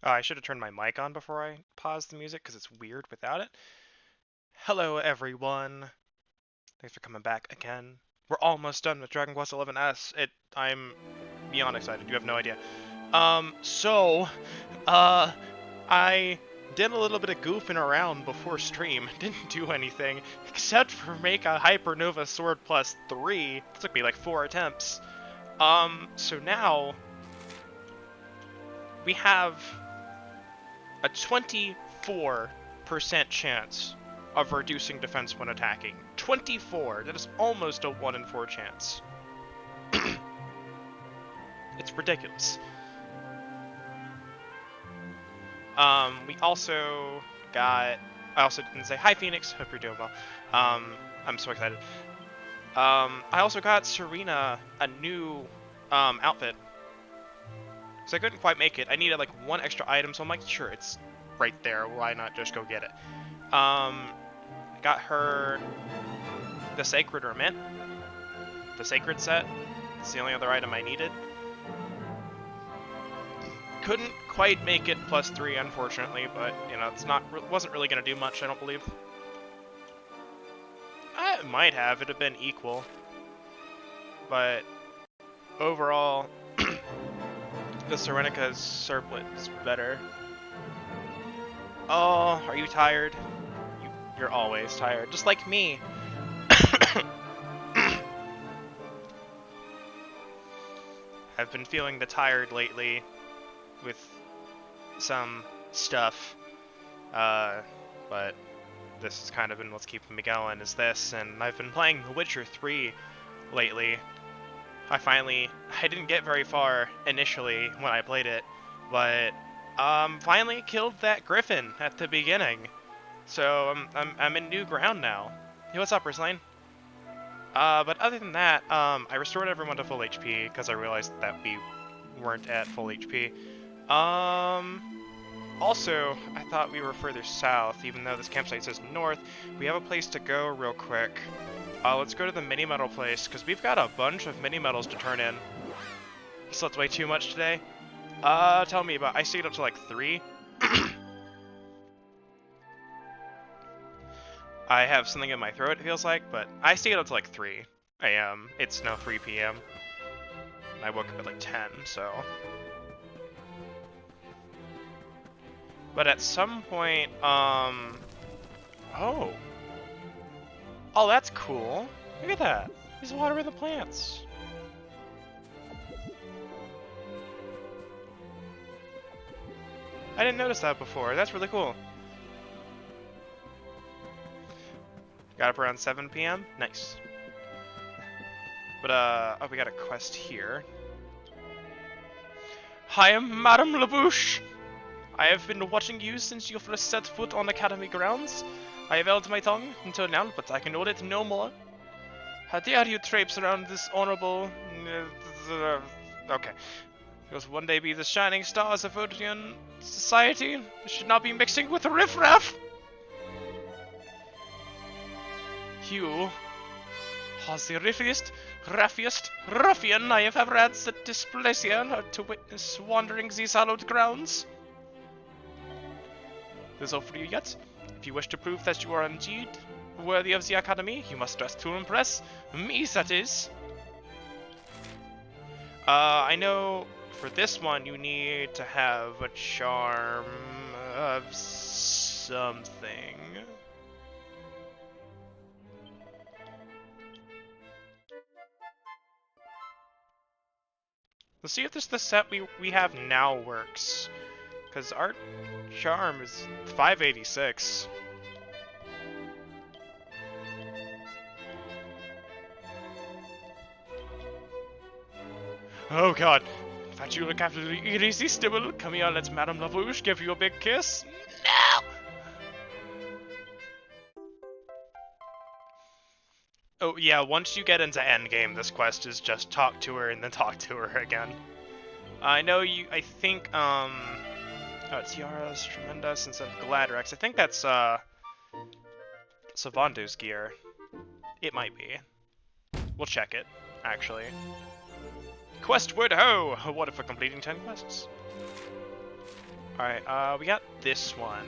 I should have turned my mic on before I paused the music because it's weird without it. Hello, everyone. Thanks for coming back again. We're almost done with Dragon Quest XI S. I'm beyond excited. You have no idea. So, uh, I did a little bit of goofing around before stream. Didn't do anything except for make a Hypernova Sword plus 3. It took me like 4 attempts. So now we have a 24% chance of reducing defense when attacking. 24! That is almost a 1 in 4 chance. It's ridiculous. We also got... I also didn't say, hi Phoenix, hope you're doing well. I'm so excited. I also got Serena a new outfit. So I couldn't quite make it. I needed like one extra item, so I'm like, sure, it's right there. Why not just go get it? Got her the Sacred Remit, the Sacred set. It's the only other item I needed. Couldn't quite make it plus 3, unfortunately, but you know, wasn't really gonna do much, I don't believe. It might have. It'd have been equal, but overall, the Serenica's Circlet is better. Oh, are you tired? You're always tired, just like me. I've been feeling the tired lately with some stuff, but this has kind of been what's keeping me going, is this, and I've been playing The Witcher 3 lately. I didn't get very far initially when I played it, but finally killed that griffin at the beginning. So I'm in new ground now. Hey, what's up, Urslane? But other than that, I restored everyone to full HP because I realized that we weren't at full HP. Also, I thought we were further south, even though this campsite says north. We have a place to go real quick. Let's go to the mini-metal place, because we've got a bunch of mini-metals to turn in. You slept way too much today? Tell me about it. I stayed up to like 3. I have something in my throat, it feels like, but I stayed up to like 3 a.m. It's now 3 p.m. I woke up at like 10, so... But at some point, Oh! Oh, that's cool. Look at that. He's watering the plants. I didn't notice that before. That's really cool. Got up around 7 p.m. Nice. But, oh, we got a quest here. Hi, Madame Labouche! I have been watching you since you first set foot on Academy grounds. I have held my tongue until now, but I can hold it no more. How dare you traipse around this honorable... okay. Because one day be the shining stars of Odian society. You should not be mixing with riffraff! You are the raffiest ruffian I have ever had the displeasure to witness wandering these hallowed grounds. There's all for you yet. If you wish to prove that you are indeed worthy of the Academy, you must dress to impress me, that is. I know for this one you need to have a charm of something. Let's see if the set we have now works. Because our charm is 586. Oh god. That you look absolutely irresistible. Come here, let's Madame Lavouche give you a big kiss. No! Oh yeah, once you get into endgame, this quest is just talk to her and then talk to her again. I know you, I think, oh, Tiara's Tremendous instead of Gladrex. I think that's, Savondu's gear. It might be. We'll check it, actually. Questward ho! What if we're completing 10 quests? Alright, we got this one.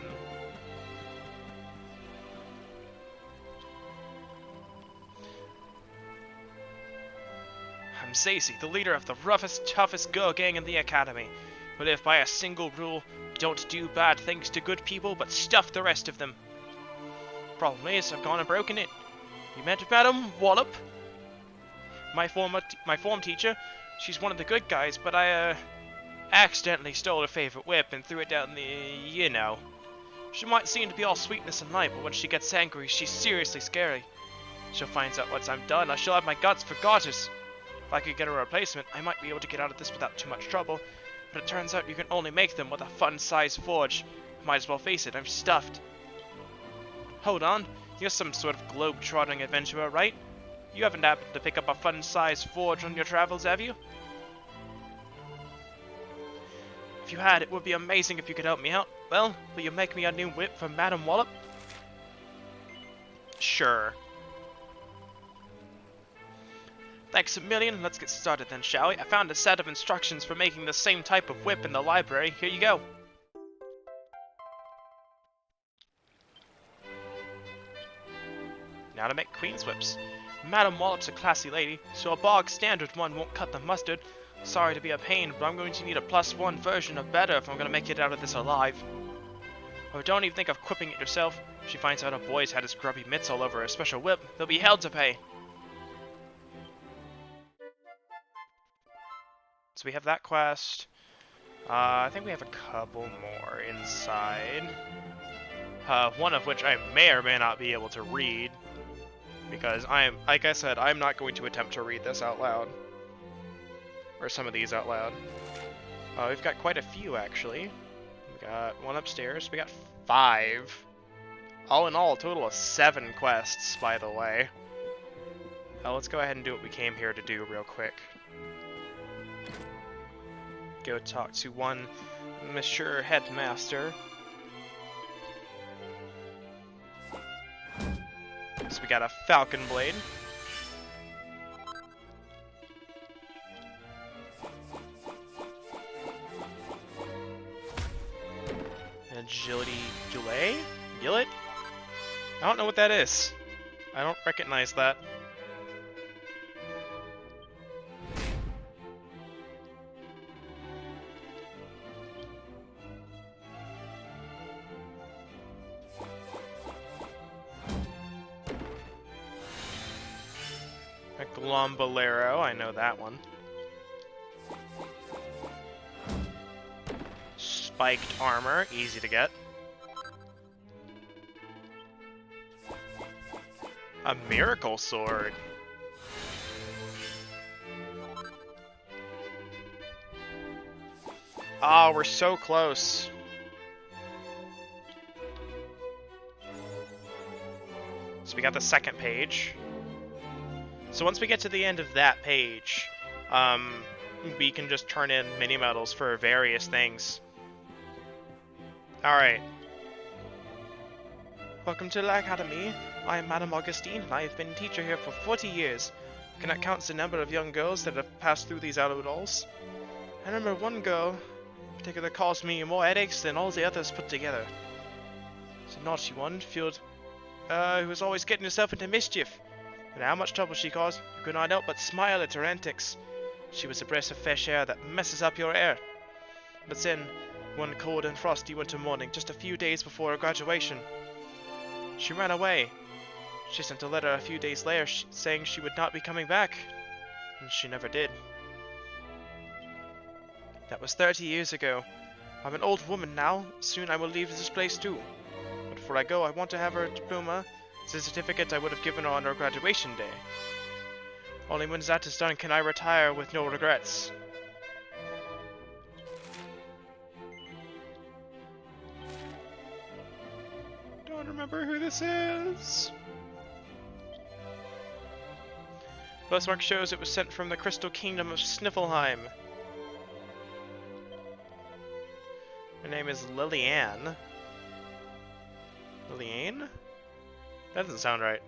I'm Zazie, the leader of the roughest, toughest girl gang in the academy. We live by a single rule: don't do bad things to good people, but stuff the rest of them. Problem is, I've gone and broken it. You met Madam Wallop? My form teacher. She's one of the good guys, but I, accidentally stole her favorite whip and threw it down the, you know. She might seem to be all sweetness and light, but when she gets angry, she's seriously scary. She'll find out once I'm done, or she'll have my guts for garters. If I could get a replacement, I might be able to get out of this without too much trouble, but it turns out you can only make them with a fun-sized forge. Might as well face it, I'm stuffed. Hold on, you're some sort of globe-trotting adventurer, right? You haven't happened to pick up a fun-sized forge on your travels, have you? If you had, it would be amazing if you could help me out. Well, will you make me a new whip for Madam Wallop? Sure. Thanks a million. Let's get started then, shall we? I found a set of instructions for making the same type of whip in the library. Here you go. Now to make Queen's whips. Madam Wallop's a classy lady, so a bog standard one won't cut the mustard. Sorry to be a pain, but I'm going to need a +1 version of better if I'm going to make it out of this alive. Oh, don't even think of quipping it yourself. If she finds out a boy's had his grubby mitts all over her special whip, there'll be hell to pay. So we have that quest. I think we have a couple more inside. One of which I may or may not be able to read. Because like I said, I'm not going to attempt to read this out loud. Or some of these out loud. We've got quite a few, actually. We got one upstairs. We got 5. All in all, a total of 7 quests, by the way. Let's go ahead and do what we came here to do real quick. Go talk to one Monsieur Headmaster. So we got a Falcon Blade. Agility Gillet? Gillet? I don't know what that is. I don't recognize that. A Glombolero, I know that one. Spiked armor, easy to get. A miracle sword. Ah, we're so close. So we got the second page. So once we get to the end of that page, we can just turn in mini medals for various things. Alright. Welcome to the Academy. I am Madame Augustine, and I have been teacher here for 40 years. I cannot count the number of young girls that have passed through these outer walls. I remember one girl in particular caused me more headaches than all the others put together. It's a naughty one, who was always getting herself into mischief. And how much trouble she caused, you could not help but smile at her antics. She was a breath of fresh air that messes up your air. But then, one cold and frosty winter morning, just a few days before her graduation, she ran away. She sent a letter a few days later saying she would not be coming back, and she never did. That was 30 years ago. I'm an old woman now. Soon I will leave this place too. But before I go, I want to have her diploma, the certificate I would have given her on her graduation day. Only when that is done can I retire with no regrets. Don't remember who this is. Postmark shows it was sent from the Crystal Kingdom of Sniffelheim. Her name is Lillian. Lillian? That doesn't sound right.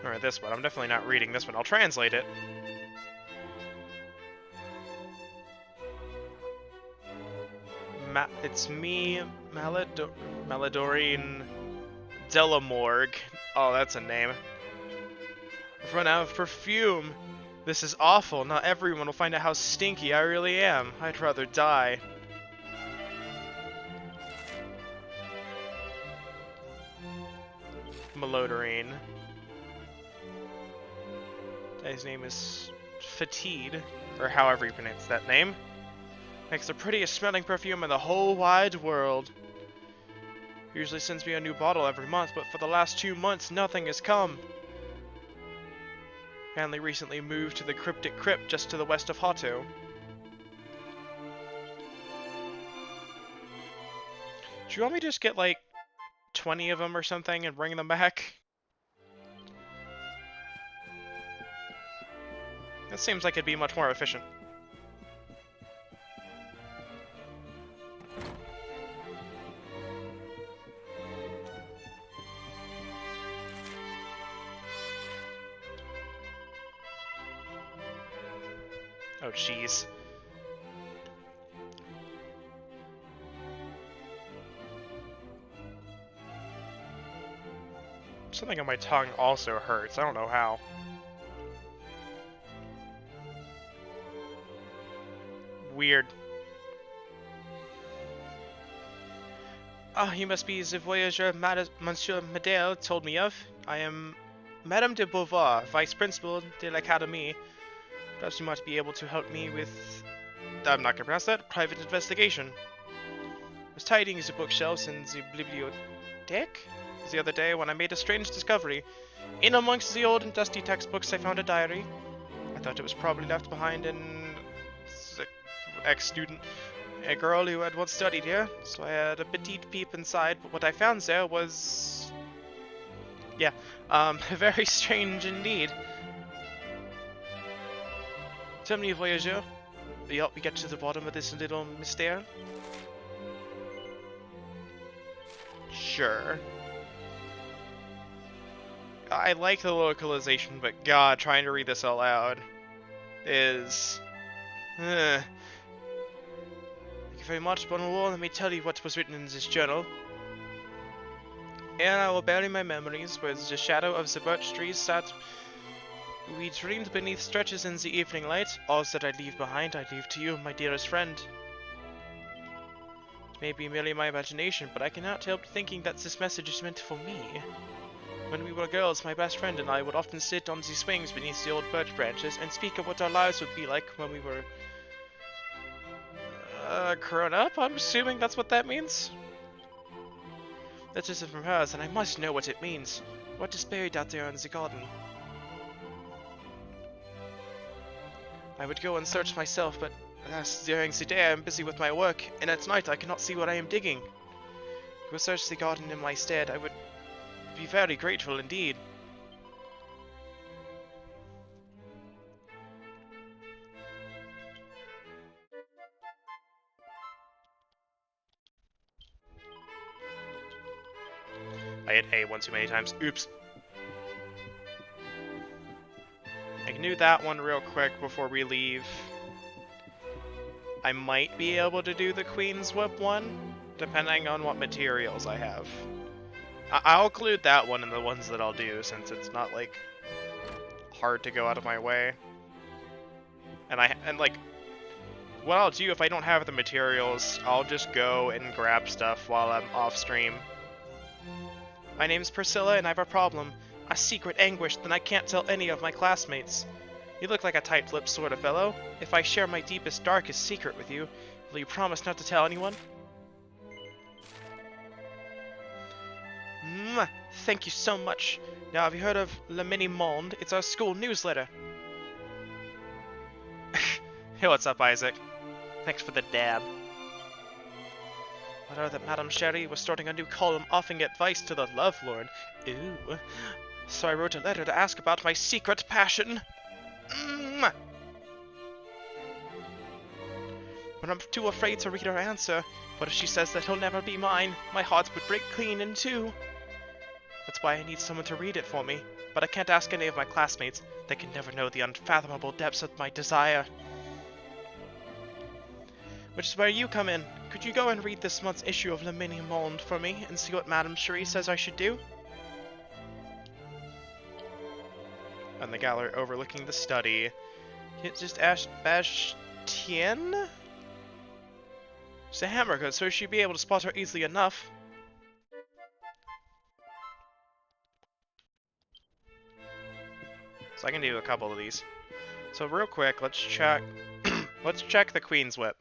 Or this one. I'm definitely not reading this one. I'll translate it. It's me, Maladorine Delamorgue. Oh, that's a name. I've run out of perfume. This is awful. Not everyone will find out how stinky I really am. I'd rather die. Malodorine. His name is Fatide, or however you pronounce that name. Makes the prettiest smelling perfume in the whole wide world. Usually sends me a new bottle every month, but for the last 2 months, nothing has come. Family recently moved to the Cryptic Crypt just to the west of Hato. Do you want me to just get like 20 of them or something and bring them back? That seems like it'd be much more efficient. Oh, jeez. Something on my tongue also hurts. I don't know how. Weird. Ah, you must be the voyageur Monsieur Medel told me of. I am Madame de Beauvoir, Vice Principal de l'Académie. Perhaps you might be able to help me with... I'm not gonna pronounce that. Private investigation. I was tidying the bookshelves in the bibliothèque the other day when I made a strange discovery. In amongst the old and dusty textbooks I found a diary. I thought it was probably left behind in... ex-student, a girl who had once studied here, so I had a petite peep inside, but what I found there was... yeah, very strange indeed. Tell me, voyageur, will you help me get to the bottom of this little mystère? Sure. I like the localization, but god, trying to read this out loud is... Thank you very much, Bonneau. Let me tell you what was written in this journal. And I will bury my memories where the shadow of the birch trees sat. We dreamed beneath stretches in the evening light. All that I leave behind, I leave to you, my dearest friend. It may be merely my imagination, but I cannot help thinking that this message is meant for me. When we were girls, my best friend and I would often sit on the swings beneath the old birch branches and speak of what our lives would be like when we were... grown up? I'm assuming that's what that means? That isn't from hers, and I must know what it means. What is buried out there in the garden? I would go and search myself, but alas, during the day I am busy with my work, and at night I cannot see what I am digging. If you would search the garden in my stead, I would be very grateful indeed. I hit A one too many times. Oops. I can do that one real quick before we leave. I might be able to do the Queen's Whip one, depending on what materials I have. I'll include that one in the ones that I'll do, since it's not, like, hard to go out of my way. And like, what I'll do if I don't have the materials, I'll just go and grab stuff while I'm off stream. My name's Priscilla, and I have a problem. A secret anguish that I can't tell any of my classmates. You look like a tight-lipped sort of fellow. If I share my deepest, darkest secret with you, will you promise not to tell anyone? Thank you so much. Now, have you heard of Le Mini Monde? It's our school newsletter. Hey, what's up, Isaac? Thanks for the dab. I heard that Madame Sherry was starting a new column offering advice to the Love Lord. Ooh. So I wrote a letter to ask about my secret passion. But I'm too afraid to read her answer. What if she says that he'll never be mine? My heart would break clean in two. That's why I need someone to read it for me. But I can't ask any of my classmates. They can never know the unfathomable depths of my desire. Which is where you come in. Could you go and read this month's issue of Le Mini Monde for me and see what Madame Cherie says I should do? On the gallery overlooking the study. It's just Bastien? It's a hammer code, so she'd be able to spot her easily enough. So I can do a couple of these. So real quick, let's check let's check the Queen's Whip.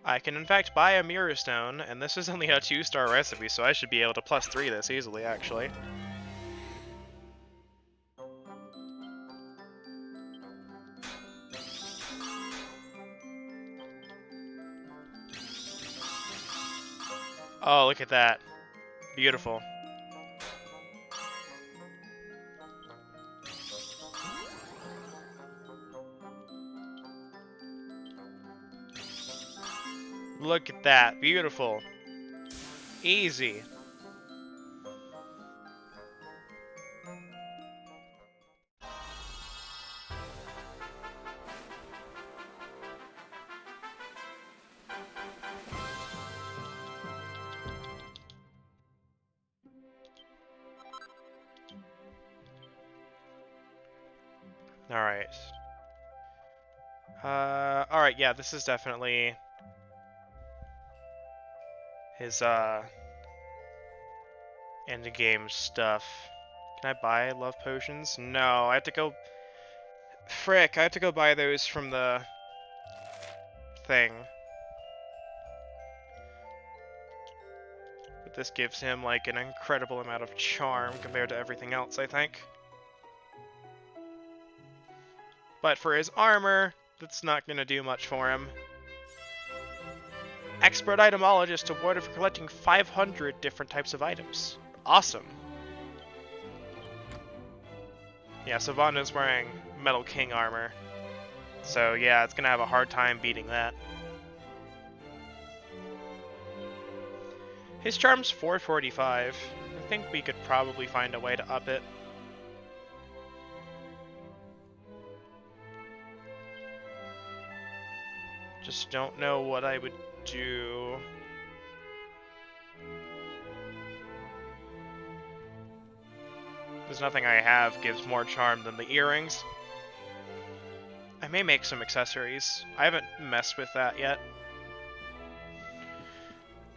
I can in fact buy a Mirror Stone, and this is only a 2-star recipe, so I should be able to +3 this easily, actually. Oh, look at that. Beautiful. Look at that. Beautiful. Easy. Alright. Alright, yeah, this is definitely his, end-game stuff. Can I buy love potions? No, I have to go... Frick, I have to go buy those from the... thing. But this gives him, like, an incredible amount of charm compared to everything else, I think. But for his armor, that's not gonna do much for him. Expert Itemologist awarded for collecting 500 different types of items. Awesome. Yeah, so Vonda's wearing Metal King armor. So yeah, it's gonna have a hard time beating that. His charm's 445. I think we could probably find a way to up it. Just don't know what I would do. There's nothing I have gives more charm than the earrings. I may make some accessories. I haven't messed with that yet.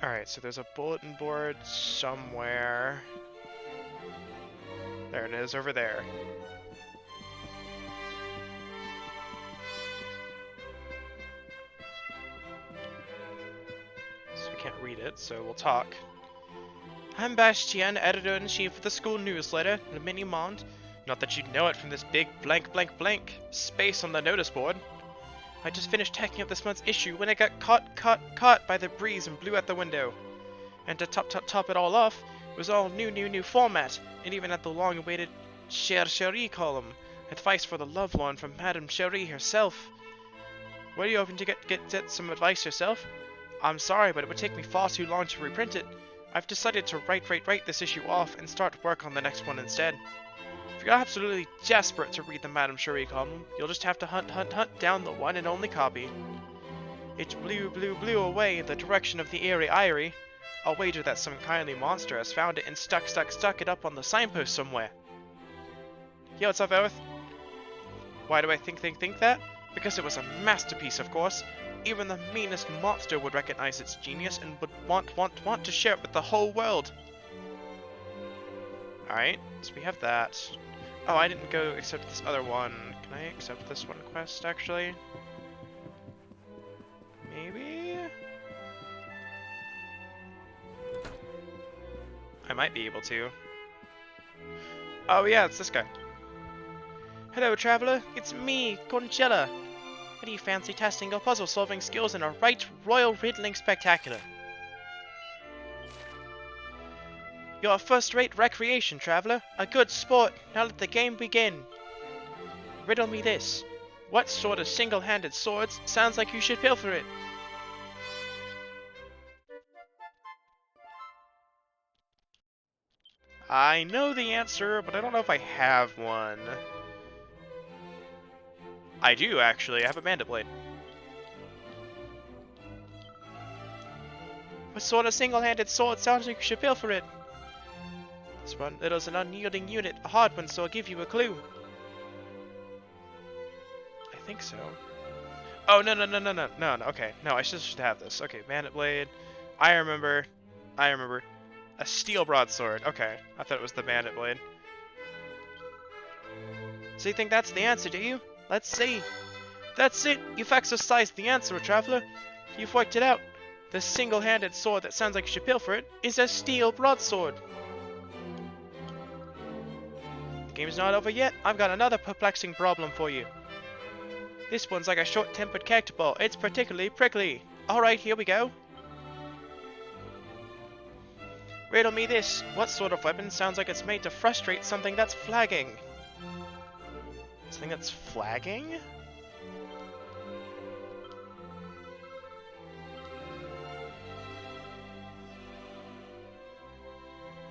Alright, so there's a bulletin board somewhere. There it is, over there. Can't read it, so we'll talk. I'm Bastien, editor-in-chief of the school newsletter, Le Mini Monde. Not that you'd know it from this big blank blank blank space on the notice board. I just finished tacking up this month's issue when it got caught by the breeze and blew out the window. And to top it all off, it was all new format, and even had the long-awaited Chère Cherie column, advice for the lovelorn from Madame Cherie herself. Were you hoping to get some advice yourself? I'm sorry, but it would take me far too long to reprint it. I've decided to write this issue off and start work on the next one instead. If you're absolutely desperate to read the Madame Cherie column, you'll just have to hunt down the one and only copy. It blew away in the direction of the Eerie Eyrie. I'll wager that some kindly monster has found it and stuck it up on the signpost somewhere. Yo, what's up, Earth? Why do I think that? Because it was a masterpiece, of course. Even the meanest monster would recognize its genius and would want to share it with the whole world. Alright, so we have that. Oh, I didn't go accept this other one. Can I accept this one quest, actually? Maybe? I might be able to. Oh yeah, it's this guy. Hello, traveler. It's me, Conchella. How do you fancy testing your puzzle-solving skills in a right royal riddling spectacular? You're a first-rate recreation, traveler. A good sport. Now let the game begin. Riddle me this. What sort of single-handed swords sounds like you should pilfer it? I know the answer, but I don't know if I have one. I do, actually. I have a bandit blade. What sort of single-handed sword sounds like you should build for it? This one, it is an unyielding unit, a hard one, so I'll give you a clue. I think so. Oh, no, okay. No, I should have this. Okay, bandit blade. I remember. A steel broadsword. Okay, I thought it was the bandit blade. So you think that's the answer, do you? Let's see. That's it! You've exercised the answer, traveler. You've worked it out. The single-handed sword that sounds like you should bill for it is a steel broadsword. The game's not over yet. I've got another perplexing problem for you. This one's like a short-tempered cactus ball. It's particularly prickly. Alright, here we go. Riddle me this. What sort of weapon sounds like it's made to frustrate something that's flagging? Something that's flagging?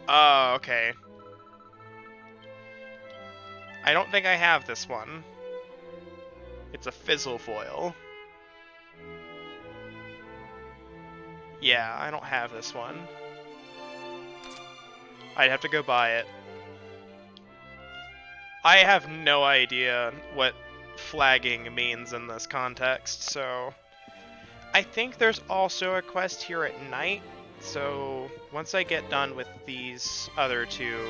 Oh, okay. I don't think I have this one. It's a fizzle foil. Yeah, I don't have this one. I'd have to go buy it. I have no idea what flagging means in this context, so... I think there's also a quest here at night, so once I get done with these other two,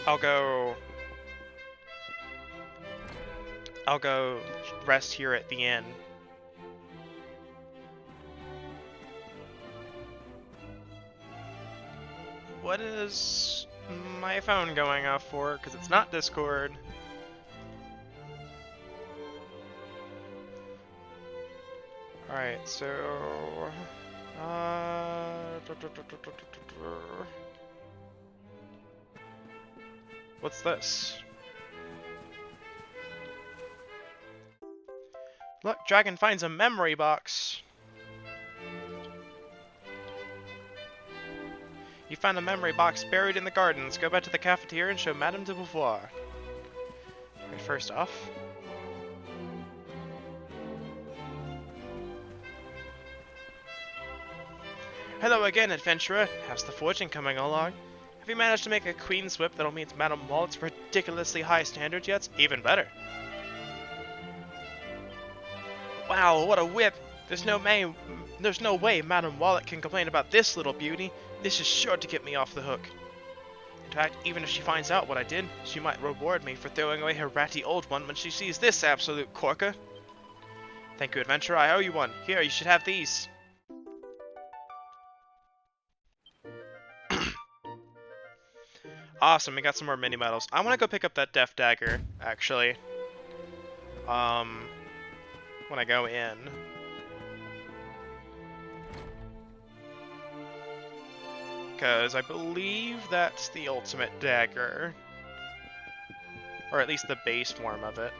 I'll go rest here at the inn. What is my phone going off for? Because it's not Discord. Alright, so... What's this? Look, Dragon finds a memory box. You found a memory box buried in the gardens. Go back to the cafeteria and show Madame de Beauvoir. Right, first off. Hello again, adventurer. How's the fortune coming along? Have you managed to make a queen's whip that'll meet Madame Wallet's ridiculously high standards yet? Even better. Wow, what a whip! There's no way Madame Wallet can complain about this little beauty. This is sure to get me off the hook. In fact, even if she finds out what I did, she might reward me for throwing away her ratty old one when she sees this absolute corker. Thank you, adventurer. I owe you one. Here, you should have these. Awesome, we got some more mini medals. I want to go pick up that Death Dagger, actually. When I go in. Because I believe that's the ultimate dagger. Or at least the base form of it.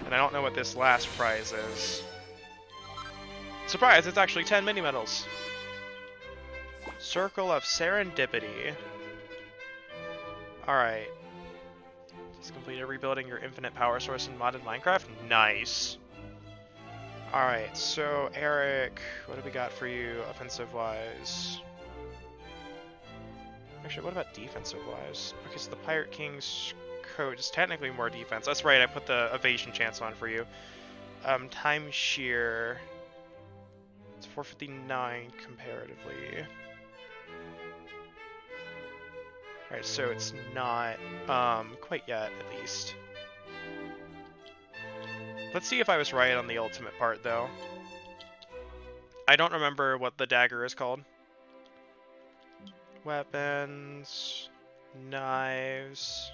And I don't know what this last prize is. Surprise, it's actually 10 mini medals. Circle of Serendipity. Alright. Just completed rebuilding your infinite power source in modded Minecraft. Nice. Alright, so Eric, what do we got for you offensive-wise? Actually, what about defensive-wise? Okay, so the Pirate King's code is technically more defense. That's right, I put the evasion chance on for you. Time shear. It's 459 comparatively. Alright, so it's not quite yet, at least. Let's see if I was right on the ultimate part, though. I don't remember what the dagger is called. Weapons, knives.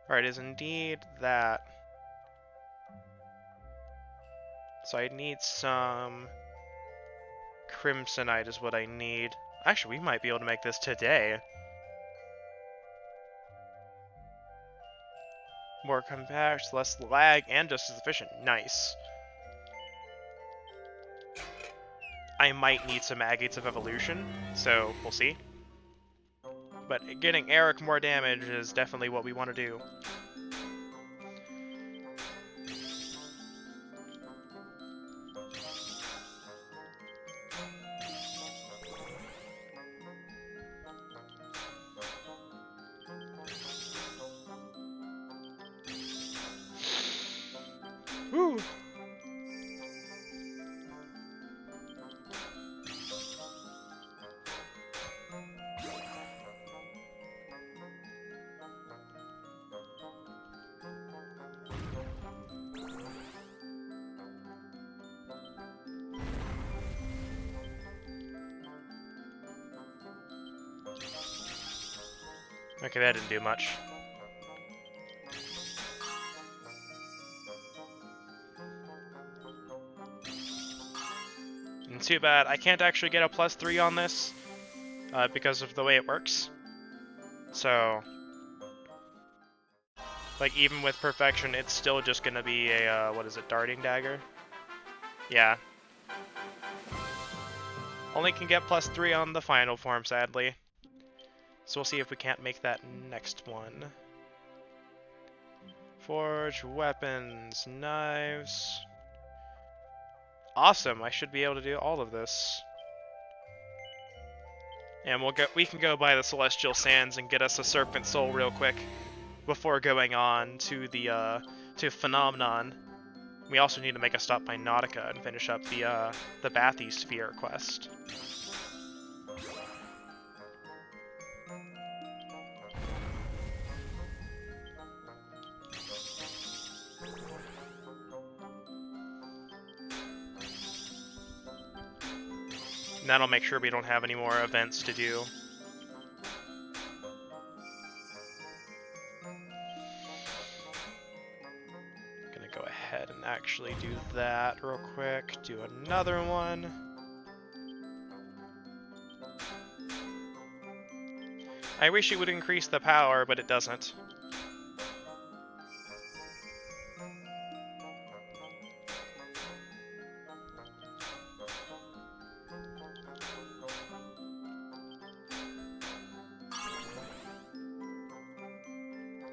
Alright, it is indeed that. So I need some crimsonite is what I need. Actually, we might be able to make this today. More compact, less lag, and just as efficient. Nice. I might need some Agates of Evolution, so we'll see. But getting Eric more damage is definitely what we want to do. Woo! Okay, that didn't do much. And too bad, I can't actually get a +3 on this because of the way it works. So, like, even with perfection, it's still just gonna be a, what is it, darting dagger? Yeah. Only can get +3 on the final form, sadly. So we'll see if we can't make that next one. Forge, weapons, knives. Awesome, I should be able to do all of this. And we can go by the Celestial Sands and get us a Serpent Soul real quick before going on to the to Phenomenon. We also need to make a stop by Nautica and finish up the Bathy Sphere quest. And that'll make sure we don't have any more events to do. Gonna go ahead and actually do that real quick. Do another one. I wish it would increase the power, but it doesn't.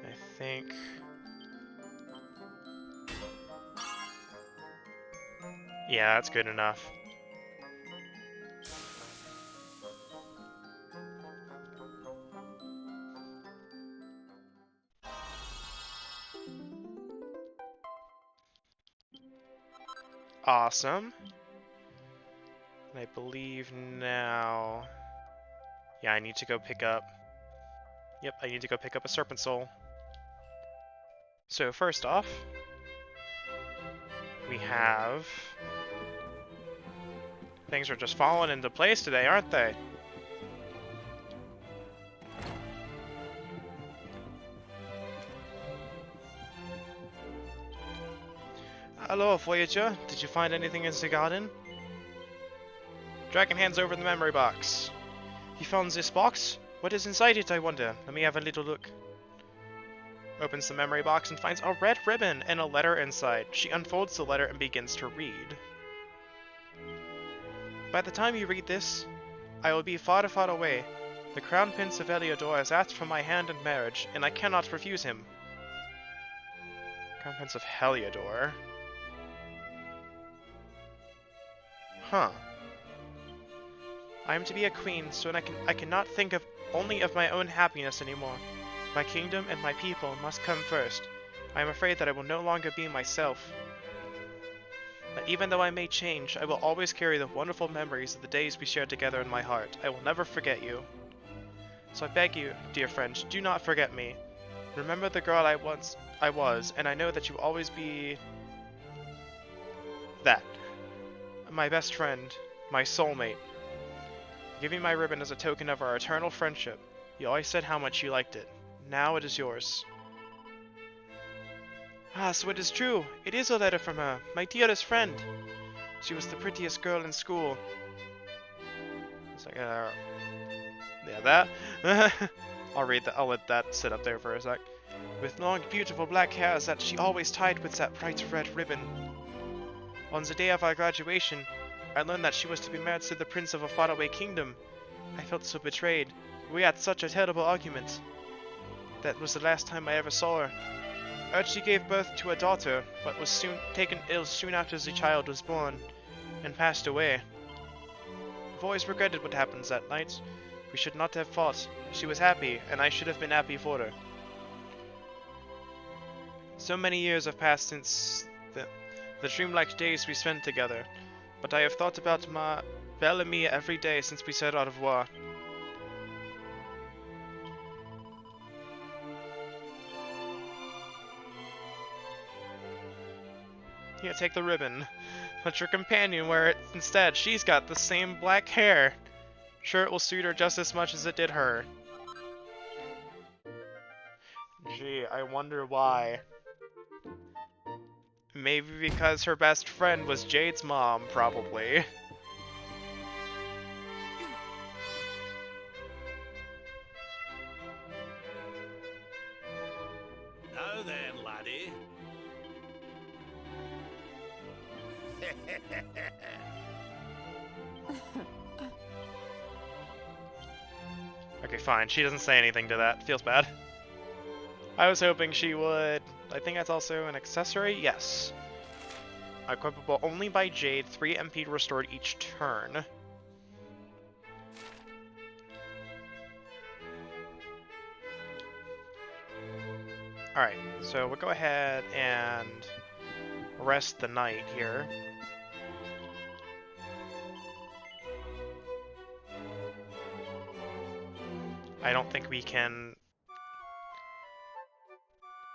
I think... yeah, that's good enough. Awesome. And I believe now... yeah, I need to go pick up... yep, I need to go pick up a Serpent Soul. So first off, we have... things are just falling into place today, aren't they? Hello, Voyager. Did you find anything in the garden? Dragon hands over the memory box. You found this box? What is inside it, I wonder? Let me have a little look. Opens the memory box and finds a red ribbon and a letter inside. She unfolds the letter and begins to read. By the time you read this, I will be far, far away. The Crown Prince of Heliodor has asked for my hand in marriage, and I cannot refuse him. Crown Prince of Heliodor. Huh. I am to be a queen, so I cannot think of only of my own happiness anymore. My kingdom and my people must come first. I am afraid that I will no longer be myself. But even though I may change, I will always carry the wonderful memories of the days we shared together in my heart. I will never forget you. So I beg you, dear friend, do not forget me. Remember the girl I was, and I know that you will always be... that. My best friend, my soulmate. Give me my ribbon as a token of our eternal friendship. You always said how much you liked it. Now it is yours. Ah, so it is true. It is a letter from her, my dearest friend. She was the prettiest girl in school. It's like, yeah, that. I'll read that. I'll let that sit up there for a sec. With long, beautiful black hairs that she always tied with that bright red ribbon. On the day of our graduation, I learned that she was to be married to the prince of a faraway kingdom. I felt so betrayed. We had such a terrible argument. That was the last time I ever saw her. I heard she gave birth to a daughter, but was taken ill soon after the child was born, and passed away. I've always regretted what happened that night. We should not have fought. She was happy, and I should have been happy for her. So many years have passed since the dreamlike days we spent together, but I have thought about my Bellamy every day since we set out of war. Here, take the ribbon. Let your companion wear it instead. She's got the same black hair. Sure, it will suit her just as much as it did her. Gee, I wonder why. Maybe because her best friend was Jade's mom, probably. Now then, laddie. Okay, fine. She doesn't say anything to that. Feels bad. I was hoping she would. I think that's also an accessory? Yes. Equipable only by Jade, 3 MP restored each turn. Alright, so we'll go ahead and rest the night here. I don't think we can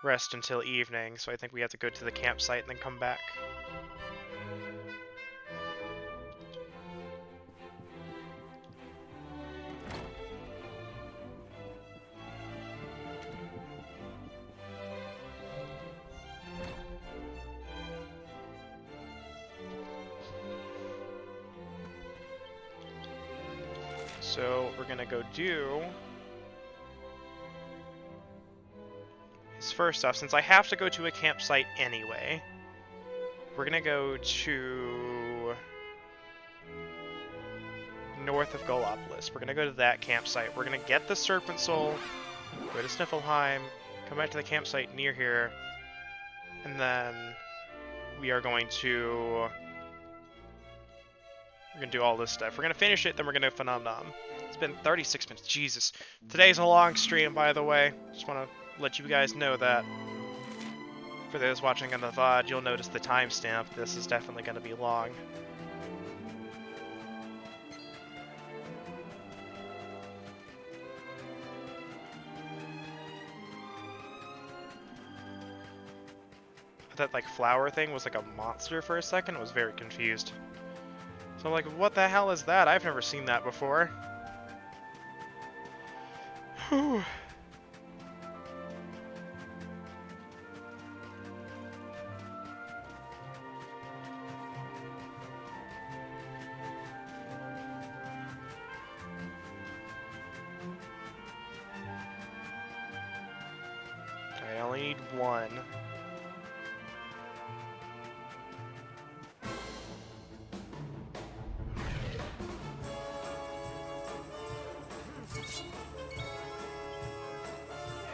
rest until evening, so I think we have to go to the campsite and then come back. So we're gonna go do his first stuff. Since I have to go to a campsite anyway, we're gonna go to north of Golopolis. We're gonna go to that campsite. We're gonna get the Serpent Soul, go to Sniffelheim, come back to the campsite near here, and then we are going to do all this stuff. We're gonna finish it, then we're gonna Phenomenon. It's been 36 minutes. Jesus. Today's a long stream, by the way. Just want to let you guys know that. For those watching on the VOD, you'll notice the timestamp. This is definitely gonna be long. That like flower thing was like a monster for a second. I was very confused. So I'm like, what the hell is that? I've never seen that before. Whew. I only need one.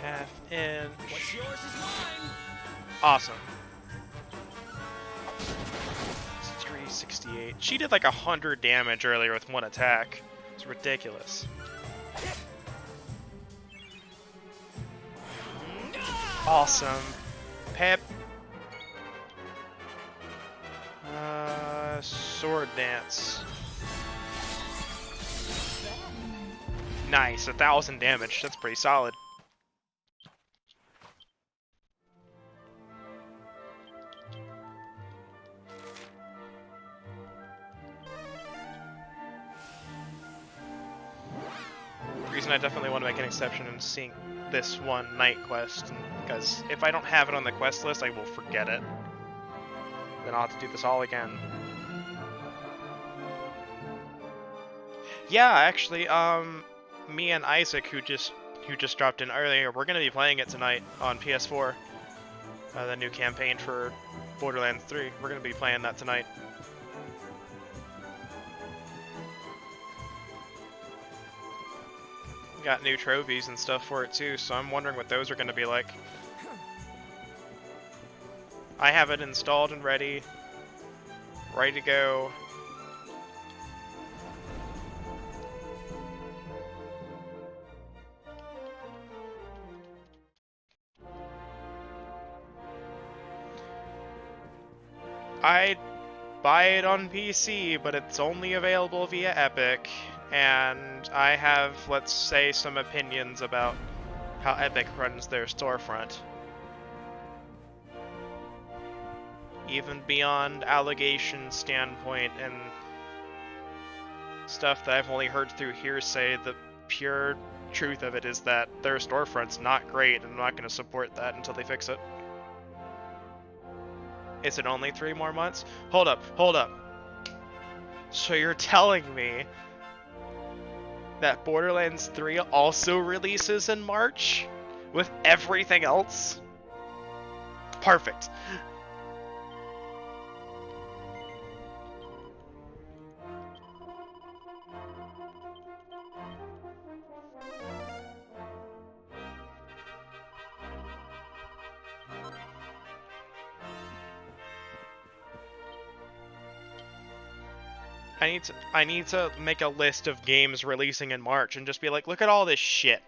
Half inch. What's yours is mine. Awesome. It's 368. She did like 100 damage earlier with one attack. It's ridiculous. Awesome. Pep. Sword dance. Nice, 1,000 damage. That's pretty solid. The reason I definitely want to make an exception in seeing this one night quest, because if I don't have it on the quest list, I will forget it. Then I'll have to do this all again. Yeah, actually, me and Isaac, who just dropped in earlier, we're gonna be playing it tonight on PS4. The new campaign for Borderlands 3. We're gonna be playing that tonight. got new trophies and stuff for it too, so I'm wondering what those are going to be like. I have it installed and ready to go. I'd buy it on PC, but it's only available via Epic, and I have, let's say, some opinions about how Epic runs their storefront. Even beyond allegation standpoint and stuff that I've only heard through hearsay, the pure truth of it is that their storefront's not great, and I'm not going to support that until they fix it. Is it only 3 more months? Hold up. So you're telling me that Borderlands 3 also releases in March? With everything else? Perfect. I need to make a list of games releasing in March and just be like, look at all this shit.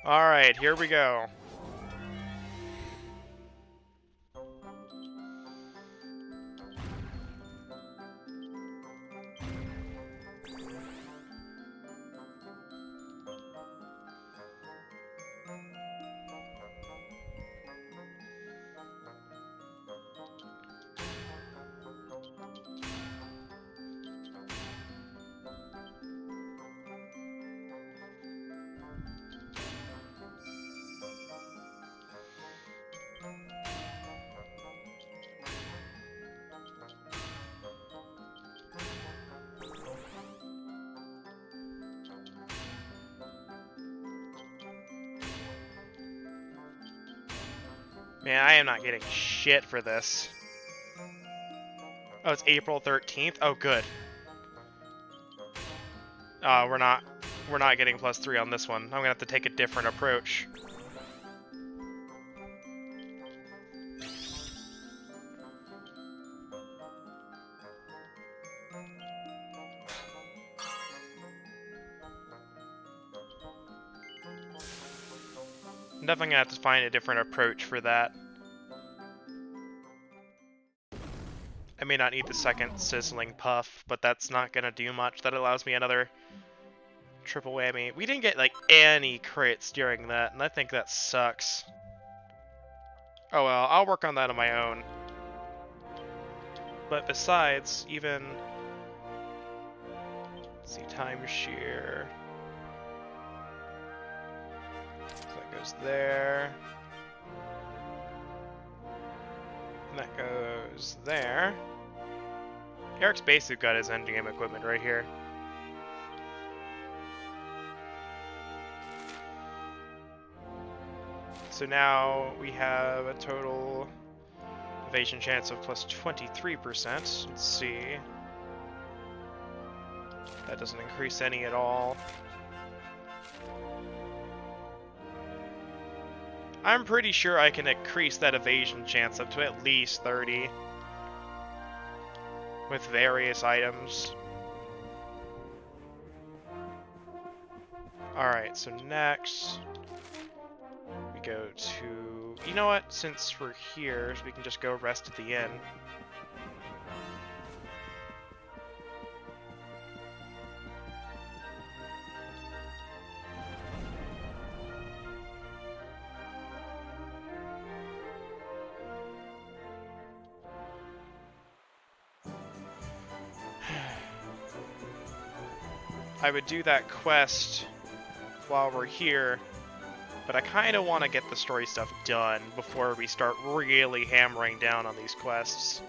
Alright, here we go. Man, I am not getting shit for this. Oh, it's April 13th? Oh, good. We're not getting +3 on this one. I'm gonna have to take a different approach. I'm definitely gonna have to find a different approach for that. I may not need the second sizzling puff, but that's not gonna do much. That allows me another triple whammy. We didn't get like any crits during that, and I think that sucks. Oh well, I'll work on that on my own. But besides, even... Let's see, timeshare. So that goes there. And that goes there. Eric's basically got his endgame equipment right here. So now we have a total evasion chance of +23%. Let's see. That doesn't increase any at all. I'm pretty sure I can increase that evasion chance up to at least 30 with various items. Alright, so next we go to... You know what? Since we're here, we can just go rest at the inn. I would do that quest while we're here, but I kind of want to get the story stuff done before we start really hammering down on these quests.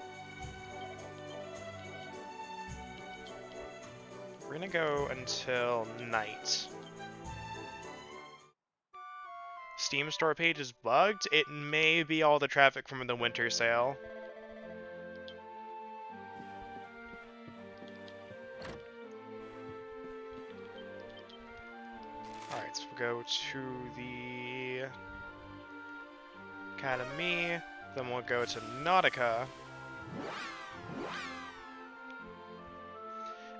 We're gonna go until night. Steam store page is bugged? It may be all the traffic from the winter sale. So we'll go to the Academy, then we'll go to Nautica.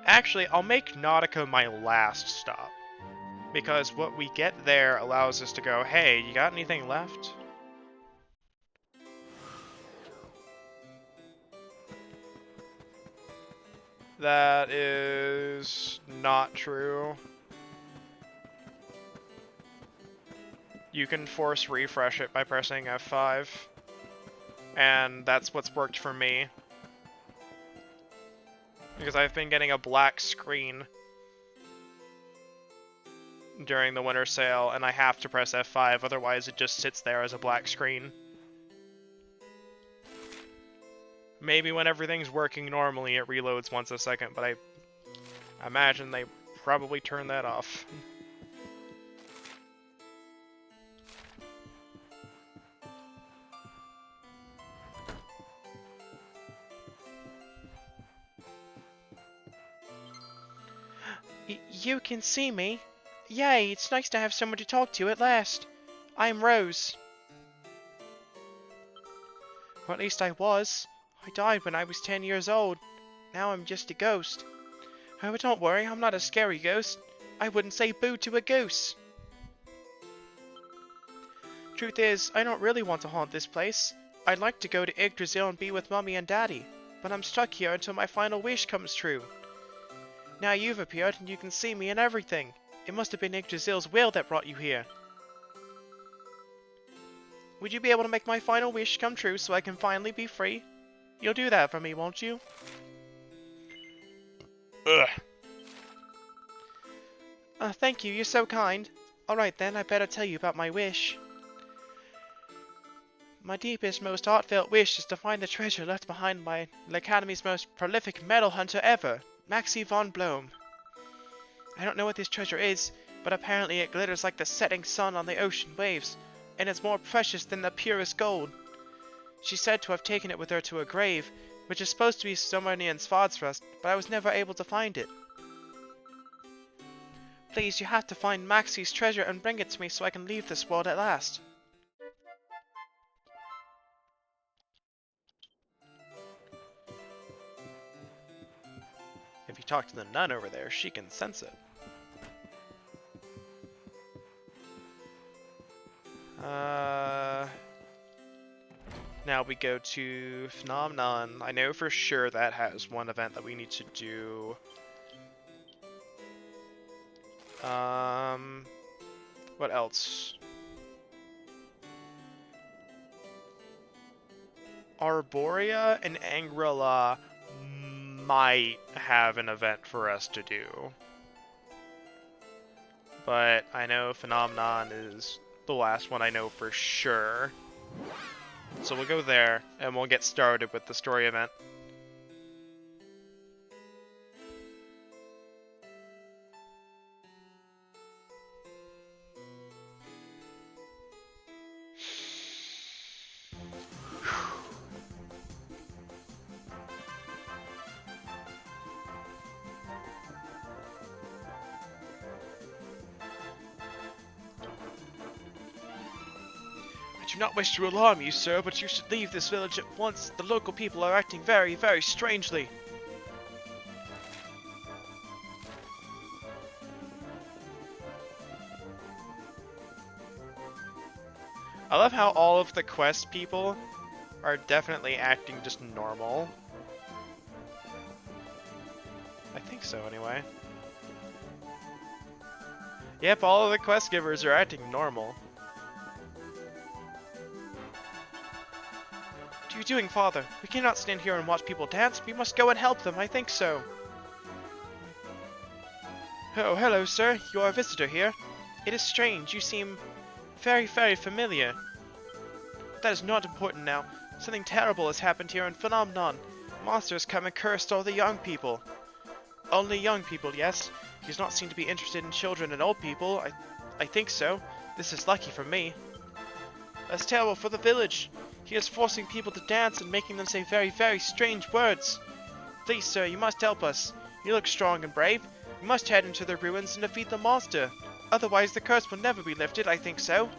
Actually, I'll make Nautica my last stop, because what we get there allows us to go, hey, you got anything left? That is not true. You can force refresh it by pressing F5, and that's what's worked for me. Because I've been getting a black screen during the winter sale, and I have to press F5, otherwise it just sits there as a black screen. Maybe when everything's working normally it reloads once a second, but I imagine they probably turn that off. You can see me? Yay, it's nice to have someone to talk to at last. I'm Rose. Or at least I was. I died when I was 10 years old. Now I'm just a ghost. Oh, but don't worry, I'm not a scary ghost. I wouldn't say boo to a goose. Truth is, I don't really want to haunt this place. I'd like to go to Yggdrasil and be with Mommy and Daddy, but I'm stuck here until my final wish comes true. Now you've appeared and you can see me and everything. It must have been Yggdrasil's will that brought you here. Would you be able to make my final wish come true so I can finally be free? You'll do that for me, won't you? Ugh. Thank you, you're so kind. Alright then, I better tell you about my wish. My deepest, most heartfelt wish is to find the treasure left behind by the Academy's most prolific medal hunter ever, Maxie von Blom. I don't know what this treasure is, but apparently it glitters like the setting sun on the ocean waves, and it's more precious than the purest gold. She's said to have taken it with her to a grave, which is supposed to be somewhere near Svardsrust, but I was never able to find it. Please, you have to find Maxie's treasure and bring it to me so I can leave this world at last. If you talk to the nun over there, she can sense it. Now we go to Phenomenon. I know for sure that has one event that we need to do. What else? Arborea and Angela might have an event for us to do. But I know Phenomenon is the last one I know for sure. So we'll go there, and we'll get started with the story event. I do not wish to alarm you, sir, but you should leave this village at once. The local people are acting very, very strangely. I love how all of the quest people are definitely acting just normal. I think so, anyway. Yep, all of the quest givers are acting normal. What are you doing, Father? We cannot stand here and watch people dance. We must go and help them. I think so. Oh, hello, sir. You are a visitor here. It is strange. You seem very, very familiar. But that is not important now. Something terrible has happened here in Phenomenon. Monsters come and cursed all the young people. Only young people, yes. He does not seem to be interested in children and old people. I think so. This is lucky for me. That's terrible for the village. He is forcing people to dance and making them say very, very strange words. Please, sir, you must help us. You look strong and brave. We must head into the ruins and defeat the monster. Otherwise, the curse will never be lifted, I think so.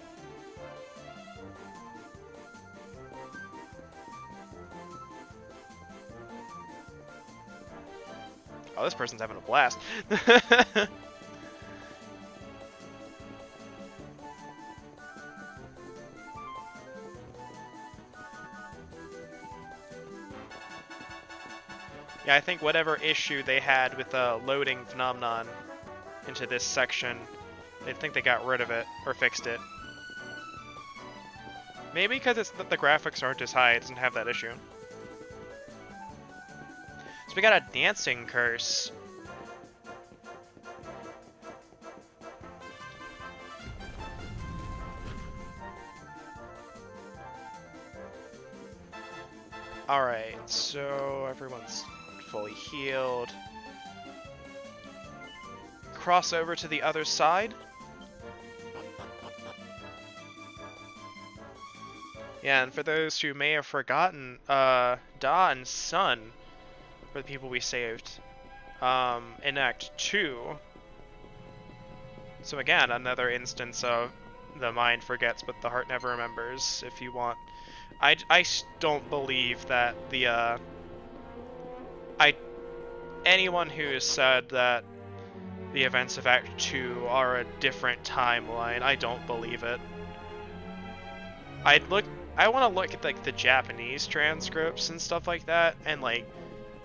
Oh, this person's having a blast. Yeah, I think whatever issue they had with the loading phenomenon into this section, I think they got rid of it, or fixed it. Maybe because it's that the graphics aren't as high, it doesn't have that issue. So we got a dancing curse. Alright, so everyone's fully healed. Cross over to the other side. Yeah, and for those who may have forgotten, Da and Sun were the people we saved in Act 2. So again, another instance of the mind forgets but the heart never remembers, if you want. I don't believe that the, anyone who has said that the events of Act 2 are a different timeline, I don't believe it. I want to look at like the Japanese transcripts and stuff like that, and like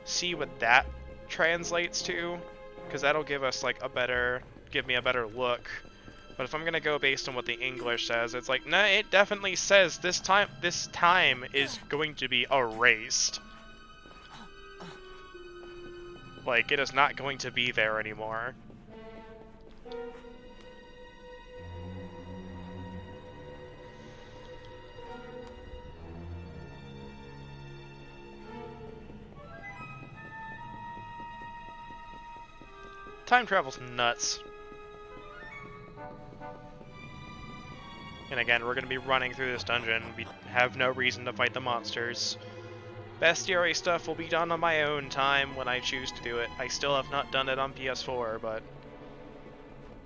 see what that translates to, because that'll give us like give me a better look. But if I'm gonna go based on what the English says, it's like, nah, it definitely says this time is going to be erased. Like, it is not going to be there anymore. Time travel's nuts. And again, we're going to be running through this dungeon. We have no reason to fight the monsters. Bestiary stuff will be done on my own time when I choose to do it. I still have not done it on PS4, but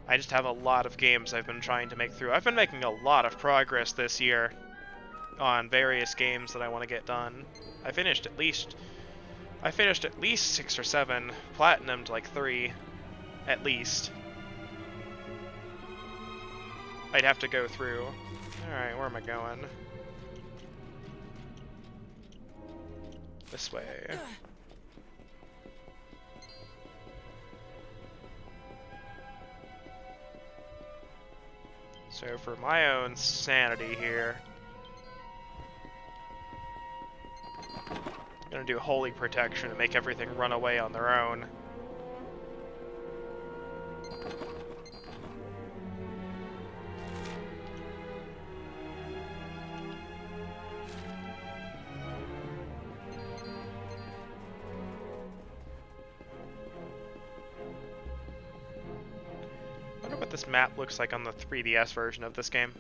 I just have a lot of games I've been trying to make through. I've been making a lot of progress this year on various games that I want to get done. I finished at least 6 or 7, platinumed like 3, at least. I'd have to go through. Alright, where am I going? This way. So for my own sanity here, I'm gonna do Holy Protection and make everything run away on their own. I wonder what this map looks like on the 3DS version of this game.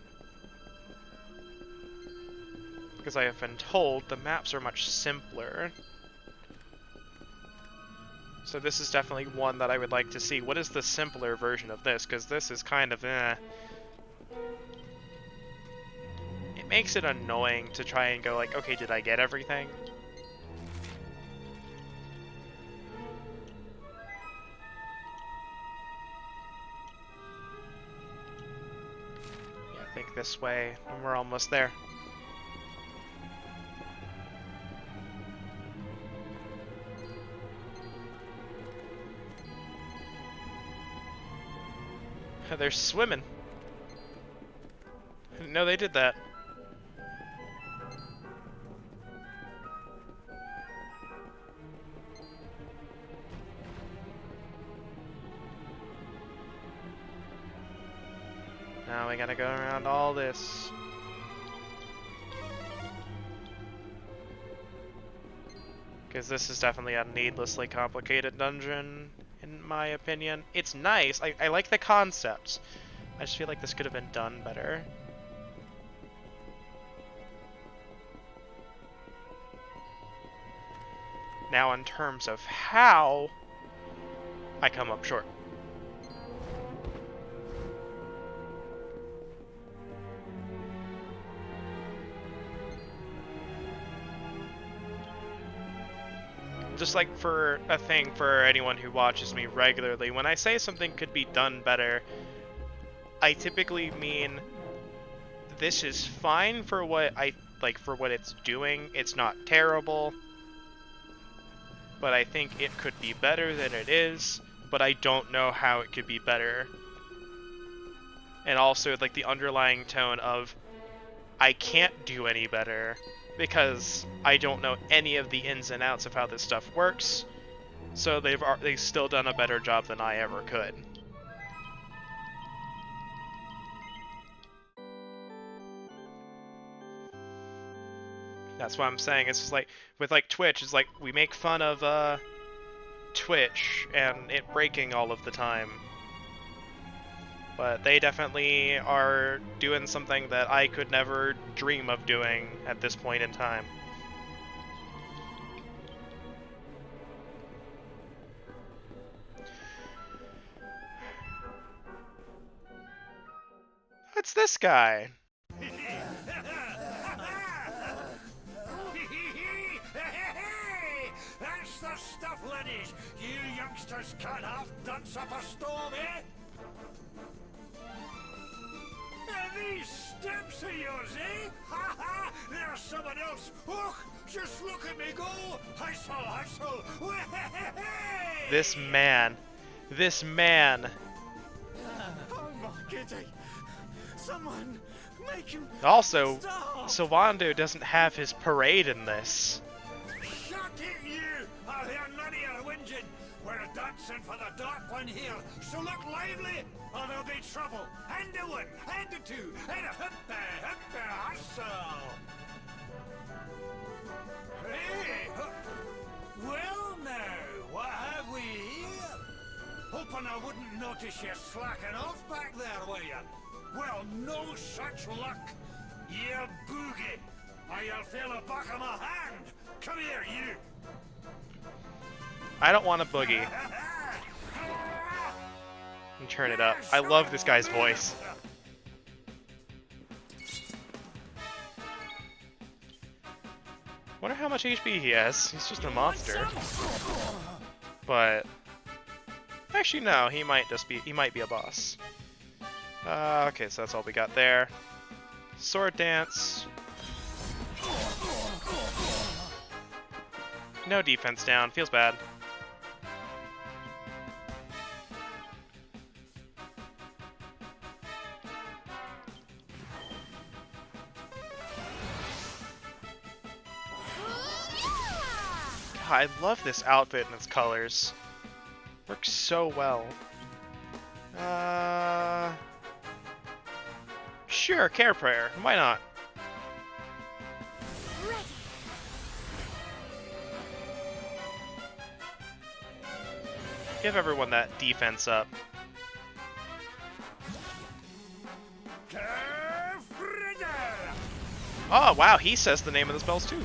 Because I have been told the maps are much simpler. So this is definitely one that I would like to see. What is the simpler version of this? Because this is kind of eh. It makes it annoying to try and go like, okay, did I get everything? Yeah, I think this way, and we're almost there. They're swimming. I didn't know they did that. Now we gotta go around all this. Because this is definitely a needlessly complicated dungeon, in my opinion. It's nice. I like the concept. I just feel like this could have been done better. Now, in terms of how, I come up short. just like for a thing for anyone who watches me regularly, when I say something could be done better, I typically mean this is fine for what for what it's doing. It's not terrible, but I think it could be better than it is, but I don't know how it could be better. And also like the underlying tone of I can't do any better because I don't know any of the ins and outs of how this stuff works. So they've still done a better job than I ever could. That's what I'm saying. It's just like with like Twitch, it's like we make fun of Twitch and it breaking all of the time. But they definitely are doing something that I could never dream of doing at this point in time. What's this guy? That's the stuff, laddies. You youngsters can't half dance up a storm, eh? And these steps of yours, eh? Ha ha! There's someone else. Och, just look at me go. Hustle, hustle. This man. This man. Oh my goodie. Someone make him Also, stop. Sawando doesn't have his parade in this. Shut it, you! I'll hear none of your whinging. We're dancing for the dark one here, so look lively, or there'll be trouble. Hand a one, hand a two, and a hippa, hustle! Hey! Well now, what have we here? Hoping I wouldn't notice you slacking off back there, were you? Well, no such luck. You boogie, or you'll feel the back of my hand. Come here, you. I don't want a boogie. And turn it up. I love this guy's voice. Wonder how much HP he has. He's just a monster. But actually, no. He might be a boss. Okay, so that's all we got there. Sword dance. No defense down. Feels bad. God, I love this outfit and its colors. Works so well. Sure, Care Prayer. Why not? Give everyone that defense up. Oh, wow, he says the name of the spells too.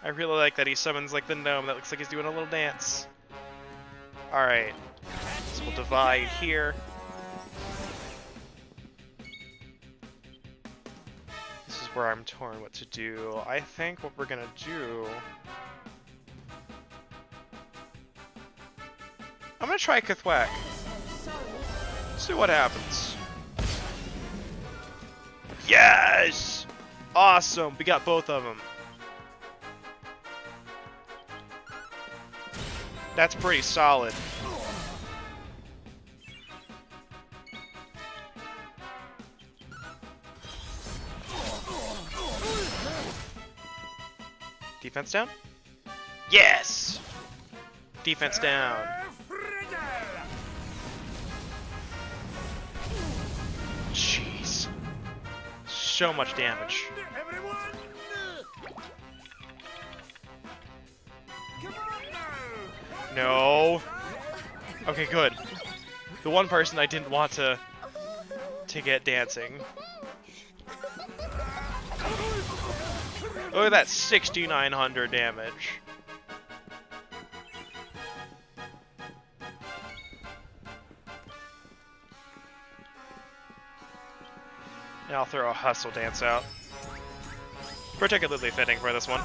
I really like that he summons like the gnome that looks like he's doing a little dance. Alright, so we'll divide here. This is where I'm torn what to do. I think what we're gonna do... I'm gonna try Kathwack. See what happens. Yes! Awesome! We got both of them. That's pretty solid. Defense down? Yes! Defense down. Jeez. So much damage. No. Okay, good. The one person I didn't want to get dancing. Look at that 6,900 damage. And I'll throw a hustle dance out. Particularly fitting for this one.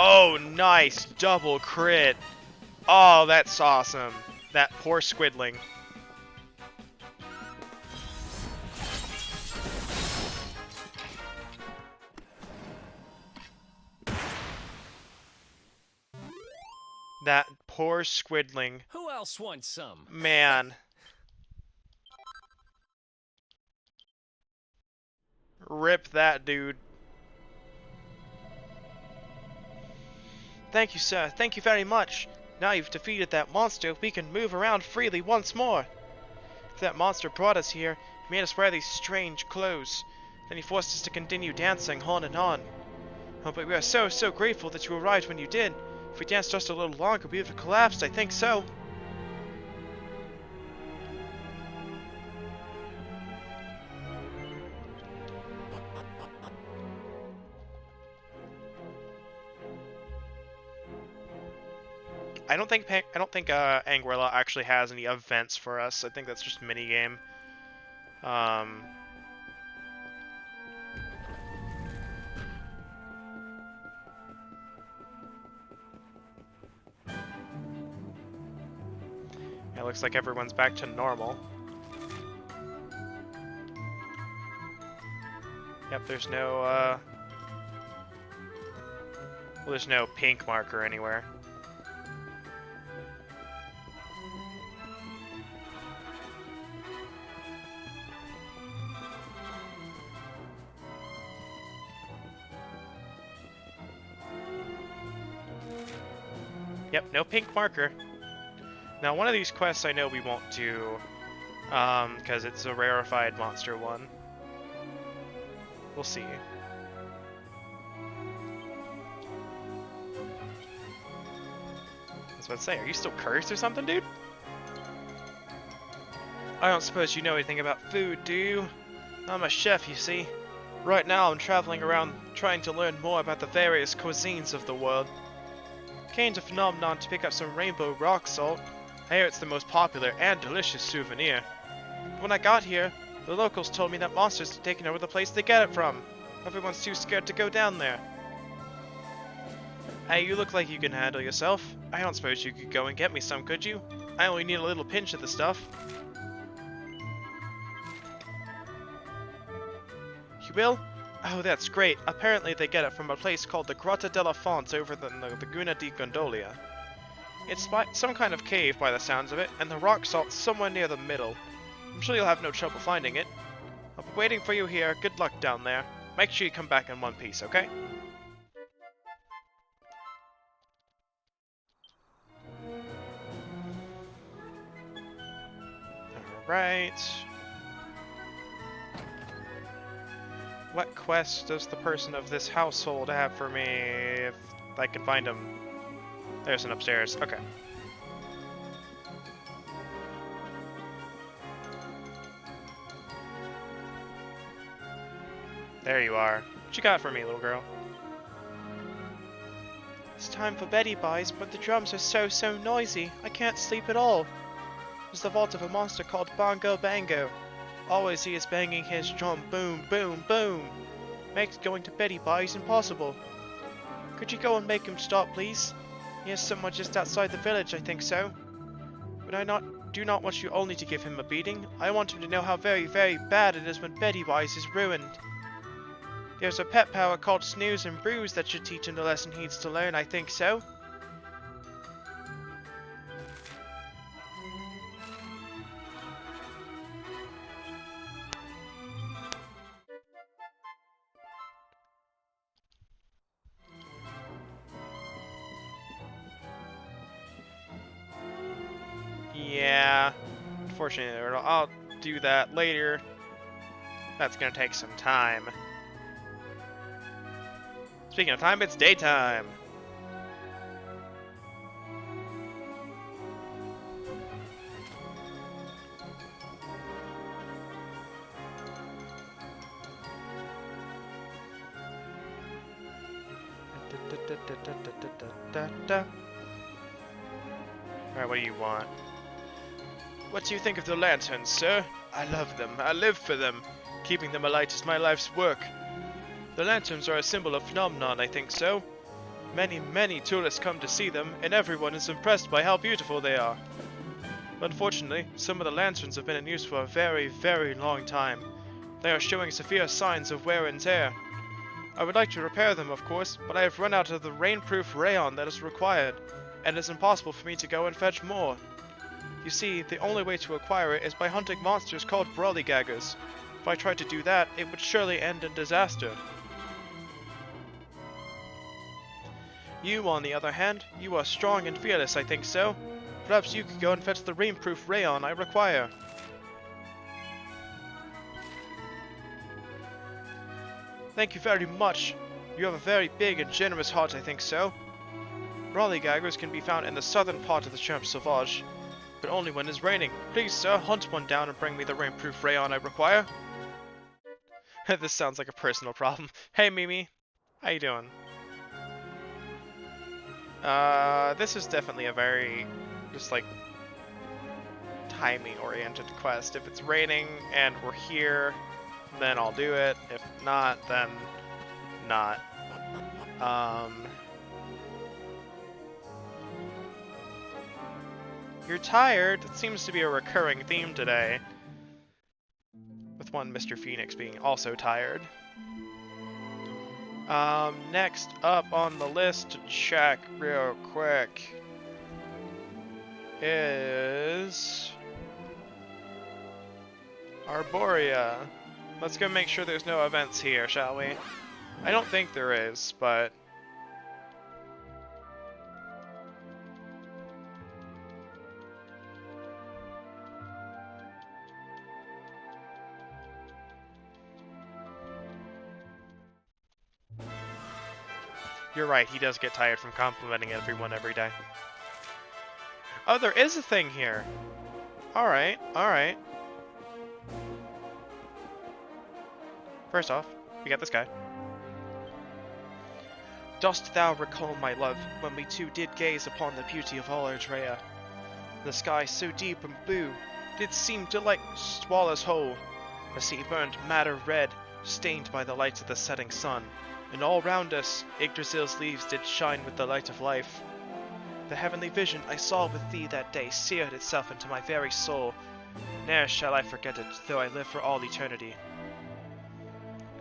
Oh, nice! Double crit! Oh, that's awesome. That poor squidling. That poor squidling. Who else wants some? Man. Rip that dude. Thank you, sir. Thank you very much. Now you've defeated that monster, we can move around freely once more. If that monster brought us here, he made us wear these strange clothes. Then he forced us to continue dancing on and on. Oh, but we are so grateful that you arrived when you did. If we danced just a little longer, we would have collapsed, I think so. I don't think Anguilla actually has any events for us. I think that's just minigame. It looks like everyone's back to normal. Yep, there's no, well, there's no pink marker anywhere. Yep, no pink marker. Now, one of these quests I know we won't do, because it's a rarefied monster one. We'll see. I was about to say, are you still cursed or something, dude? I don't suppose you know anything about food, do you? I'm a chef, you see. Right now I'm traveling around trying to learn more about the various cuisines of the world. Came to Phenomenon to pick up some rainbow rock salt. I hear it's the most popular and delicious souvenir. When I got here, the locals told me that monsters had taken over the place they get it from. Everyone's too scared to go down there. Hey, you look like you can handle yourself. I don't suppose you could go and get me some, could you? I only need a little pinch of the stuff. You will? Oh, that's great. Apparently they get it from a place called the Grotta della Fonte over in the Laguna di Gondolia. It's some kind of cave by the sounds of it, and the rock salt's somewhere near the middle. I'm sure you'll have no trouble finding it. I'll be waiting for you here. Good luck down there. Make sure you come back in one piece, okay? Alright. What quest does the person of this household have for me, if I can find him? There's an upstairs. Okay. There you are. What you got for me, little girl? It's time for Betty buys, but the drums are so noisy. I can't sleep at all. It's the vault of a monster called Bongo Bango. Always he is banging his drum, boom, boom, boom. Makes going to Betty buys impossible. Could you go and make him stop, please? He has someone just outside the village, I think so. But I do not want you only to give him a beating. I want him to know how very bad it is when Betty Wise is ruined. There's a pet power called Snooze and Bruise that should teach him the lesson he needs to learn, I think so. Yeah, unfortunately, I'll do that later. That's gonna take some time. Speaking of time, it's daytime. Alright, what do you want? What do you think of the lanterns, sir? I love them. I live for them. Keeping them alight is my life's work. The lanterns are a symbol of phenomenon, I think so. Many tourists come to see them, and everyone is impressed by how beautiful they are. Unfortunately, some of the lanterns have been in use for a very long time. They are showing severe signs of wear and tear. I would like to repair them, of course, but I have run out of the rainproof rayon that is required, and it is impossible for me to go and fetch more. You see, the only way to acquire it is by hunting monsters called brawlygaggers. If I tried to do that, it would surely end in disaster. You, on the other hand, you are strong and fearless, I think so. Perhaps you could go and fetch the rainproof rayon I require. Thank you very much. You have a very big and generous heart, I think so. Brawlygaggers can be found in the southern part of the Champ Sauvage, but only when it's raining. Please, sir, hunt one down and bring me the rainproof rayon I require. This sounds like a personal problem. Hey, Mimi. How you doing? This is definitely a very, just like, timing-oriented quest. If it's raining and we're here, then I'll do it. If not, then not. You're tired? It seems to be a recurring theme today. With one Mr. Phoenix being also tired. Next up on the list to check real quick is Arborea. Let's go make sure there's no events here, shall we? I don't think there is, but you're right, he does get tired from complimenting everyone every day. Oh, there is a thing here. Alright, alright. First off, we got this guy. Dost thou recall, my love, when we two did gaze upon the beauty of all Ardrea? The sky so deep and blue did seem to like swallow's whole. The sea burned madder red, stained by the light of the setting sun. And all round us, Yggdrasil's leaves did shine with the light of life. The heavenly vision I saw with thee that day seared itself into my very soul. Ne'er shall I forget it, though I live for all eternity.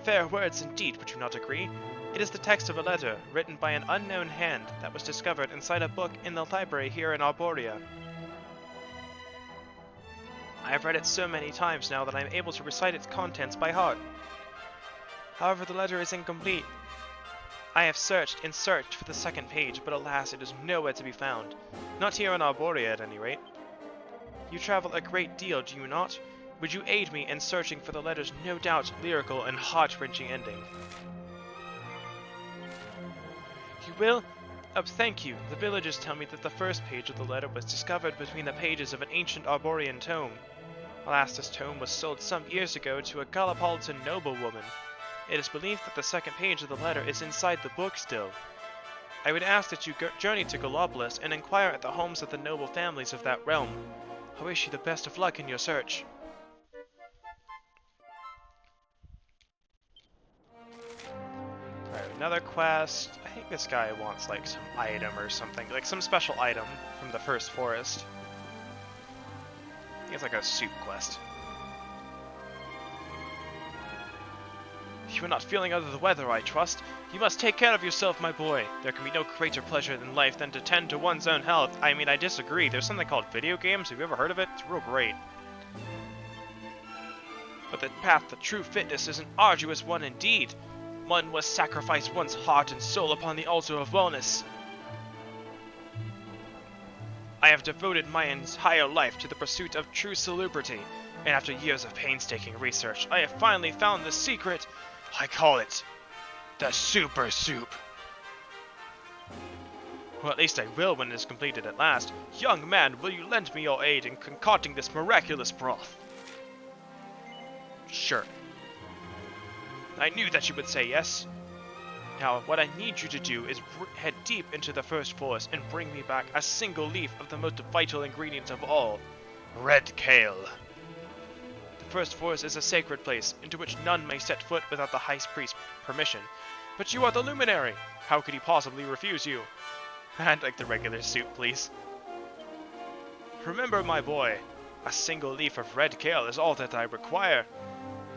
Fair words indeed, would you not agree? It is the text of a letter, written by an unknown hand, that was discovered inside a book in the library here in Arborea. I have read it so many times now that I am able to recite its contents by heart. However, the letter is incomplete. I have searched and searched for the second page, but alas, it is nowhere to be found. Not here in Arborea, at any rate. You travel a great deal, do you not? Would you aid me in searching for the letter's no doubt lyrical and heart-wrenching ending? You will? Oh, thank you. The villagers tell me that the first page of the letter was discovered between the pages of an ancient Arborean tome. Alas, this tome was sold some years ago to a Gallipolitan noblewoman. It is believed that the second page of the letter is inside the book still. I would ask that you journey to Gallopolis and inquire at the homes of the noble families of that realm. I wish you the best of luck in your search. Alright, another quest. I think this guy wants like some item or something, like some special item from the first forest. I think it's like a soup quest. You are not feeling under the weather, I trust. You must take care of yourself, my boy. There can be no greater pleasure in life than to tend to one's own health. I mean, I disagree. There's something called video games. Have you ever heard of it? It's real great. But the path to true fitness is an arduous one indeed. One must sacrifice one's heart and soul upon the altar of wellness. I have devoted my entire life to the pursuit of true salubrity, and after years of painstaking research, I have finally found the secret. I call it the Super Soup. Well, at least I will when it is completed at last. Young man, will you lend me your aid in concocting this miraculous broth? Sure. I knew that you would say yes. Now, what I need you to do is head deep into the first forest and bring me back a single leaf of the most vital ingredient of all, red kale. The first forest is a sacred place, into which none may set foot without the high priest's permission. But you are the luminary! How could he possibly refuse you? I'd like the regular suit, please. Remember, my boy, a single leaf of red kale is all that I require.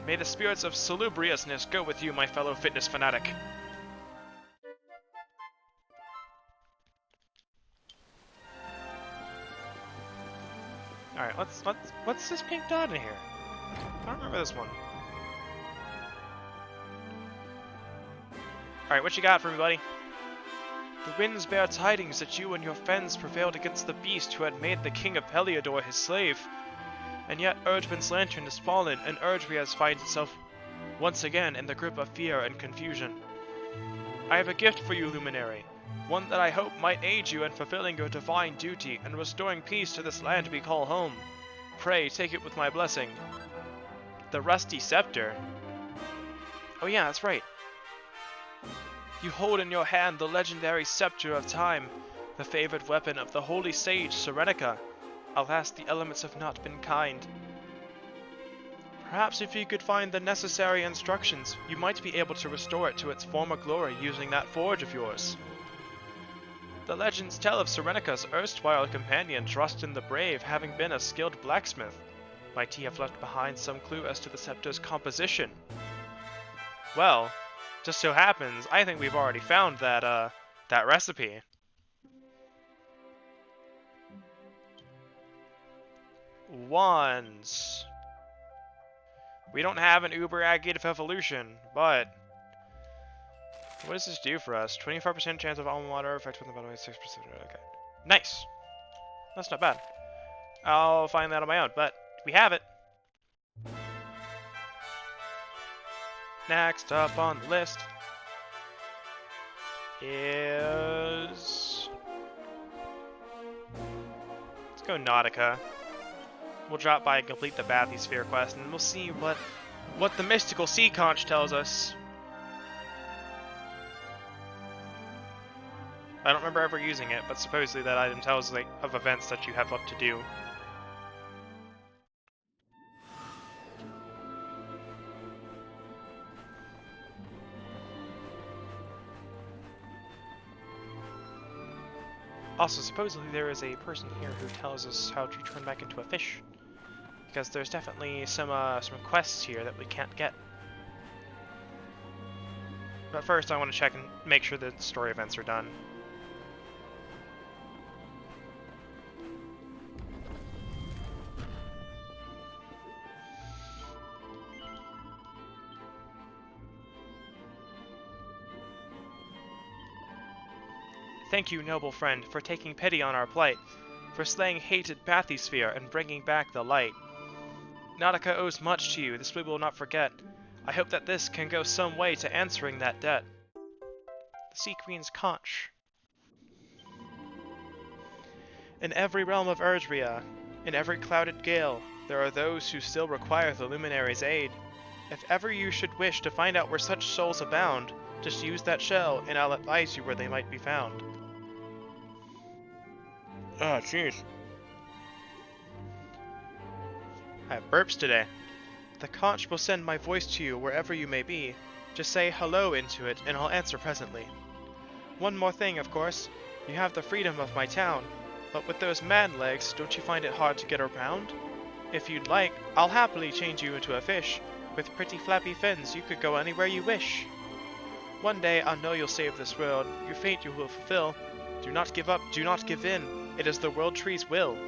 May the spirits of salubriousness go with you, my fellow fitness fanatic. Alright, what's this pink dot in here? I don't remember this one. Alright, what you got for me, buddy? The winds bear tidings that you and your friends prevailed against the beast who had made the king of Heliodor his slave. And yet Erdvin's lantern is fallen, and Erdria finds itself once again in the grip of fear and confusion. I have a gift for you, Luminary, one that I hope might aid you in fulfilling your divine duty and restoring peace to this land we call home. Pray, take it with my blessing. The rusty scepter? Oh yeah, that's right. You hold in your hand the legendary Scepter of Time, the favored weapon of the holy sage Serenica. Alas, the elements have not been kind. Perhaps if you could find the necessary instructions, you might be able to restore it to its former glory using that forge of yours. The legends tell of Serenica's erstwhile companion Trustin the Brave having been a skilled blacksmith. Might he have left behind some clue as to the scepter's composition? Well, just so happens, I think we've already found that recipe. Wands. We don't have an uber accurate of evolution, but what does this do for us? 25% chance of alma mater effect with about 6%. Okay, nice. That's not bad. I'll find that on my own, but we have it. Next up on the list is... let's go Nautica. We'll drop by and complete the Bathysphere quest, and we'll see what the mystical sea conch tells us. I don't remember ever using it, but supposedly that item tells of events that you have left to do. Also, supposedly there is a person here who tells us how to turn back into a fish. Because there's definitely some quests here that we can't get. But first I want to check and make sure the story events are done. Thank you, noble friend, for taking pity on our plight, for slaying hated Bathysphere and bringing back the light. Nautica owes much to you, this we will not forget. I hope that this can go some way to answering that debt. The Sea Queen's Conch. In every realm of Erdria, in every clouded gale, there are those who still require the Luminary's aid. If ever you should wish to find out where such souls abound, just use that shell, and I'll advise you where they might be found. Oh, jeez. I have burps today. The conch will send my voice to you wherever you may be. Just say hello into it, and I'll answer presently. One more thing, of course. You have the freedom of my town, but with those man legs, don't you find it hard to get around? If you'd like, I'll happily change you into a fish. With pretty flappy fins, you could go anywhere you wish. One day, I'll know you'll save this world. Your fate you will fulfill. Do not give up, do not give in. It is the World Tree's will.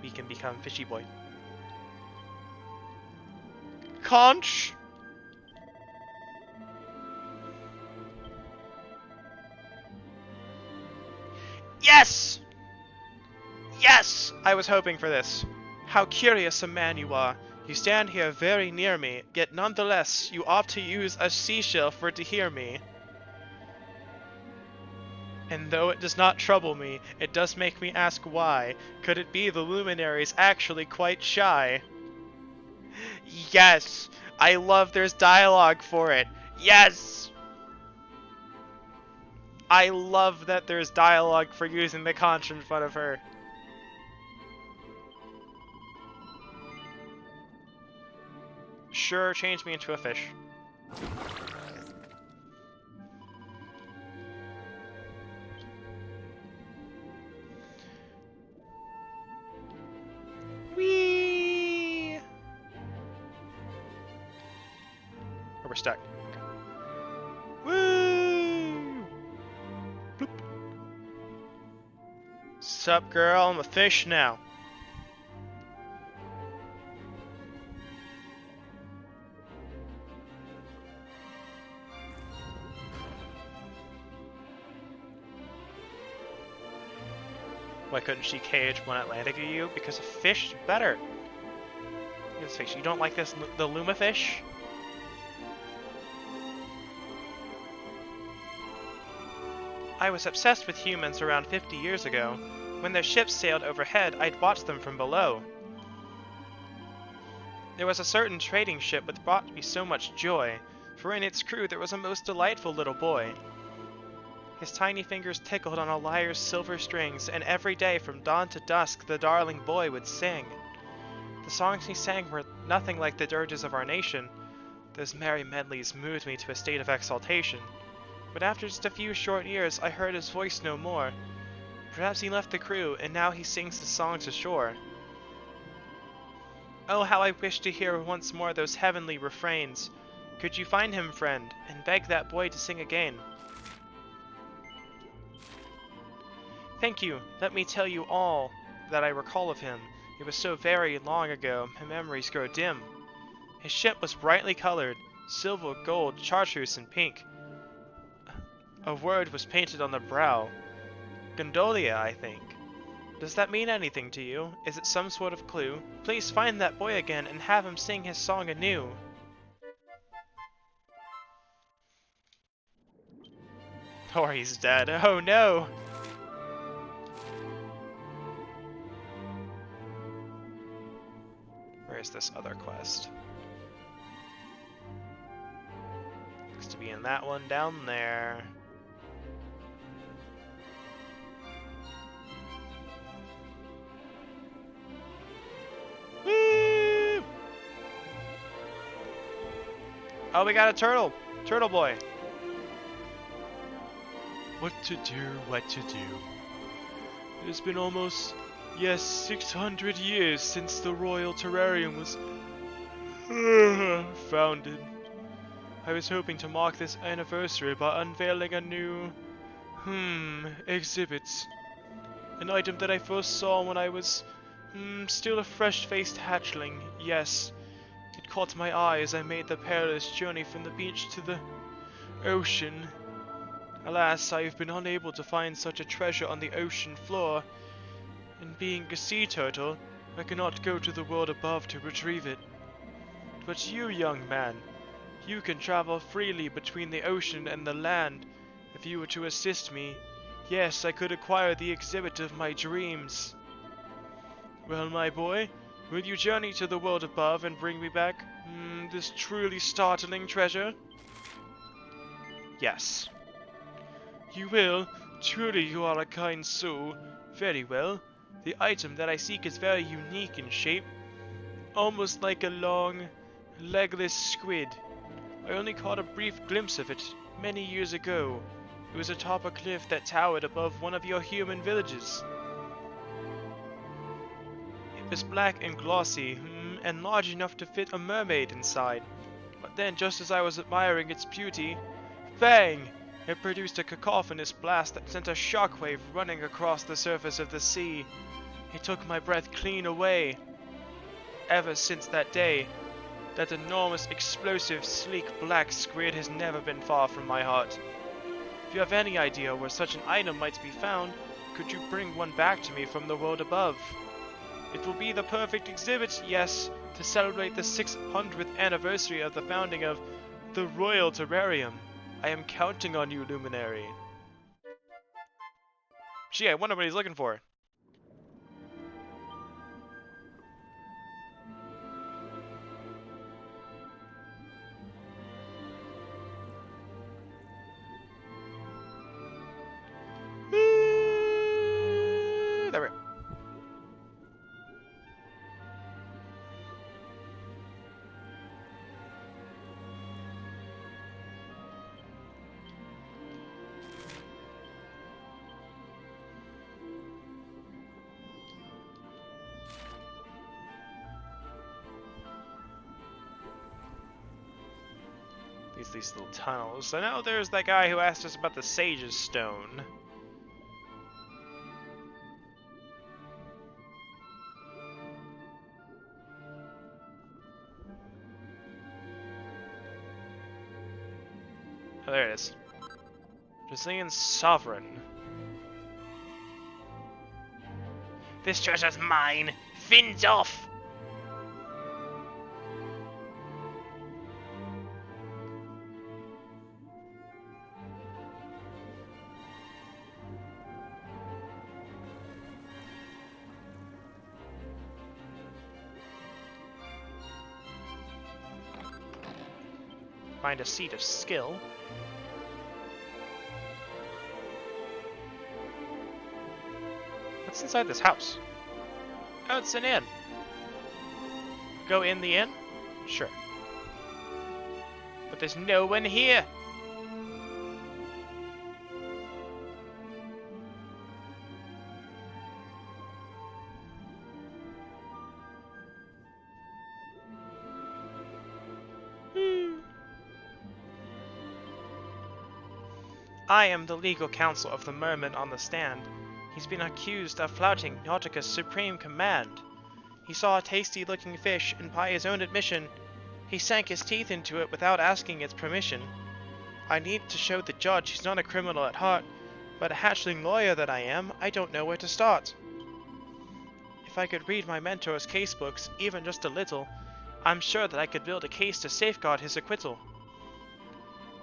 We can become Fishy Boy. Conch! Yes! Yes! I was hoping for this. How curious a man you are. You stand here very near me, yet nonetheless you opt to use a seashell for to hear me. And though it does not trouble me, it does make me ask why. Could it be the Luminary's actually quite shy? Yes! I love there's dialogue for it. Yes! I love that there's dialogue for using the conch in front of her. Sure, change me into a fish. Whee! Oh, we're stuck. Woo! Bloop. Sup, girl? I'm a fish now. Why couldn't she cage one Atlantic of you? Because a fish is better. This fish, you don't like this, the Luma fish? I was obsessed with humans around 50 years ago. When their ships sailed overhead, I'd watch them from below. There was a certain trading ship which brought me so much joy, for in its crew there was a most delightful little boy. His tiny fingers tickled on a lyre's silver strings, and every day from dawn to dusk the darling boy would sing. The songs he sang were nothing like the dirges of our nation. Those merry medleys moved me to a state of exaltation. But after just a few short years, I heard his voice no more. Perhaps he left the crew, and now he sings his songs ashore. Oh, how I wish to hear once more those heavenly refrains. Could you find him, friend, and beg that boy to sing again? Thank you. Let me tell you all that I recall of him. It was so very long ago, my memories grow dim. His ship was brightly colored, silver, gold, chartreuse, and pink. A word was painted on the brow. Gondolia, I think. Does that mean anything to you? Is it some sort of clue? Please find that boy again and have him sing his song anew. Or he's dead. Oh no! Where is this other quest? Looks to be in that one down there. Woo! Oh, we got a turtle! Turtle boy! What to do, what to do. It's been almost, yes, 600 years since the Royal Terrarium was founded. I was hoping to mark this anniversary by unveiling a new, exhibit. An item that I first saw when I was, still a fresh-faced hatchling, yes. It caught my eye as I made the perilous journey from the beach to the ocean. Alas, I have been unable to find such a treasure on the ocean floor, and being a sea turtle, I cannot go to the world above to retrieve it. But you, young man, you can travel freely between the ocean and the land. If you were to assist me, yes, I could acquire the exhibit of my dreams. Well, my boy, will you journey to the world above and bring me back, this truly startling treasure? Yes. You will? Truly you are a kind soul. Very well. The item that I seek is very unique in shape. Almost like a long, legless squid. I only caught a brief glimpse of it many years ago. It was atop a cliff that towered above one of your human villages. It was black and glossy, and large enough to fit a mermaid inside. But then, just as I was admiring its beauty, bang! It produced a cacophonous blast that sent a shockwave running across the surface of the sea. It took my breath clean away. Ever since that day, that enormous, explosive, sleek black squid has never been far from my heart. If you have any idea where such an item might be found, could you bring one back to me from the world above? It will be the perfect exhibit, yes, to celebrate the 600th anniversary of the founding of the Royal Terrarium. I am counting on you, Luminary. Gee, I wonder what he's looking for. These little tunnels. I know there's that guy who asked us about the Sage's Stone. Oh, there it is. Brazilian Sovereign. This treasure's mine! Fins off! Find a seat of skill. What's inside this house? Oh, it's an inn. Go in the inn? Sure. But there's no one here! I am the legal counsel of the merman on the stand. He's been accused of flouting Nautica's supreme command. He saw a tasty-looking fish, and by his own admission, he sank his teeth into it without asking its permission. I need to show the judge he's not a criminal at heart, but a hatchling lawyer that I am, I don't know where to start. If I could read my mentor's casebooks, even just a little, I'm sure that I could build a case to safeguard his acquittal.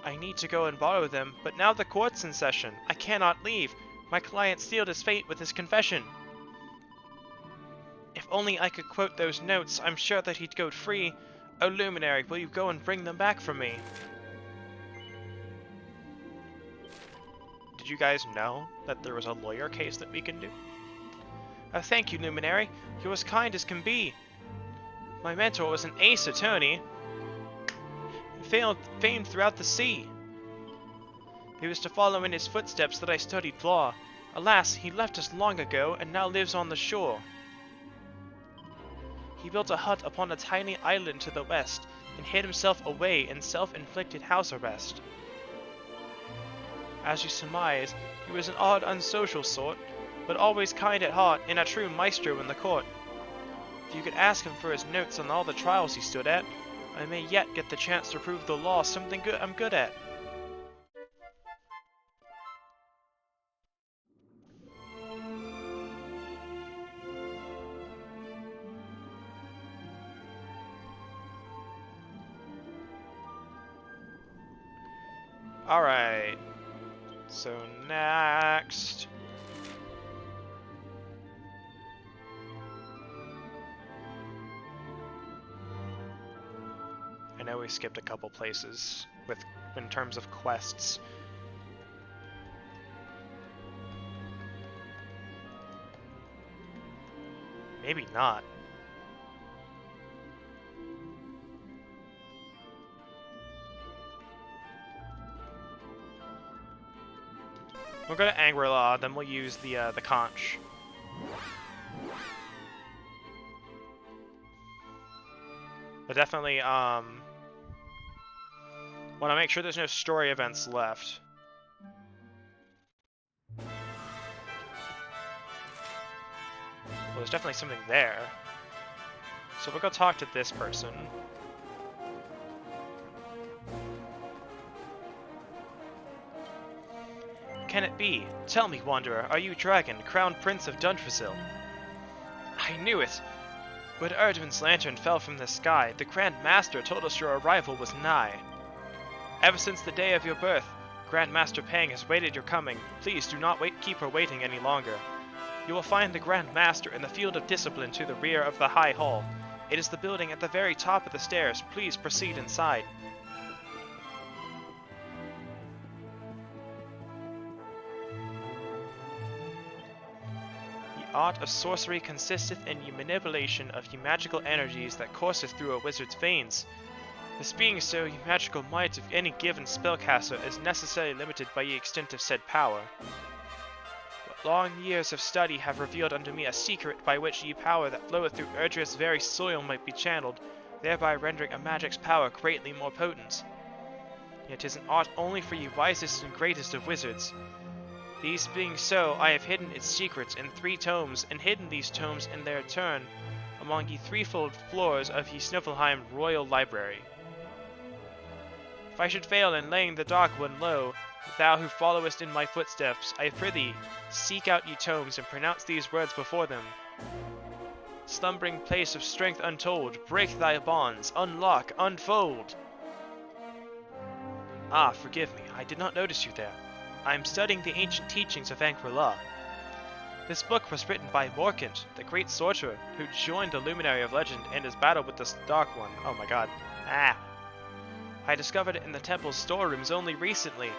I need to go and borrow them, but now the court's in session. I cannot leave. My client sealed his fate with his confession. If only I could quote those notes, I'm sure that he'd go free. Oh, Luminary, will you go and bring them back for me? Did you guys know that there was a lawyer case that we can do? Thank you, Luminary. You're as kind as can be. My mentor was an ace attorney, famed throughout the sea. It was to follow in his footsteps that I studied law. Alas, he left us long ago and now lives on the shore. He built a hut upon a tiny island to the west and hid himself away in self-inflicted house arrest. As you surmise, he was an odd, unsocial sort, but always kind at heart and a true maestro in the court. If you could ask him for his notes on all the trials he stood at, I may yet get the chance to prove the law something good I'm good at. Alright, so next... I know we skipped a couple places in terms of quests. Maybe not. We'll go to Angri-La, then we'll use the conch. But definitely, want to make sure there's no story events left. Well, there's definitely something there. So we'll go talk to this person. Can it be? Tell me, Wanderer, are you Dragon, Crown Prince of Duntrasil? I knew it! When Erdwin's lantern fell from the sky, the Grand Master told us your arrival was nigh. Ever since the day of your birth, Grand Master Pang has waited your coming. Please do not keep her waiting any longer. You will find the Grand Master in the Field of Discipline to the rear of the High Hall. It is the building at the very top of the stairs. Please proceed inside. The art of sorcery consisteth in the manipulation of ye magical energies that courseth through a wizard's veins. This being so, ye magical might of any given spellcaster is necessarily limited by ye extent of said power. But long years of study have revealed unto me a secret by which ye power that floweth through Erdrea's very soil might be channeled, thereby rendering a magic's power greatly more potent. Yet 'tis an art only for ye wisest and greatest of wizards. These being so, I have hidden its secrets in 3 tomes, and hidden these tomes in their turn among ye threefold floors of ye Sniffelheim Royal Library. If I should fail in laying the Dark One low, thou who followest in my footsteps, I prithee, seek out ye tomes and pronounce these words before them. Slumbering place of strength untold, break thy bonds, unlock, unfold! Ah, forgive me, I did not notice you there. I am studying the ancient teachings of Angkor-La. This book was written by Morkant, the great sorcerer, who joined the Luminary of Legend and his battle with the Dark One. Oh my god. Ah! I discovered it in the temple's storerooms only recently.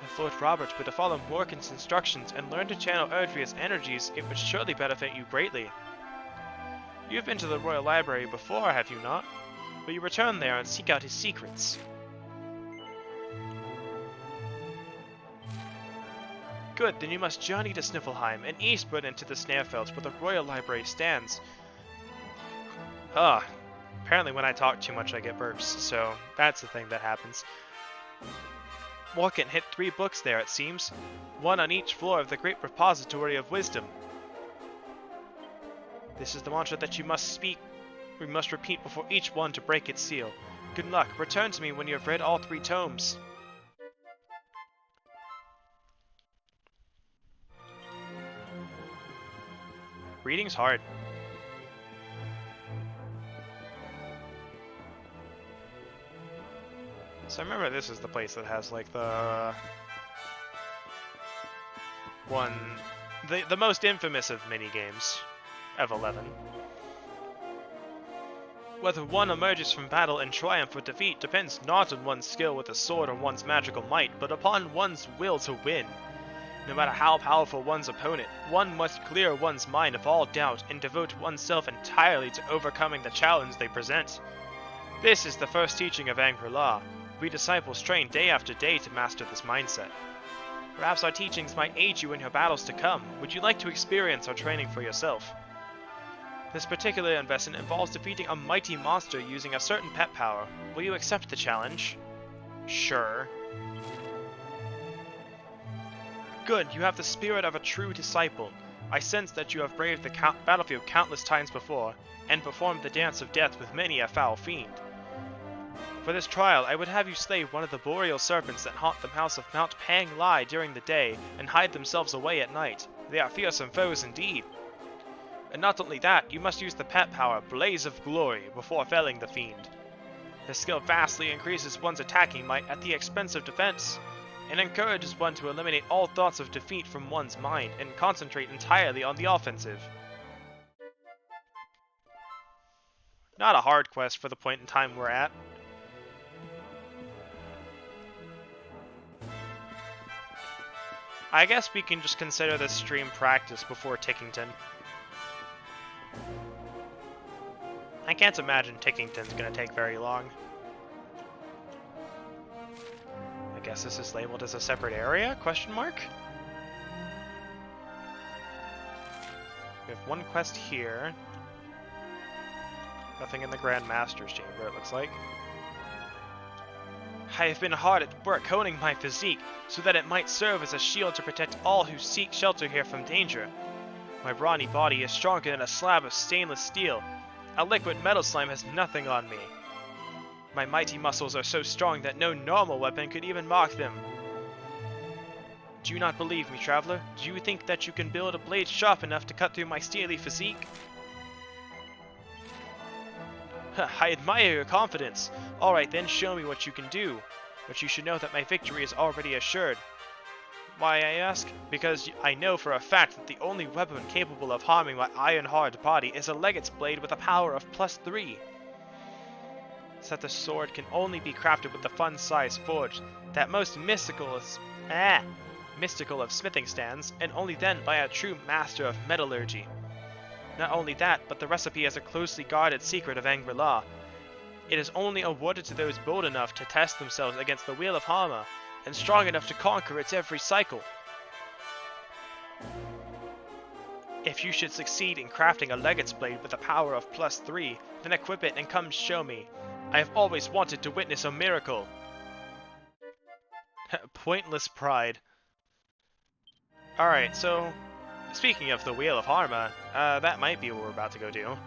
If Lord Robert were to follow Morkant's instructions and learn to channel Erdria's energies, it would surely benefit you greatly. You have been to the Royal Library before, have you not? Will you return there and seek out his secrets? Good, then you must journey to Sniffelheim and eastward into the Snarefelds where the Royal Library stands. Apparently when I talk too much I get burps, so that's the thing that happens. Morkant hid 3 books there, it seems, one on each floor of the great repository of wisdom. This is the mantra that you must repeat before each one to break its seal. Good luck, return to me when you have read all 3 tomes. Reading's hard. So I remember this is the place that has like the most infamous of minigames of 11. Whether one emerges from battle in triumph or defeat depends not on one's skill with a sword or one's magical might, but upon one's will to win. No matter how powerful one's opponent, one must clear one's mind of all doubt and devote oneself entirely to overcoming the challenge they present. This is the first teaching of Angkor-La. We disciples train day after day to master this mindset. Perhaps our teachings might aid you in your battles to come. Would you like to experience our training for yourself? This particular investment involves defeating a mighty monster using a certain pet power. Will you accept the challenge? Sure. Good, you have the spirit of a true disciple. I sense that you have braved the battlefield countless times before, and performed the dance of death with many a foul fiend. For this trial, I would have you slay one of the boreal serpents that haunt the house of Mount Pang Lai during the day, and hide themselves away at night. They are fearsome foes indeed. And not only that, you must use the pet power, Blaze of Glory, before felling the fiend. This skill vastly increases one's attacking might at the expense of defense, and encourages one to eliminate all thoughts of defeat from one's mind and concentrate entirely on the offensive. Not a hard quest for the point in time we're at. I guess we can just consider this stream practice before Tickington. I can't imagine Tickington's gonna take very long. I guess this is labeled as a separate area? Question mark? We have one quest here. Nothing in the Grand Master's Chamber, it looks like. I have been hard at work honing my physique, so that it might serve as a shield to protect all who seek shelter here from danger. My brawny body is stronger than a slab of stainless steel. A liquid metal slime has nothing on me. My mighty muscles are so strong that no normal weapon could even mock them. Do you not believe me, traveler? Do you think that you can build a blade sharp enough to cut through my steely physique? I admire your confidence. Alright then, show me what you can do. But you should know that my victory is already assured. Why, I ask? Because I know for a fact that the only weapon capable of harming my iron-hard body is a legate's blade with a power of +3. Such a sword can only be crafted with the fun-sized forge, that most mystical of smithing stands, and only then by a true master of metallurgy. Not only that, but the recipe is a closely guarded secret of Angkor-La. It is only awarded to those bold enough to test themselves against the Wheel of Harma, and strong enough to conquer its every cycle. If you should succeed in crafting a legate's blade with a power of +3, then equip it and come show me. I have always wanted to witness a miracle. Pointless pride. Alright, so speaking of the Wheel of Harma, that might be what we're about to go do.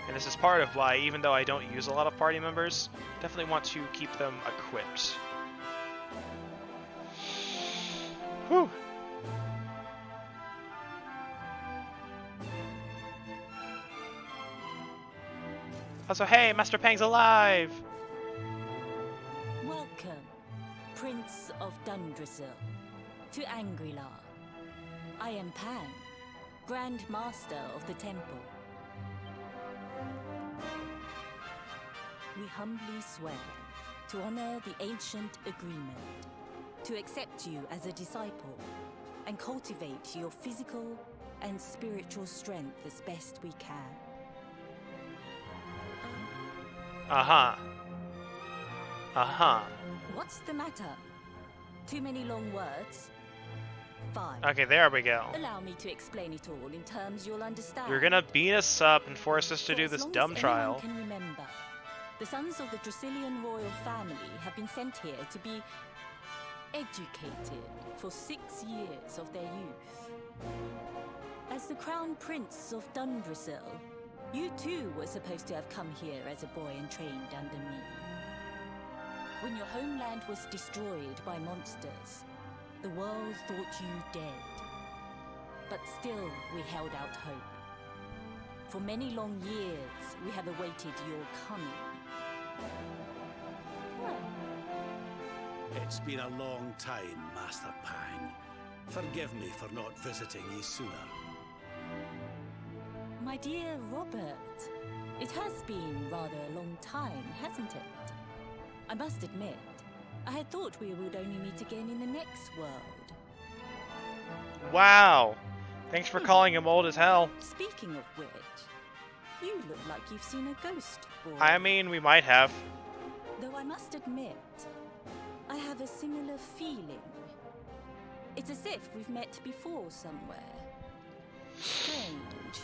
And this is part of why, even though I don't use a lot of party members, definitely want to keep them equipped. Whew. Also, hey, Master Pang's alive! Welcome, Prince of Dundrasil, to Angrilar. I am Pan, Grand Master of the Temple. We humbly swear to honor the ancient agreement, to accept you as a disciple, and cultivate your physical and spiritual strength as best we can. Uh-huh. Uh-huh. What's the matter? Too many long words? Fine. Okay, there we go. Allow me to explain it all in terms you'll understand. You're gonna beat us up and force us to For do as this long dumb as trial. anyone can remember, the sons of the Dracilian royal family have been sent here to be educated for 6 years of their youth. As the Crown Prince of Dundrasil, you too were supposed to have come here as a boy and trained under me. When your homeland was destroyed by monsters, the world thought you dead. But still, we held out hope. For many long years, we have awaited your coming. It's been a long time, Master Pang. Forgive me for not visiting ye sooner. My dear Robert, it has been rather a long time, hasn't it? I must admit, I had thought we would only meet again in the next world. Wow! Thanks for calling him old as hell. Speaking of which, you look like you've seen a ghost, boy. I mean, we might have. Though I must admit, I have a similar feeling. It's as if we've met before somewhere. Strange.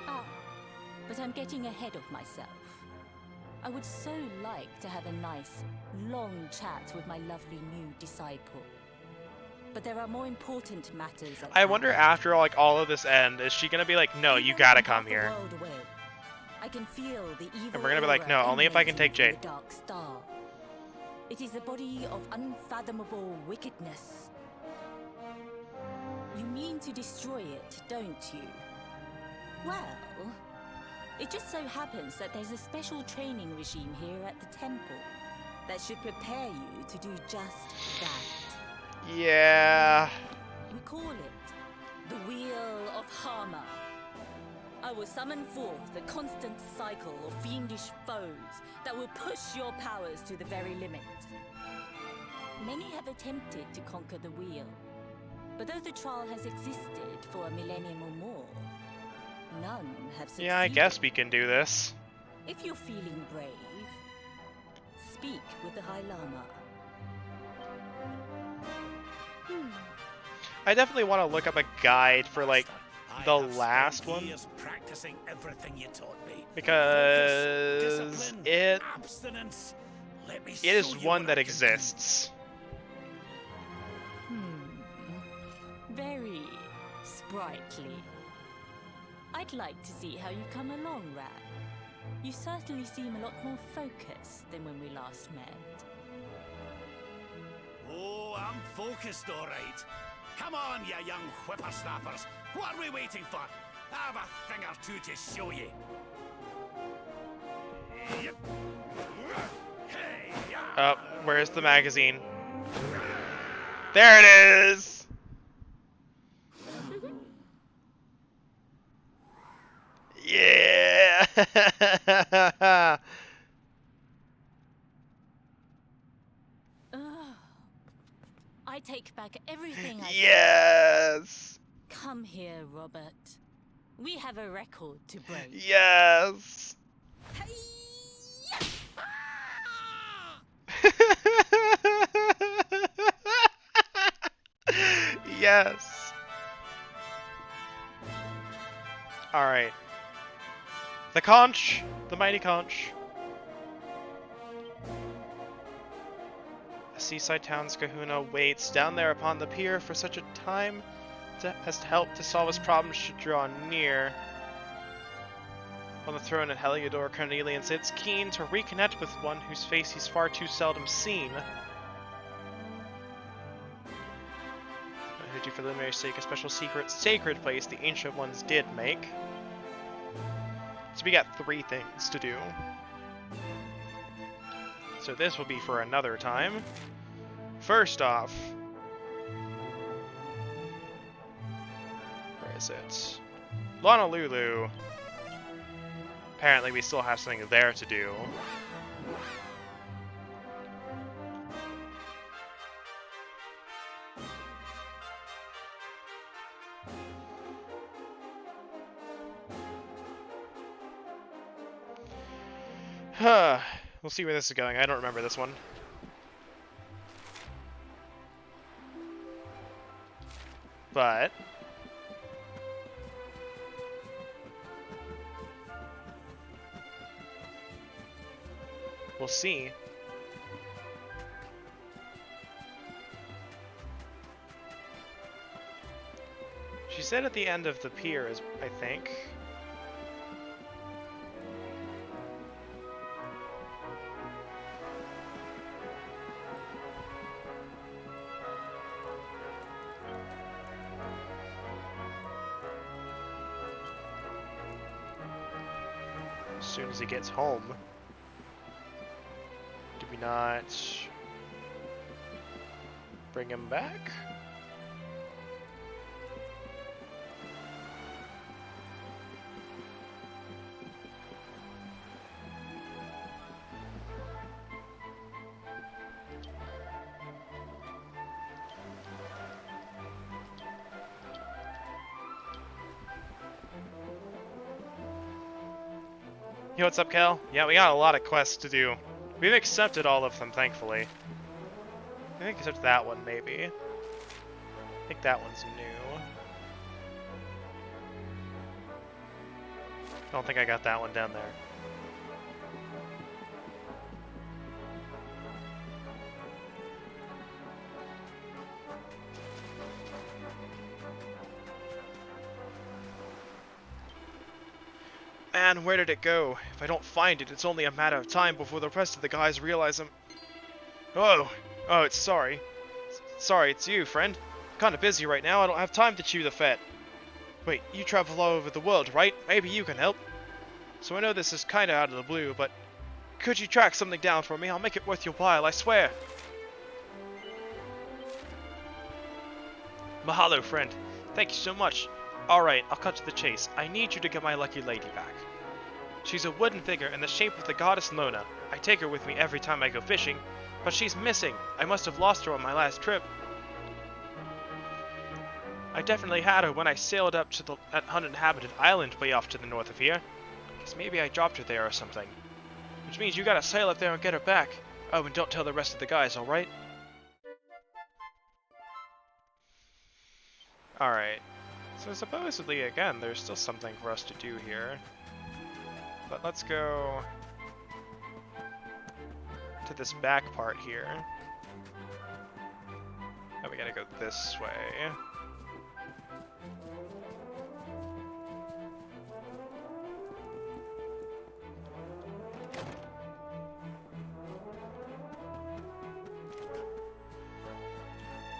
Ah, but I'm getting ahead of myself. I would so like to have a nice, long chat with my lovely new disciple. But there are more important matters at I hand. wonder after all of this end, is she gonna be like, no, you Even gotta from come half the here. world away, I can feel the evil And we're gonna be like, aura no, only if I can emanating take from Jade. the Dark Star. It is a body of unfathomable wickedness. You mean to destroy it, don't you? Well, it just so happens that there's a special training regime here at the temple that should prepare you to do just that. Yeah. We call it the Wheel of Harma. I will summon forth the constant cycle of fiendish foes that will push your powers to the very limit. Many have attempted to conquer the wheel, but though the trial has existed for a millennium or more, none have succeeded. Yeah, I guess we can do this. If you're feeling brave, speak with the High Lama. I definitely want to look up a guide for, like, Master, the I have last spent one. years practicing everything you taught me. Because Focus, discipline, it abstinence. Let me is show you one what that I can do. exists. Very sprightly. I'd like to see how you come along, Rab. You certainly seem a lot more focused than when we last met. Oh, I'm focused, all right. Come on, you young whippersnappers. What are we waiting for? I have a thing or two to show you. Yep. Hey, yeah. Where's the magazine? There it is! Yeah! Ugh. I take back everything I said. Yes! Come here, Robert. We have a record to break. Yes! Hey-ya! Yes! Alright. The conch! The mighty conch. seaside town's kahuna waits down there upon the pier for such a time as to help to solve his problems should draw near. On the throne at Heliodor, Carnelian sits, keen to reconnect with one whose face he's far too seldom seen. Who do for Luminary's sake a special sacred place the Ancient Ones did make. So we got 3 things to do. So this will be for another time. First off, where is it? Honolulu. Apparently we still have something there to do. We'll see where this is going. I don't remember this one. But we'll see. She said at the end of the pier, I think. As soon as he gets home. Do we not bring him back? Hey, what's up, Cal? Yeah, we got a lot of quests to do. We've accepted all of them, thankfully. I think except that one, maybe. I think that one's new. I don't think I got that one down there. Man, where did it go? If I don't find it, it's only a matter of time before the rest of the guys realize I'm... Oh, it's sorry. Sorry, it's you, friend. I'm kinda busy right now, I don't have time to chew the fat. Wait, you travel all over the world, right? Maybe you can help. So I know this is kinda out of the blue, but... could you track something down for me? I'll make it worth your while, I swear. Mahalo, friend. Thank you so much. Alright, I'll cut to the chase. I need you to get my lucky lady back. She's a wooden figure in the shape of the goddess Lona. I take her with me every time I go fishing, but she's missing. I must have lost her on my last trip. I definitely had her when I sailed up to that uninhabited island way off to the north of here. Guess maybe I dropped her there or something. Which means you gotta sail up there and get her back. Oh, and don't tell the rest of the guys, alright? Alright. So supposedly, again, there's still something for us to do here. But let's go to this back part here. And we gotta go this way.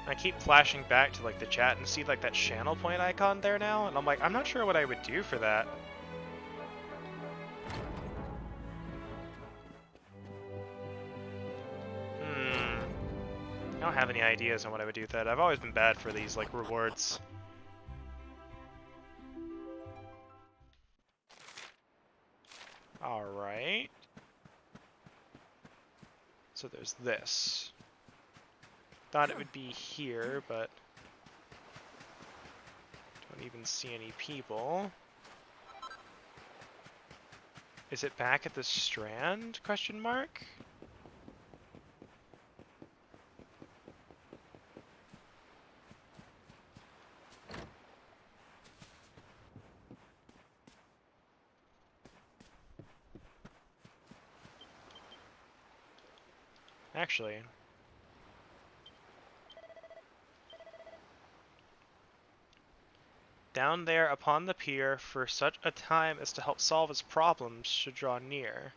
I keep flashing back to like the chat and see like that channel point icon there now, and I'm like, I'm not sure what I would do for that. I don't have any ideas on what I would do with that. I've always been bad for these like rewards. Alright. So there's this. Thought it would be here, but don't even see any people. Is it back at the Strand? Question mark? Actually, down there upon the pier for such a time as to help solve his problems should draw near.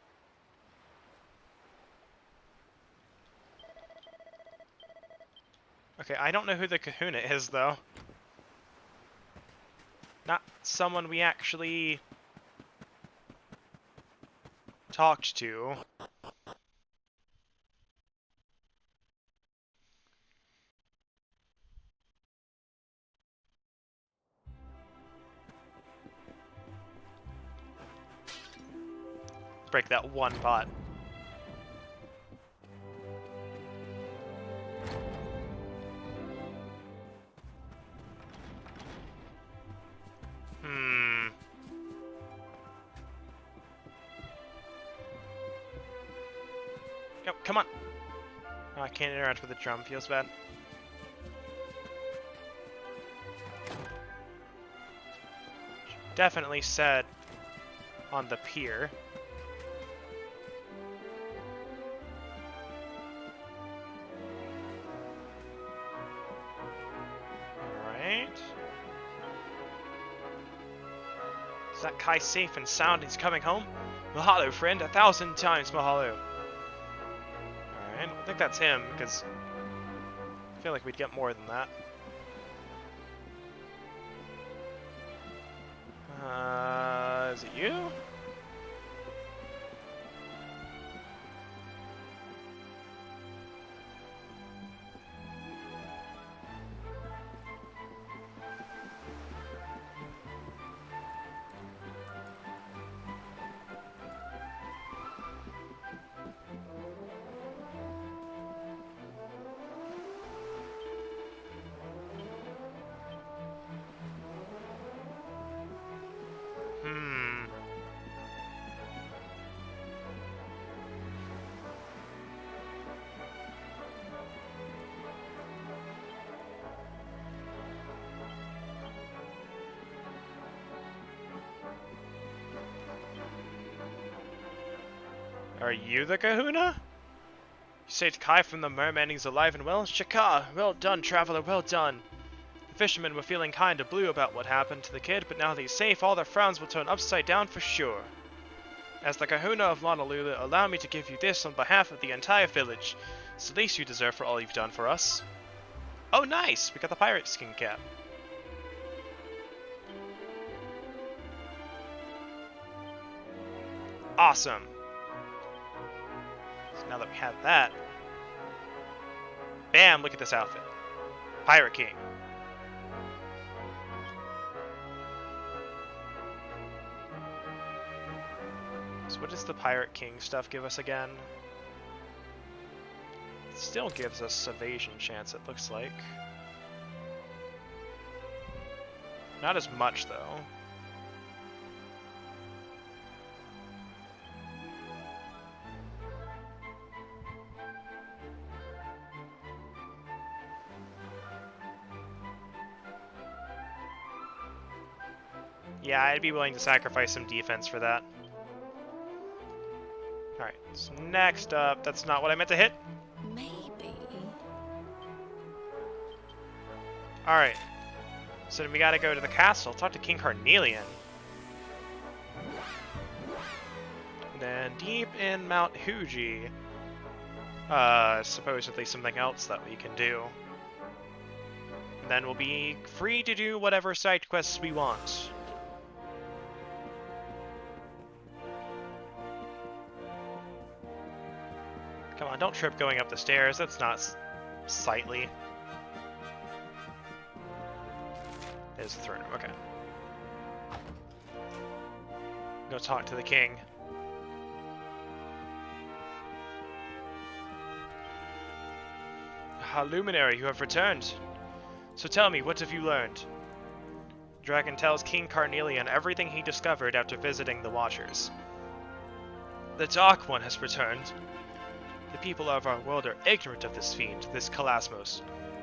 Okay, I don't know who the kahuna is, though. Not someone we actually talked to. Break that one pot. Yep, come on. Oh, I can't interact with the drum. Feels bad. Definitely said on the pier. Alright. Is that Kai safe and sound? He's coming home? Mahalo, friend. 1,000 times mahalo. Alright, I don't think that's him, because I feel like we'd get more than that. Is it you? Are you the kahuna? You saved Kai from the merman, he's alive and well? Shaka! Well done, traveler, well done! The fishermen were feeling kinda blue about what happened to the kid, but now that he's safe, all their frowns will turn upside down for sure. As the kahuna of Honolulu, allow me to give you this on behalf of the entire village. It's the least you deserve for all you've done for us. Oh, nice! We got the pirate skin cap. Awesome! Now that we have that, bam, look at this outfit. Pirate King. So what does the Pirate King stuff give us again? It still gives us evasion chance, it looks like. Not as much, though. Yeah, I'd be willing to sacrifice some defense for that. Alright, so next up, that's not what I meant to hit. Maybe. Alright, so then we gotta go to the castle, talk to King Carnelian. And then deep in Mount Huji, supposedly something else that we can do. And then we'll be free to do whatever side quests we want. Come on, don't trip going up the stairs. That's not sightly. There's the throne room. Okay. Go talk to the king. Ah, Luminary, you have returned. So tell me, what have you learned? Dragon tells King Carnelian everything he discovered after visiting the Watchers. The Dark One has returned. The people of our world are ignorant of this fiend, this Kalasmos,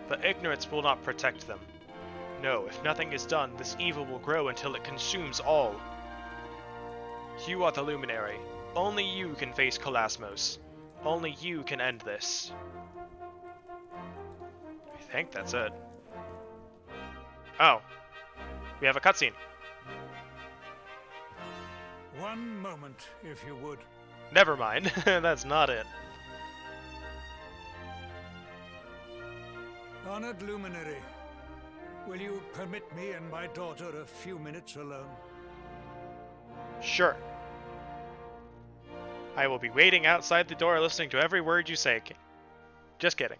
but ignorance will not protect them. No, if nothing is done, this evil will grow until it consumes all. You are the Luminary. Only you can face Kalasmos. Only you can end this. I think that's it. Oh. We have a cutscene. One moment, if you would. Never mind. That's not it. Honored Luminary, will you permit me and my daughter a few minutes alone? Sure. I will be waiting outside the door listening to every word you say. Just kidding.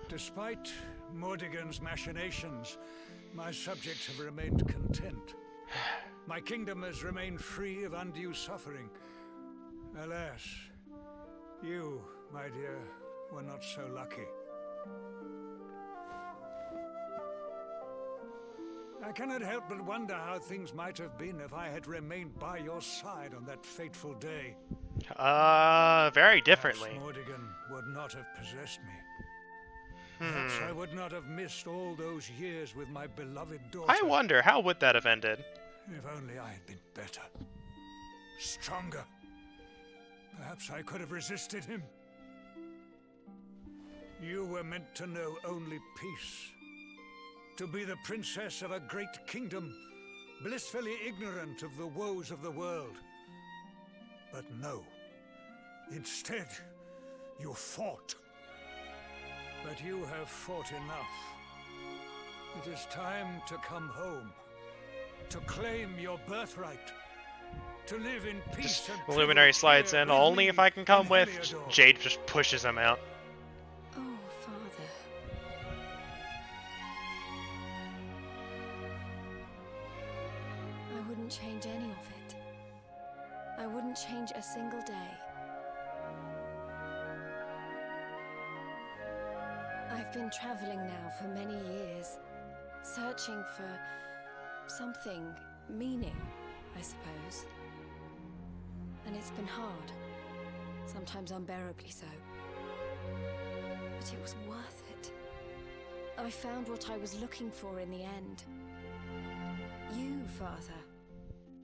Despite Mordigan's machinations, my subjects have remained content. My kingdom has remained free of undue suffering. Alas, you, my dear, were not so lucky. I cannot help but wonder how things might have been if I had remained by your side on that fateful day. Very differently. Perhaps Mordigan would not have possessed me. Perhaps I would not have missed all those years with my beloved daughter. I wonder, how would that have ended? If only I had been better. Stronger. Perhaps I could have resisted him. You were meant to know only peace. To be the princess of a great kingdom, blissfully ignorant of the woes of the world. But no. Instead, you fought. But you have fought enough. It is time to come home. To claim your birthright. To live in peace and The Luminary slides in. Only if I can come with. Heliodor. Jade just pushes him out. Oh, Father. I wouldn't change any of it. I wouldn't change a single day. I've been traveling now for many years, searching for something, meaning, I suppose. And it's been hard, sometimes unbearably so. But it was worth it. I found what I was looking for in the end. You, Father.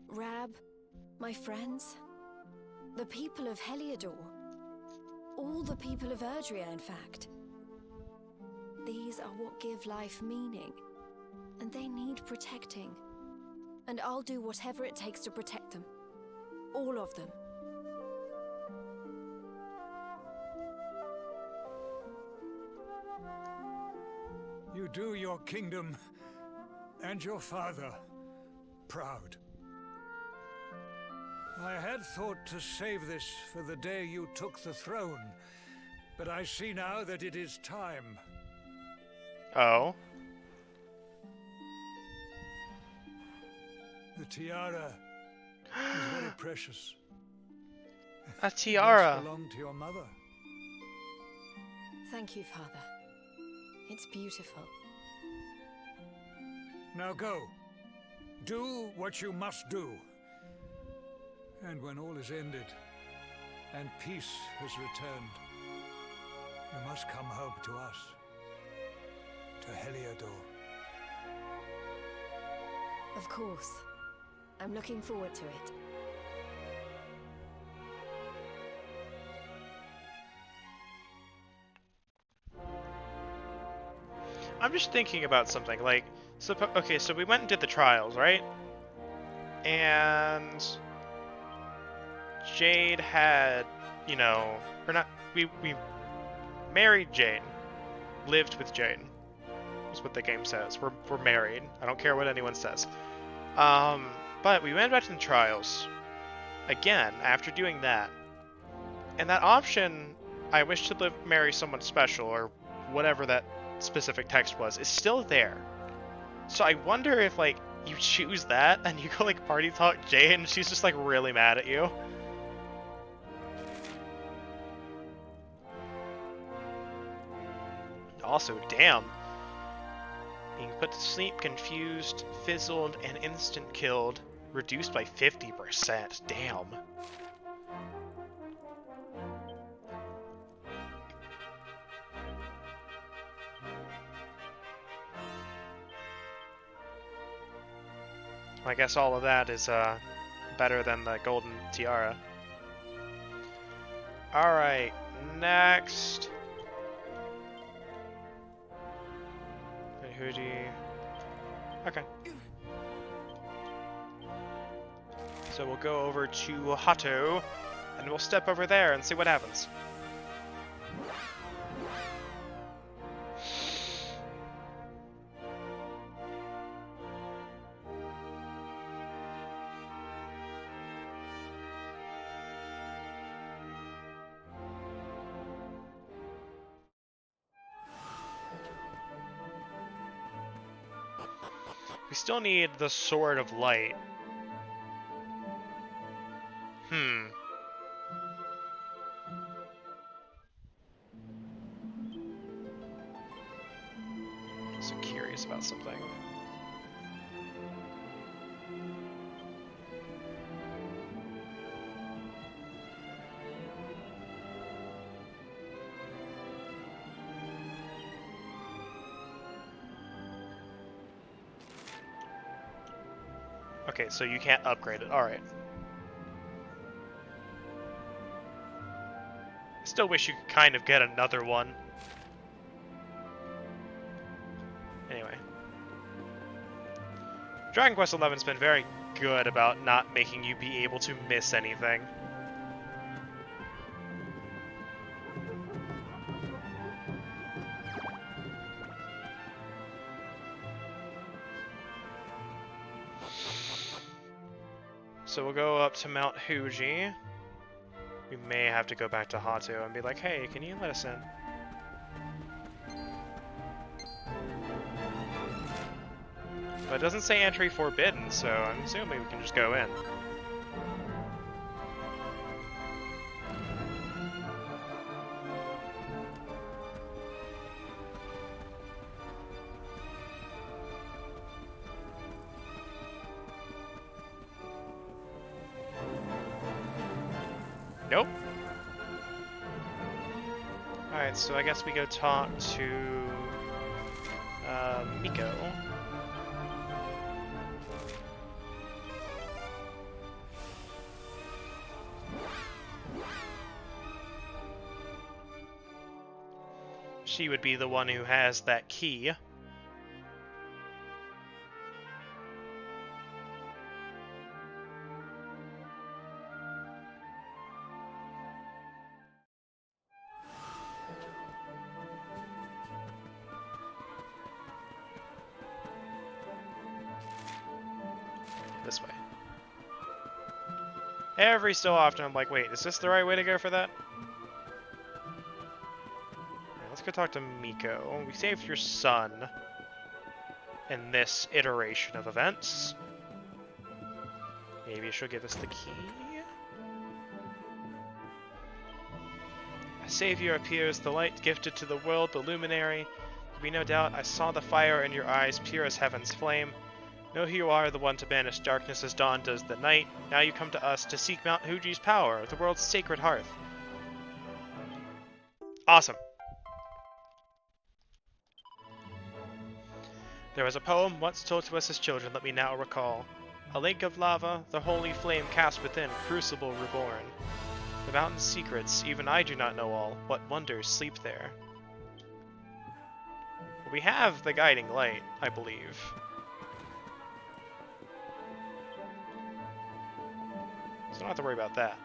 Rab, my friends. The people of Heliodor. All the people of Erdrea, in fact. These are what give life meaning. And they need protecting. And I'll do whatever it takes to protect them. All of them. You do your kingdom and your father proud. I had thought to save this for the day you took the throne, but I see now that it is time. Oh. The tiara is very precious. A It tiara. once belonged to your mother. Thank you, Father. It's beautiful. Now go. Do what you must do. And when all is ended, and peace has returned, you must come home to us. To Heliodor. Of course. I'm looking forward to it. I'm just thinking about something, like, okay, so we went and did the trials, right? And Jade had, you know, or not, we married Jane, lived with Jane, is what the game says. We're married. I don't care what anyone says. But we went back to the trials, again, after doing that, and that option, I wish to marry someone special, or whatever that specific text was, is still there. So I wonder if, like, you choose that and you go, like, party talk Jay and she's just, like, really mad at you. Also, damn. Being put to sleep, confused, fizzled, and instant killed. Reduced by 50%. Damn. I guess all of that is better than the golden tiara. Alright, next Huji. Okay. So we'll go over to Hato, and we'll step over there and see what happens. We still need the Sword of Light. So curious about something. Okay, so you can't upgrade it. Alright. Still wish you could kind of get another one. Anyway. Dragon Quest XI's been very good about not making you be able to miss anything. So we'll go up to Mount Huji. We may have to go back to Hato and be like, hey, can you let us in? But it doesn't say entry forbidden, so I'm assuming we can just go in. Nope. Alright, so I guess we go talk to Miko. She would be the one who has that key. This way. Every so often I'm like, wait, is this the right way to go for that? Right, let's go talk to Miko. We saved your son in this iteration of events. Maybe she'll give us the key? A savior appears, the light gifted to the world, the luminary. There be no doubt, I saw the fire in your eyes, pure as heaven's flame. Know who you are, the one to banish darkness as dawn does the night. Now you come to us to seek Mount Huji's power, the world's sacred hearth. Awesome. There was a poem once told to us as children, let me now recall. A lake of lava, the holy flame cast within, crucible reborn. The mountain's secrets, even I do not know all. What wonders sleep there? We have the guiding light, I believe. So I don't have to worry about that.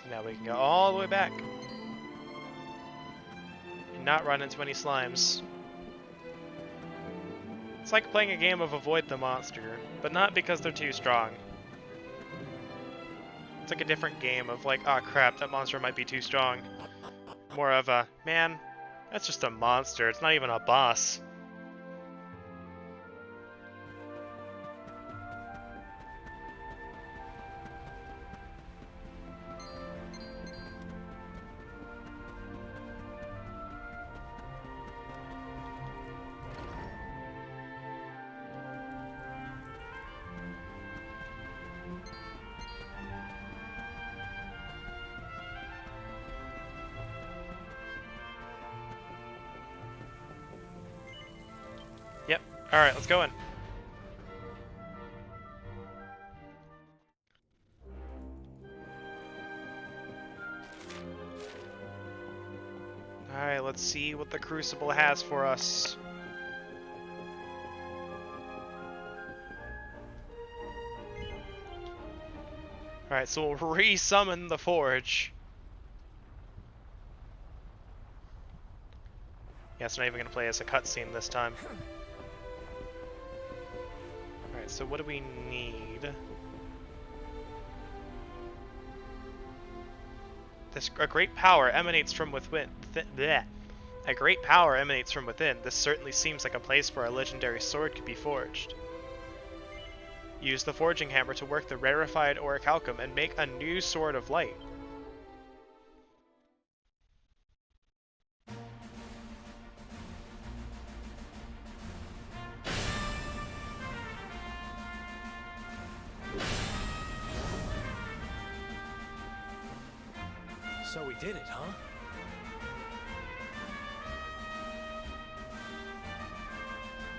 So now we can go all the way back. Not run into any slimes. It's like playing a game of avoid the monster, but not because they're too strong. It's like a different game of like, oh crap, that monster might be too strong. More of a, man, that's just a monster, it's not even a boss. Alright, let's go in. Alright, let's see what the Crucible has for us. Alright, so we'll re-summon the Forge. Yeah, it's not even going to play as a cutscene this time. Alright, so what do we need? A great power emanates from within. A great power emanates from within. This certainly seems like a place where a legendary sword could be forged. Use the forging hammer to work the rarefied orichalcum and make a new sword of light. So we did it, huh?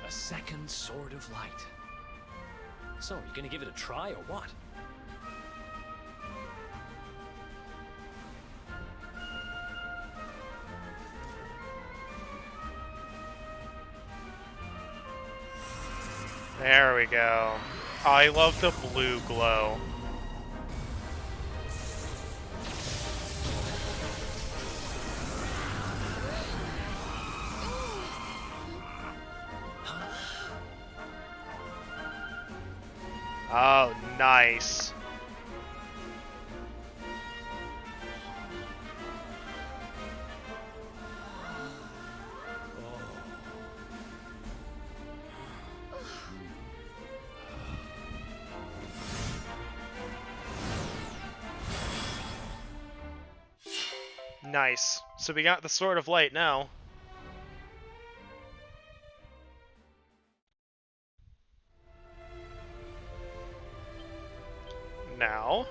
A second Sword of Light. So, you gonna give it a try or what? There we go. I love the blue glow. Oh, nice. Nice. So we got the Sword of Light now. Now,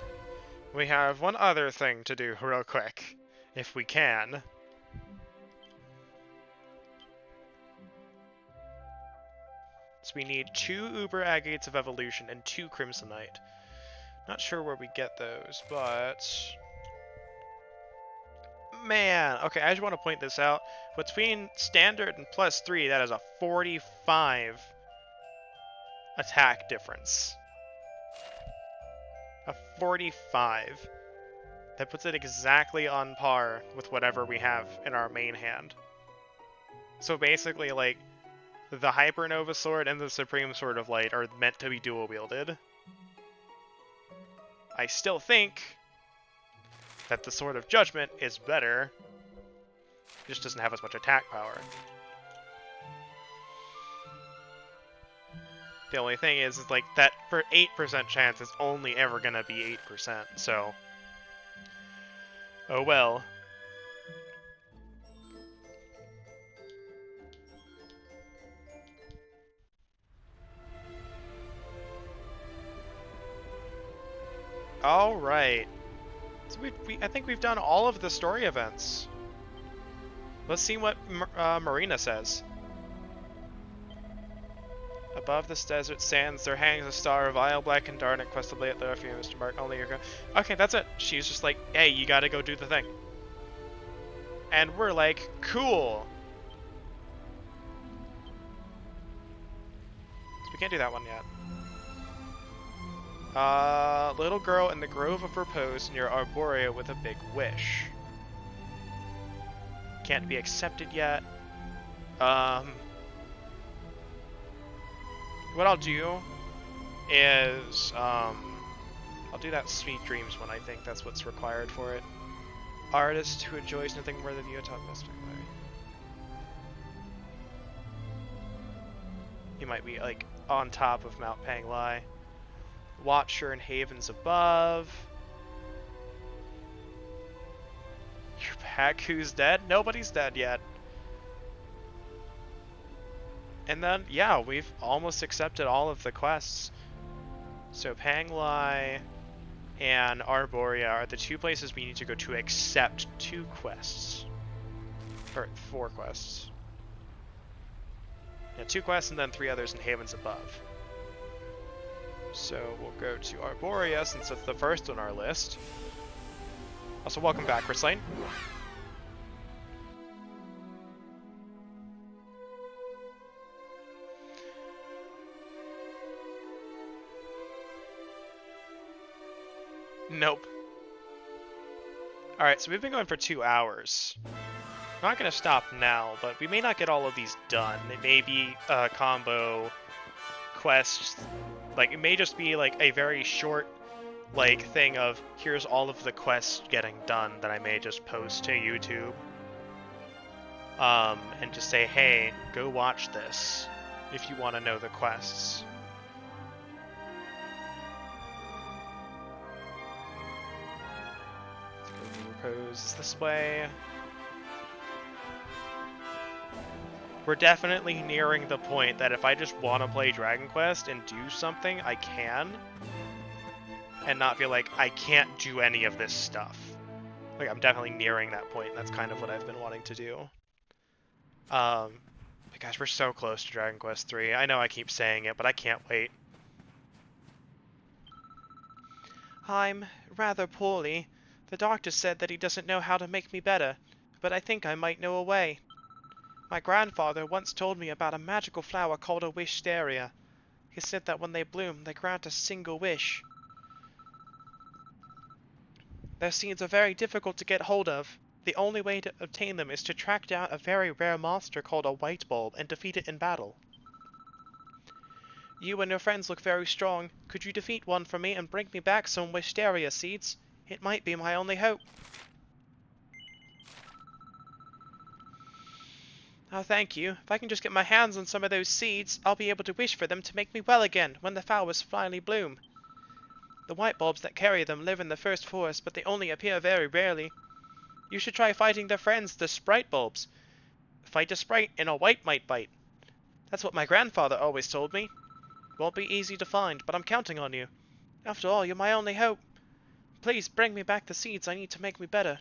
we have one other thing to do real quick, if we can. So we need 2 Uber Agates of Evolution and 2 Crimsonite. Not sure where we get those, but... Man, okay, I just want to point this out. Between Standard and +3, that is a 45 attack difference. A 45. That puts it exactly on par with whatever we have in our main hand. So basically, like, the Hypernova Sword and the Supreme Sword of Light are meant to be dual-wielded. I still think that the Sword of Judgment is better. It just doesn't have as much attack power. The only thing is like, that for 8% chance is only ever gonna be 8%, so... Oh well. Alright. So I think we've done all of the story events. Let's see what Marina says. Above this desert sands, there hangs a star of isle black and dark, questably at the refuge, Mr. Mark. Only your Okay, that's it. She's just like, hey, you gotta go do the thing. And we're like, cool. So we can't do that one yet. Little girl in the grove of repose near Arborea with a big wish. Can't be accepted yet. What I'll do is, I'll do that Sweet Dreams one. I think that's what's required for it. Artist who enjoys nothing more than you atop best. He might be like on top of Mount Panglai. Watcher in havens above. Your pack who's dead? Nobody's dead yet. And then, yeah, we've almost accepted all of the quests. So Panglai and Arborea are the 2 places we need to go to accept 2 quests. Or 4 quests. Yeah, 2 quests and then 3 others in Havens above. So we'll go to Arborea since it's the first on our list. Also, welcome back, Chryslane. Nope. Alright, so we've been going for 2 hours. I'm not going to stop now, but we may not get all of these done. It may be a combo quest. Like, it may just be like a very short like thing of here's all of the quests getting done that I may just post to YouTube. And just say, hey, go watch this if you want to know the quests. Repose this way. We're definitely nearing the point that if I just want to play Dragon Quest and do something, I can. And not feel like I can't do any of this stuff. Like, I'm definitely nearing that point, and that's kind of what I've been wanting to do. But guys, we're so close to Dragon Quest 3. I know I keep saying it, but I can't wait. I'm rather poorly. The doctor said that he doesn't know how to make me better, but I think I might know a way. My grandfather once told me about a magical flower called a wisteria. He said that when they bloom, they grant a single wish. Their seeds are very difficult to get hold of. The only way to obtain them is to track down a very rare monster called a white bulb and defeat it in battle. You and your friends look very strong. Could you defeat one for me and bring me back some wisteria seeds? It might be my only hope. Oh, thank you. If I can just get my hands on some of those seeds, I'll be able to wish for them to make me well again when the flowers finally bloom. The white bulbs that carry them live in the first forest, but they only appear very rarely. You should try fighting their friends, the sprite bulbs. Fight a sprite and a white might bite. That's what my grandfather always told me. Won't be easy to find, but I'm counting on you. After all, you're my only hope. Please bring me back the seeds I need to make me better.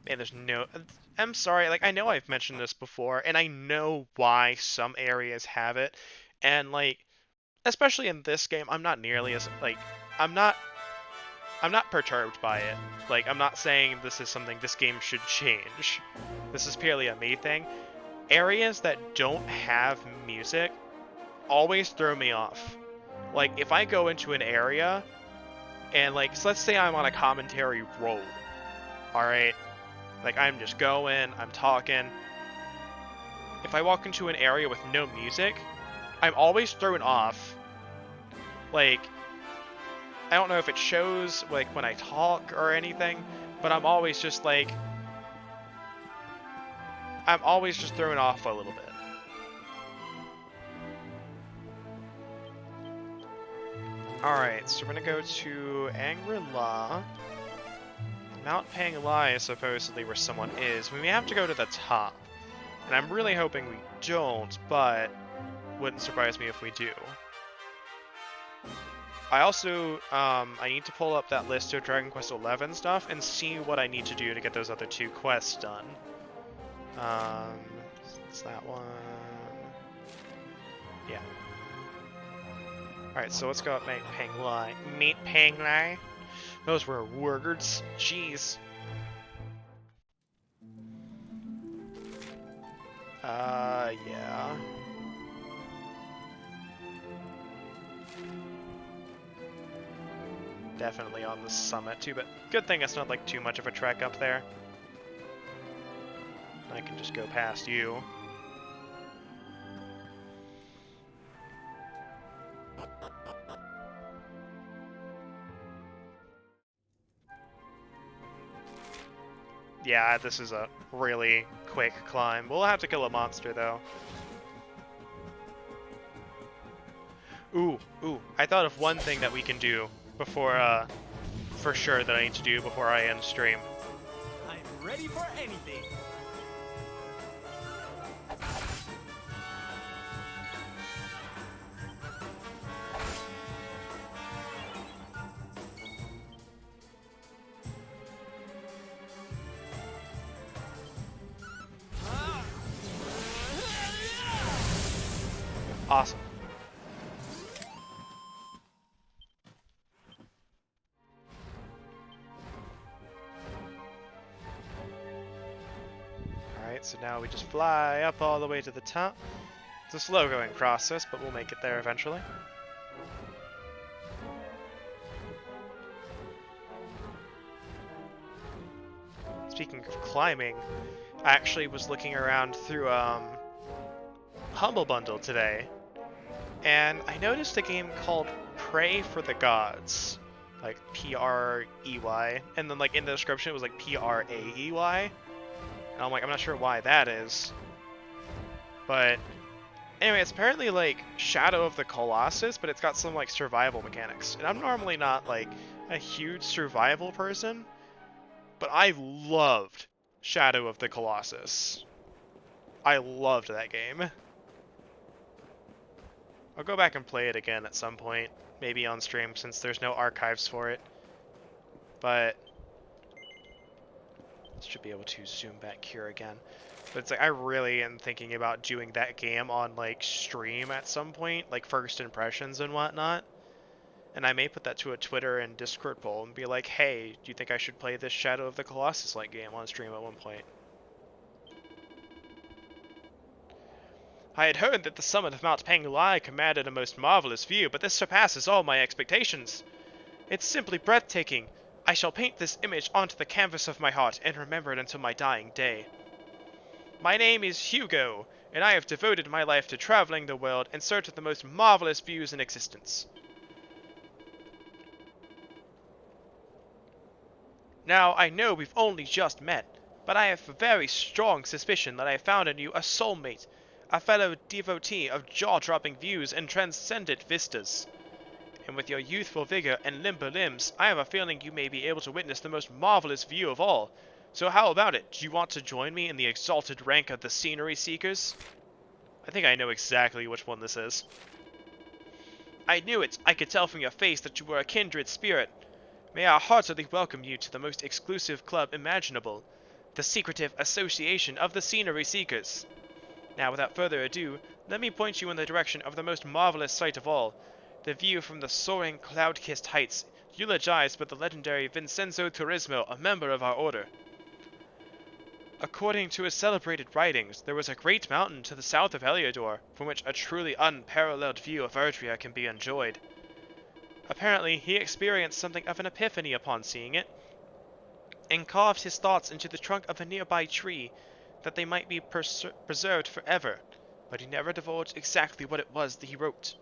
Man, there's no... I'm sorry, like, I know I've mentioned this before, and I know why some areas have it, and, like, especially in this game, I'm not nearly as, like, I'm not perturbed by it. Like, I'm not saying this is something this game should change. This is purely a me thing. Areas that don't have music always throw me off. Like, if I go into an area, and, like, so let's say I'm on a commentary road, alright? Like, I'm just going, I'm talking. If I walk into an area with no music, I'm always thrown off. Like, I don't know if it shows, like, when I talk or anything, but I'm always just, like... I'm always just thrown off a little bit. Alright, so we're gonna go to Angri-La. Mount Panglai is supposedly where someone is. We may have to go to the top. And I'm really hoping we don't, but wouldn't surprise me if we do. I also, I need to pull up that list of Dragon Quest XI stuff and see what I need to do to get those other 2 quests done. It's that one. Yeah. Alright, so let's go at Mount Panglai. Meet Panglai. Those were words. Jeez. Yeah. Definitely on the summit too, but good thing it's not like too much of a trek up there. I can just go past you. Yeah, this is a really quick climb. We'll have to kill a monster, though. Ooh, I thought of one thing that we can do before, for sure that I need to do before I end stream. I'm ready for anything. Awesome. Alright, so now we just fly up all the way to the top. It's a slow going process, but we'll make it there eventually. Speaking of climbing, I actually was looking around through Humble Bundle today, and I noticed a game called Pray for the Gods, like P-R-E-Y, and then like in the description it was like P-R-A-E-Y, and I'm like, I'm not sure why that is, but anyway, it's apparently like Shadow of the Colossus, but it's got some like survival mechanics, and I'm normally not like a huge survival person, but I loved Shadow of the Colossus. I loved that game. I'll go back and play it again at some point, maybe on stream since there's no archives for it. But should be able to zoom back here again. But it's like I really am thinking about doing that game on like stream at some point, like first impressions and whatnot. And I may put that to a Twitter and Discord poll and be like, hey, do you think I should play this Shadow of the Colossus-like game on stream at one point? I had heard that the summit of Mount Pangulai commanded a most marvelous view, but this surpasses all my expectations. It's simply breathtaking. I shall paint this image onto the canvas of my heart and remember it until my dying day. My name is Hugo, and I have devoted my life to traveling the world in search of the most marvelous views in existence. Now, I know we've only just met, but I have a very strong suspicion that I have found in you a soulmate, a fellow devotee of jaw-dropping views and transcendent vistas. And with your youthful vigor and limber limbs, I have a feeling you may be able to witness the most marvelous view of all. So how about it? Do you want to join me in the exalted rank of the Scenery Seekers? I think I know exactly which one this is. I knew it! I could tell from your face that you were a kindred spirit. May I heartily welcome you to the most exclusive club imaginable, the secretive Association of the Scenery Seekers. Now, without further ado, let me point you in the direction of the most marvelous sight of all, the view from the soaring cloud-kissed heights, eulogized by the legendary Vincenzo Turismo, a member of our order. According to his celebrated writings, there was a great mountain to the south of Heliodor, from which a truly unparalleled view of Erdrea can be enjoyed. Apparently, he experienced something of an epiphany upon seeing it, and carved his thoughts into the trunk of a nearby tree, that they might be preserved forever, but he never divulged exactly what it was that he wrote.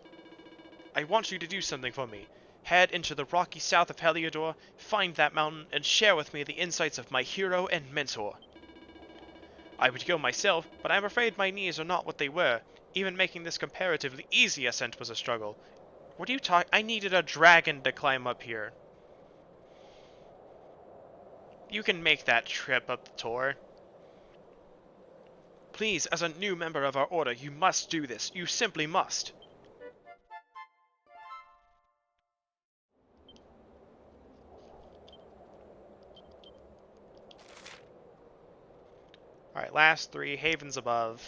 I want you to do something for me. Head into the rocky south of Heliodor, find that mountain, and share with me the insights of my hero and mentor. I would go myself, but I am afraid my knees are not what they were. Even making this comparatively easy ascent was a struggle. What are you talking? I needed a dragon to climb up here. You can make that trip up the Tor. Please, as a new member of our order, you must do this. You simply must. Alright, last three, Havens above.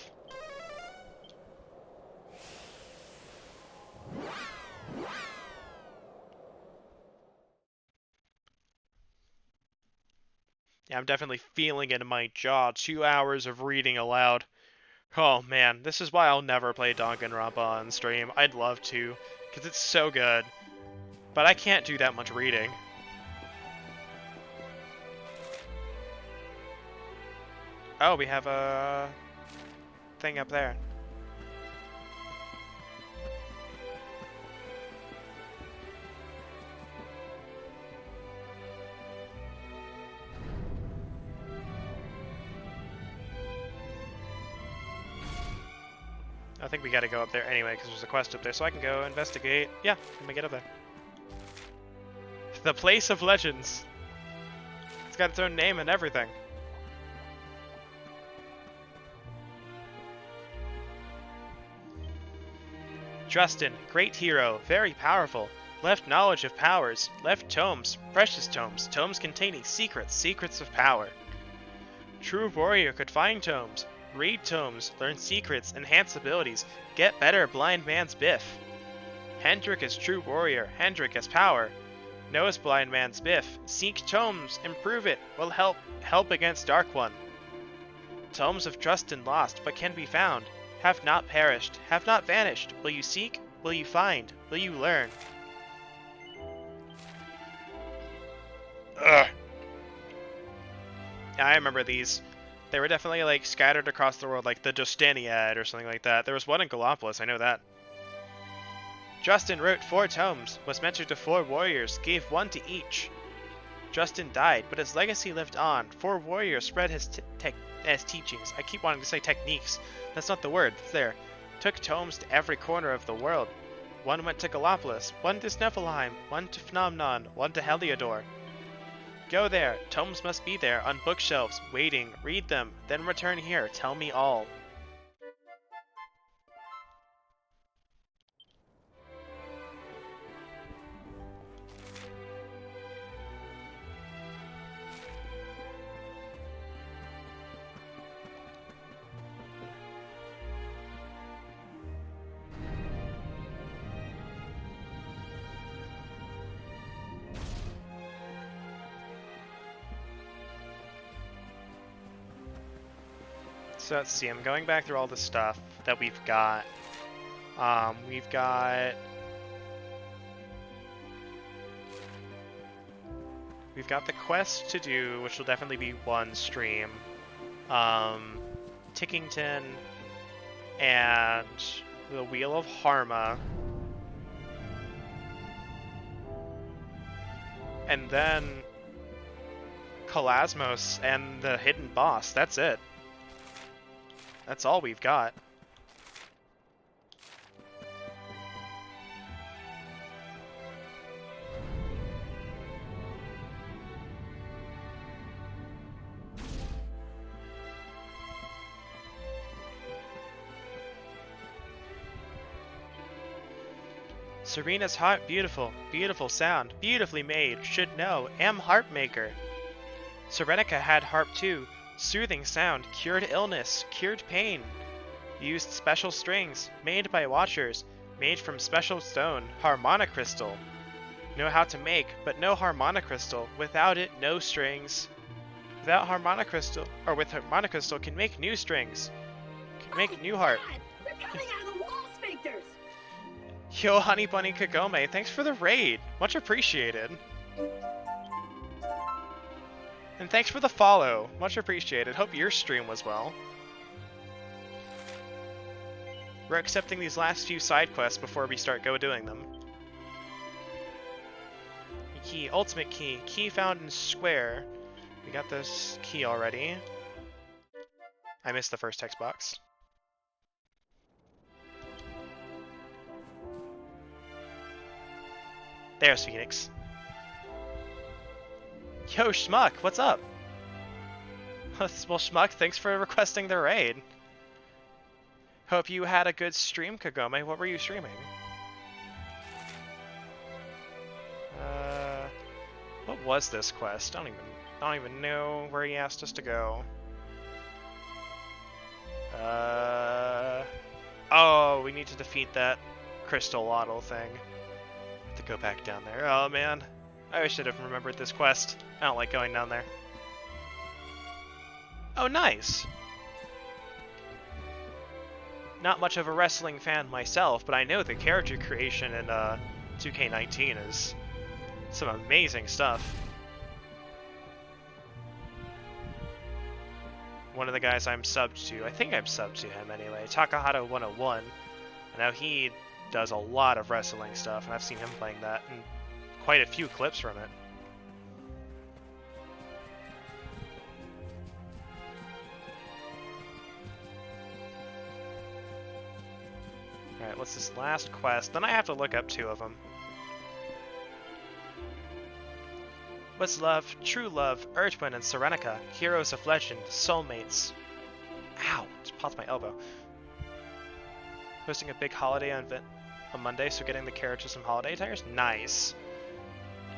Yeah, I'm definitely feeling it in my jaw. 2 hours of reading aloud. Oh man, this is why I'll never play Danganronpa on stream. I'd love to, because it's so good. But I can't do that much reading. Oh, we have a thing up there. I think we gotta go up there anyway, because there's a quest up there, so I can go investigate. Yeah, let me get up there. The Place of Legends. It's got its own name and everything. Justin, great hero, very powerful. Left knowledge of powers, left tomes, precious tomes, tomes containing secrets, secrets of power. True warrior could find tomes. Read tomes, learn secrets, enhance abilities, get better blind man's biff. Hendrik is true warrior, Hendrik has power. Knows blind man's biff, seek tomes, improve it, will help against Dark One. Tomes of trust and lost, but can be found, have not perished, have not vanished, will you seek, will you find, will you learn? Ugh. Yeah, I remember these. They were definitely like scattered across the world, like the Dostaniad or something like that. There was one in Gallopolis, I know that. Justin wrote 4 tomes, was mentored to 4 warriors, gave 1 to each. Justin died, but his legacy lived on. 4 warriors spread his teachings. I keep wanting to say techniques. That's not the word. It's there. Took tomes to every corner of the world. 1 went to Gallopolis, 1 to Sneffelheim, 1 to Phenomenon, 1 to Heliodor. Go there. Tomes must be there, on bookshelves, waiting. Read them, then return here. Tell me all. So let's see, I'm going back through all the stuff that we've got. We've got the quest to do, which will definitely be 1 stream. Tickington and the Wheel of Harma. And then Kalasmos and the hidden boss. That's it. That's all we've got. Serena's heart beautiful, beautiful sound, beautifully made, should know, am harp maker. Serenica had harp too. Soothing sound, cured illness, cured pain. Used special strings, made by watchers, made from special stone, harmonic crystal. Know how to make, but no harmonic crystal. Without it, no strings. Without harmonic crystal, or with harmonic crystal, can make new strings. Can make new harp. They're coming out of the wall sphincters! Yo, Honey Bunny Kagome, thanks for the raid. Much appreciated. And thanks for the follow. Much appreciated. Hope your stream was well. We're accepting these last few side quests before we start doing them. Key, ultimate key. Key found in square. We got this key already. I missed the first text box. There's Phoenix. Yo, Schmuck, what's up? Well, Schmuck, thanks for requesting the raid. Hope you had a good stream, Kagome. What were you streaming? What was this quest? I don't even know where he asked us to go. Oh, we need to defeat that crystal Waddle thing. Have to go back down there. Oh man, I should have remembered this quest. I don't like going down there. Oh, nice. Not much of a wrestling fan myself, but I know the character creation in 2K19 is some amazing stuff. One of the guys I'm subbed to, I think I'm subbed to him anyway, Takahata 101. I know he does a lot of wrestling stuff, and I've seen him playing that, and quite a few clips from it. Alright, what's this last quest? Then I have to look up 2 of them. What's love? True love, Erdwin and Serenica, heroes of legend, soulmates. Ow, just popped my elbow. Hosting a big holiday on Monday, so getting the characters some holiday attires? Nice.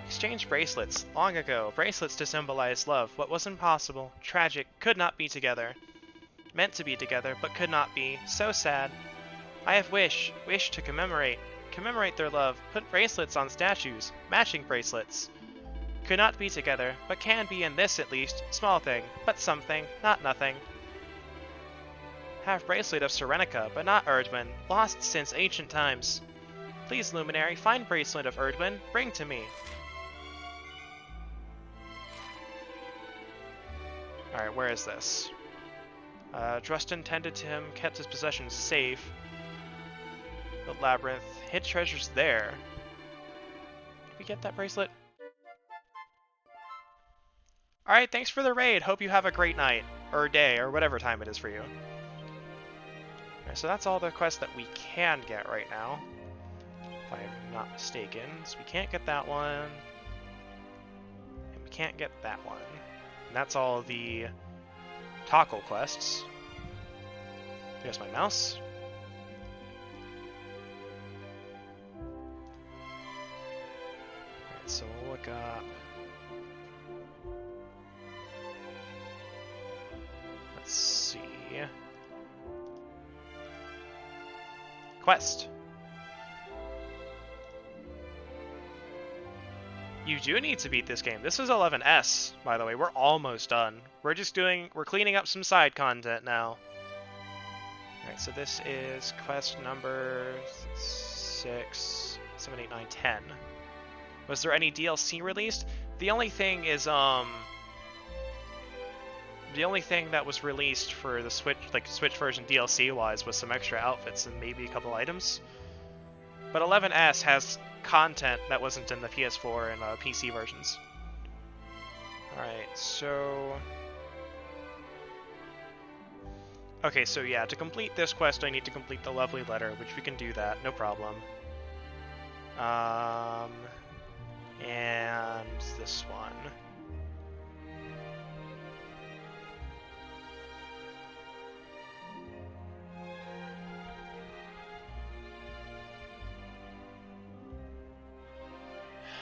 Exchange bracelets. Long ago, bracelets to symbolize love. What was impossible, tragic, could not be together. Meant to be together, but could not be. So sad. I have wish to commemorate their love. Put bracelets on statues. Matching bracelets. Could not be together, but can be in this at least. Small thing, but something, not nothing. Have bracelet of Serenica, but not Erdwin. Lost since ancient times. Please, Luminary, find bracelet of Erdwin. Bring to me. Alright, where is this? Drustin tended to him, kept his possessions safe. The labyrinth. Hid treasures there. Did we get that bracelet? Alright, thanks for the raid. Hope you have a great night. Or day, or whatever time it is for you. Alright, so that's all the quests that we can get right now. If I'm not mistaken. So we can't get that one. And we can't get that one. And that's all the Tackle quests. There's my mouse. Alright, so we'll look up. Let's see. Quest. You do need to beat this game. This is 11S, by the way. We're almost done. We're cleaning up some side content now. Alright, so this is quest number 6, 7, 8, 9, 10. Was there any DLC released? The only thing is, the only thing that was released for the Switch, Switch version DLC-wise, was some extra outfits and maybe a couple items. But 11S has content that wasn't in the PS4 and PC versions. Alright, so... Okay, so yeah, to complete this quest I need to complete the Lovely Letter, which we can do that, no problem. And this one.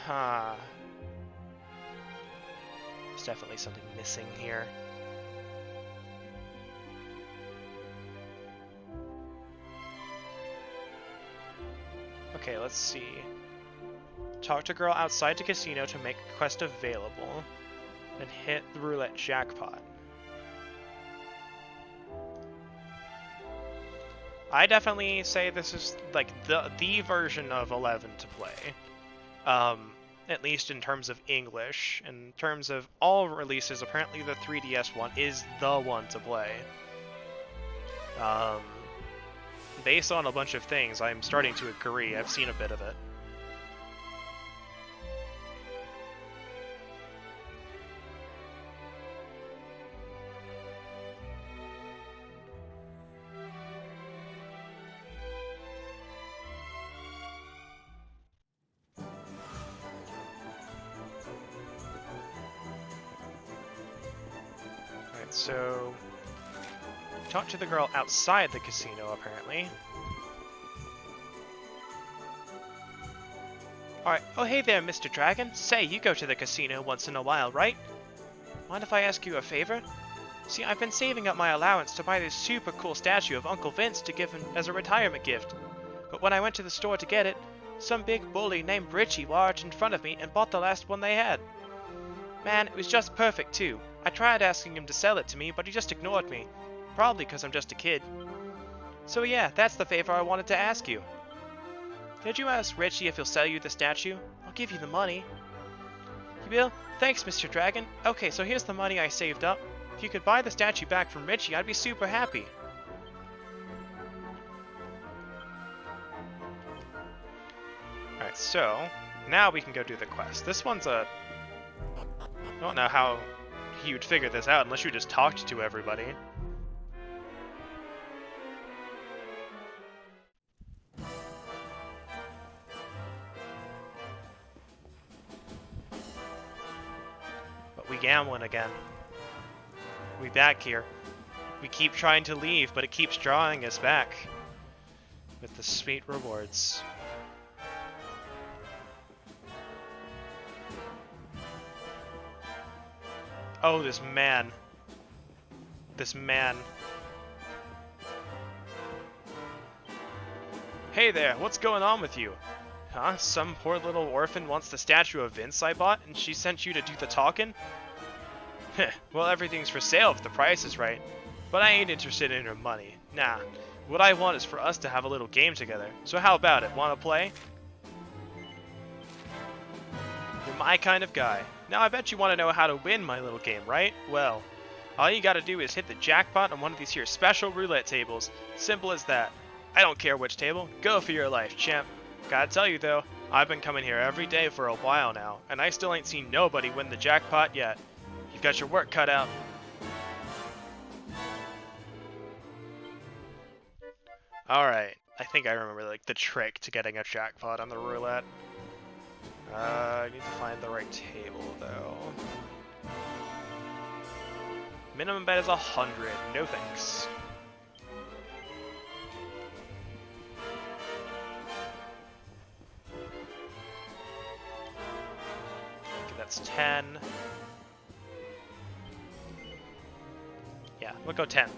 Huh. There's definitely something missing here. Okay, let's see. Talk to girl outside the casino to make quest available. Then hit the roulette jackpot. I definitely say this is like the version of 11 to play. At least in terms of English. In terms of all releases, apparently the 3DS one is the one to play. Based on a bunch of things, I'm starting to agree. I've seen a bit of it. Alright, so... talk to the girl outside the casino, apparently. Alright, oh hey there, Mr. Dragon. Say, you go to the casino once in a while, right? Mind if I ask you a favor? See, I've been saving up my allowance to buy this super cool statue of Uncle Vince to give him as a retirement gift. But when I went to the store to get it, some big bully named Richie walked in front of me and bought the last one they had. Man, it was just perfect too. I tried asking him to sell it to me, but he just ignored me. Probably because I'm just a kid. So yeah, that's the favor I wanted to ask you. Could you ask Richie if he'll sell you the statue? I'll give you the money. You will? Thanks, Mr. Dragon. Okay, so here's the money I saved up. If you could buy the statue back from Richie, I'd be super happy. Alright, so now we can go do the quest. This one's a... I don't know how you'd figure this out unless you just talked to everybody. But we gambling again. We back here. We keep trying to leave, but it keeps drawing us back with the sweet rewards. Oh, this man. This man. Hey there, what's going on with you? Huh? Some poor little orphan wants the statue of Vince I bought, and she sent you to do the talking? Heh, well, everything's for sale if the price is right. But I ain't interested in her money. Nah. What I want is for us to have a little game together. So how about it? Wanna play? You're my kind of guy. Now I bet you want to know how to win my little game, right? Well, all you gotta do is hit the jackpot on one of these here special roulette tables. Simple as that. I don't care which table. Go for your life, champ. Gotta tell you though, I've been coming here every day for a while now, and I still ain't seen nobody win the jackpot yet. You've got your work cut out. Alright, I think I remember like the trick to getting a jackpot on the roulette. I need to find the right table though. Minimum bet is 100, no thanks. Okay, that's 10. Yeah, we'll go 10.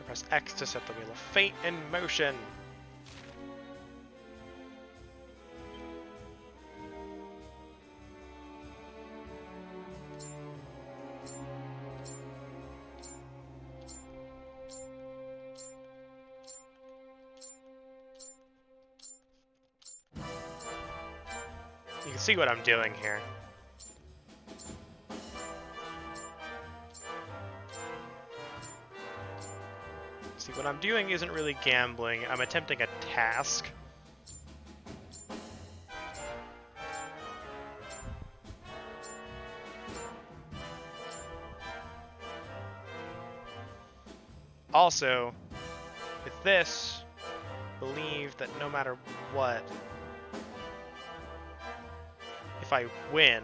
Press X to set the Wheel of Fate in motion. You can see what I'm doing here. See, what I'm doing isn't really gambling. I'm attempting a task. Also, with this, believe that no matter what, if I win,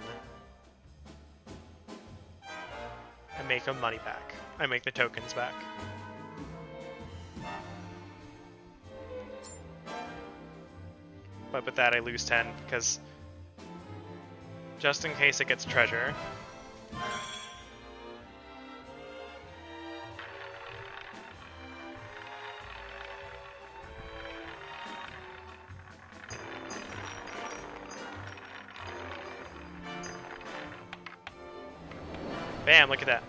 I make the money back. I make the tokens back. But with that, I lose 10, because just in case it gets treasure. Bam, look at that.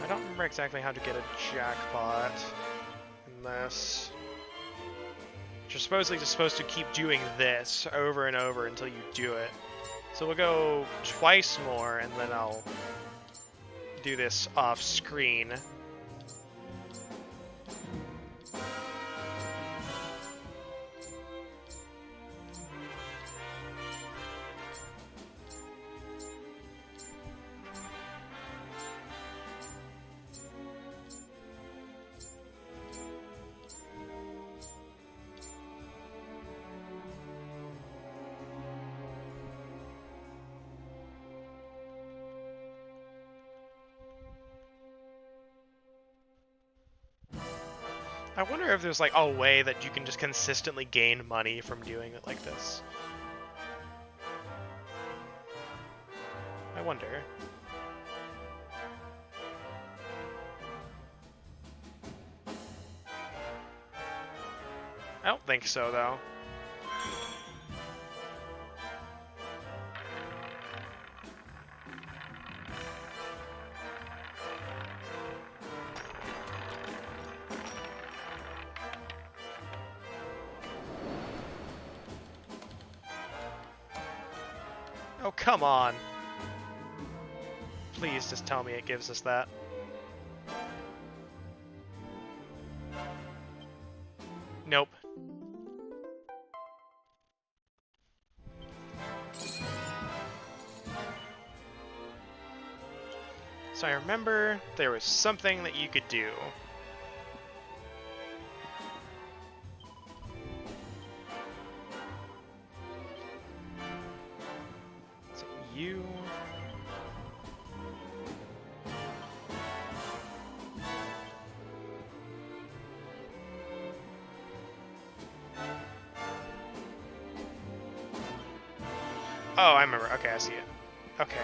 I don't remember exactly how to get a jackpot in this. You're supposedly just supposed to keep doing this over and over until you do it. So we'll go twice more, and then I'll do this off screen. I wonder if there's like a way that you can just consistently gain money from doing it like this. I wonder. I don't think so, though. Oh, come on. Please just tell me it gives us that. Nope. So I remember there was something that you could do. So you. Oh, I remember. Okay, I see it. Okay.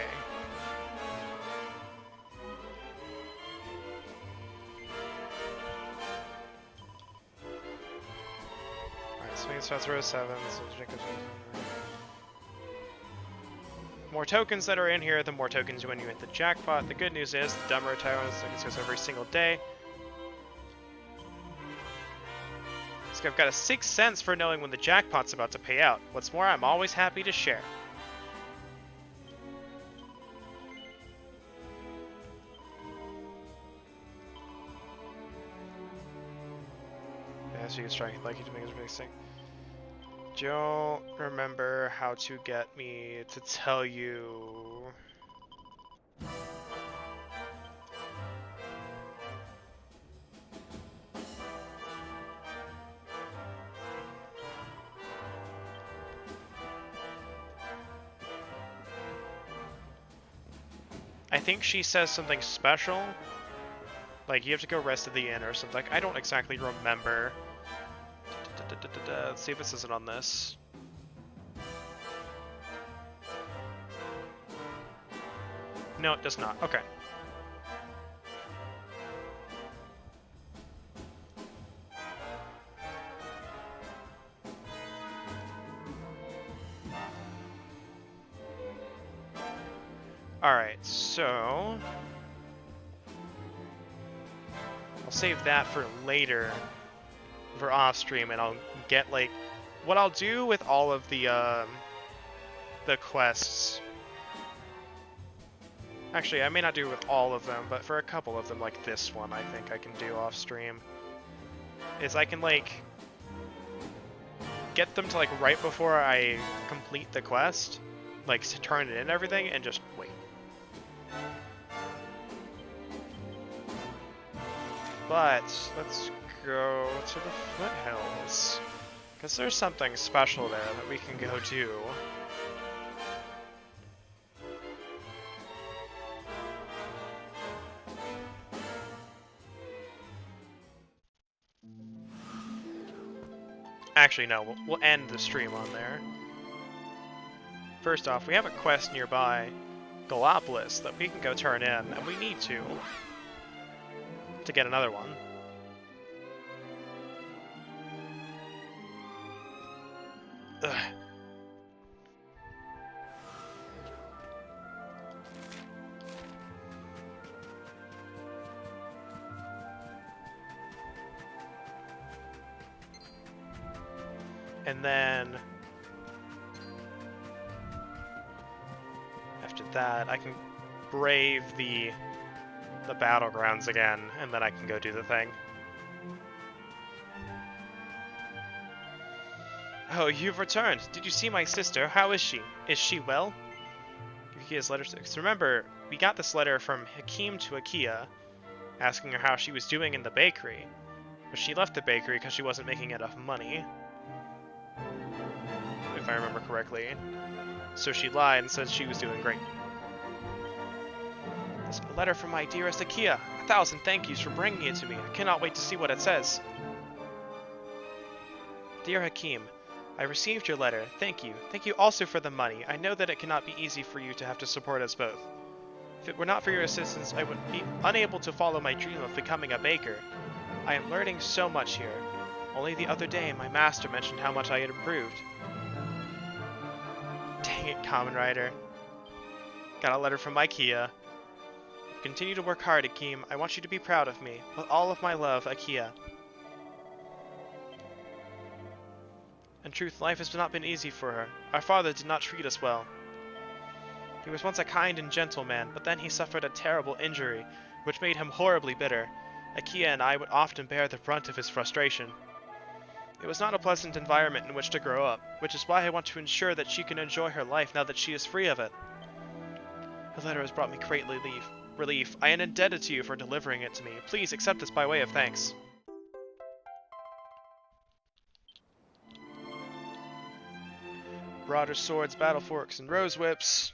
Alright, swing starts row 7. So more tokens that are in here, the more tokens when you hit the jackpot. The good news is the dumber tokens goes every single day. So I've got a 6 cents for knowing when the jackpot's about to pay out. What's more, I'm always happy to share. Yeah, so you can strike like you to make it basic. Don't remember how to get me to tell you. I think she says something special. Like, you have to go rest at the inn or something. I don't exactly remember. Let's see if it says it on this. No, it does not. Okay. Alright, so... I'll save that for later, for off-stream, and I'll get, like... What I'll do with all of the quests... Actually, I may not do it with all of them, but for a couple of them, like this one, I think I can do off-stream. Is I can, like... get them to, like, right before I complete the quest, like, to turn it in and everything, and just wait. But let's go to the foothills, because there's something special there that we can go do. Actually, no, we'll end the stream on there. First off, we have a quest nearby, Gallopolis, that we can go turn in, and we need to get another one. Ugh. And then after that, I can brave the battlegrounds again, and then I can go do the thing. Oh, you've returned. Did you see my sister? How is she? Is she well? Akia's letter 6. Remember, we got this letter from Hakim to Akia, asking her how she was doing in the bakery. But she left the bakery because she wasn't making enough money, if I remember correctly. So she lied and said she was doing great. This is a letter from my dearest Akia. 1,000 thank yous for bringing it to me. I cannot wait to see what it says. Dear Hakim, I received your letter. Thank you. Thank you also for the money. I know that it cannot be easy for you to have to support us both. If it were not for your assistance, I would be unable to follow my dream of becoming a baker. I am learning so much here. Only the other day, my master mentioned how much I had improved. Dang it, Kamen Rider. Got a letter from Akia. Continue to work hard, Hakim. I want you to be proud of me. With all of my love, Akia. In truth, life has not been easy for her. Our father did not treat us well. He was once a kind and gentle man, but then he suffered a terrible injury, which made him horribly bitter. Akia and I would often bear the brunt of his frustration. It was not a pleasant environment in which to grow up, which is why I want to ensure that she can enjoy her life now that she is free of it. Her letter has brought me great relief. I am indebted to you for delivering it to me. Please accept this by way of thanks. Broader swords, battle forks, and rose whips.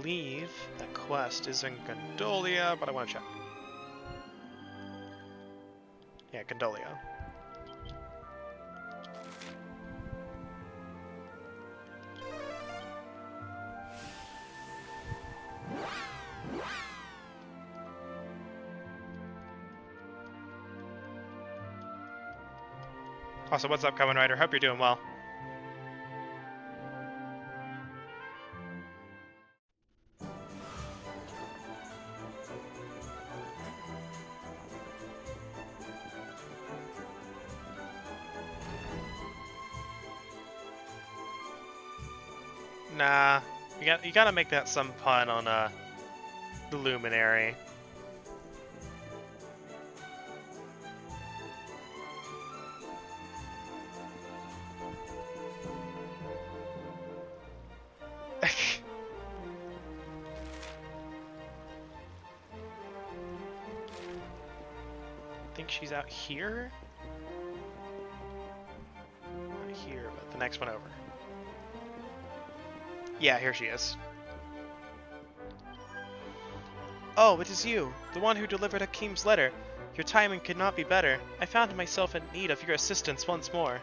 believe that quest is in Gondolia, but I want to check. Yeah, Gondolia. Also, what's up, Kamen Rider? Hope you're doing well. Nah, you gotta make that some pun on the Luminary. I think she's out here? Not here, but the next one over. Yeah, here she is. Oh, it is you, the one who delivered Hakim's letter. Your timing could not be better. I found myself in need of your assistance once more.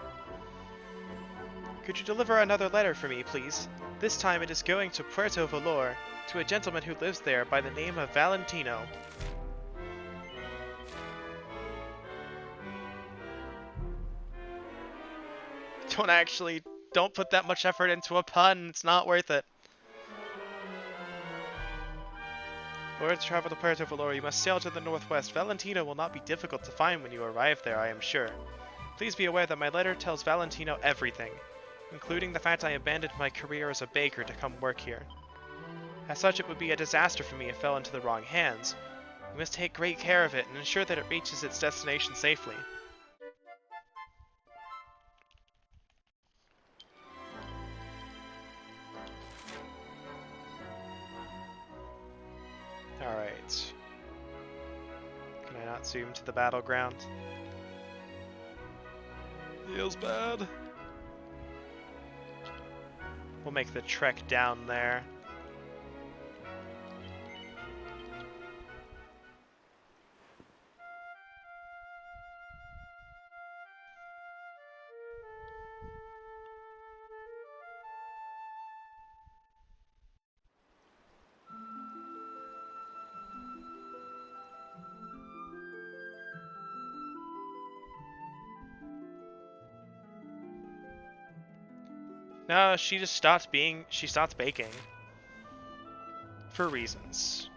Could you deliver another letter for me, please? This time it is going to Puerto Valor, to a gentleman who lives there by the name of Valentino. Don't put that much effort into a pun, it's not worth it. In order to travel to Puerto Valor, you must sail to the northwest. Valentino will not be difficult to find when you arrive there, I am sure. Please be aware that my letter tells Valentino everything, including the fact I abandoned my career as a baker to come work here. As such, it would be a disaster for me if it fell into the wrong hands. You must take great care of it and ensure that it reaches its destination safely. Alright. Can I not zoom to the battleground? Feels bad. We'll make the trek down there. No, she just stopped baking. For reasons.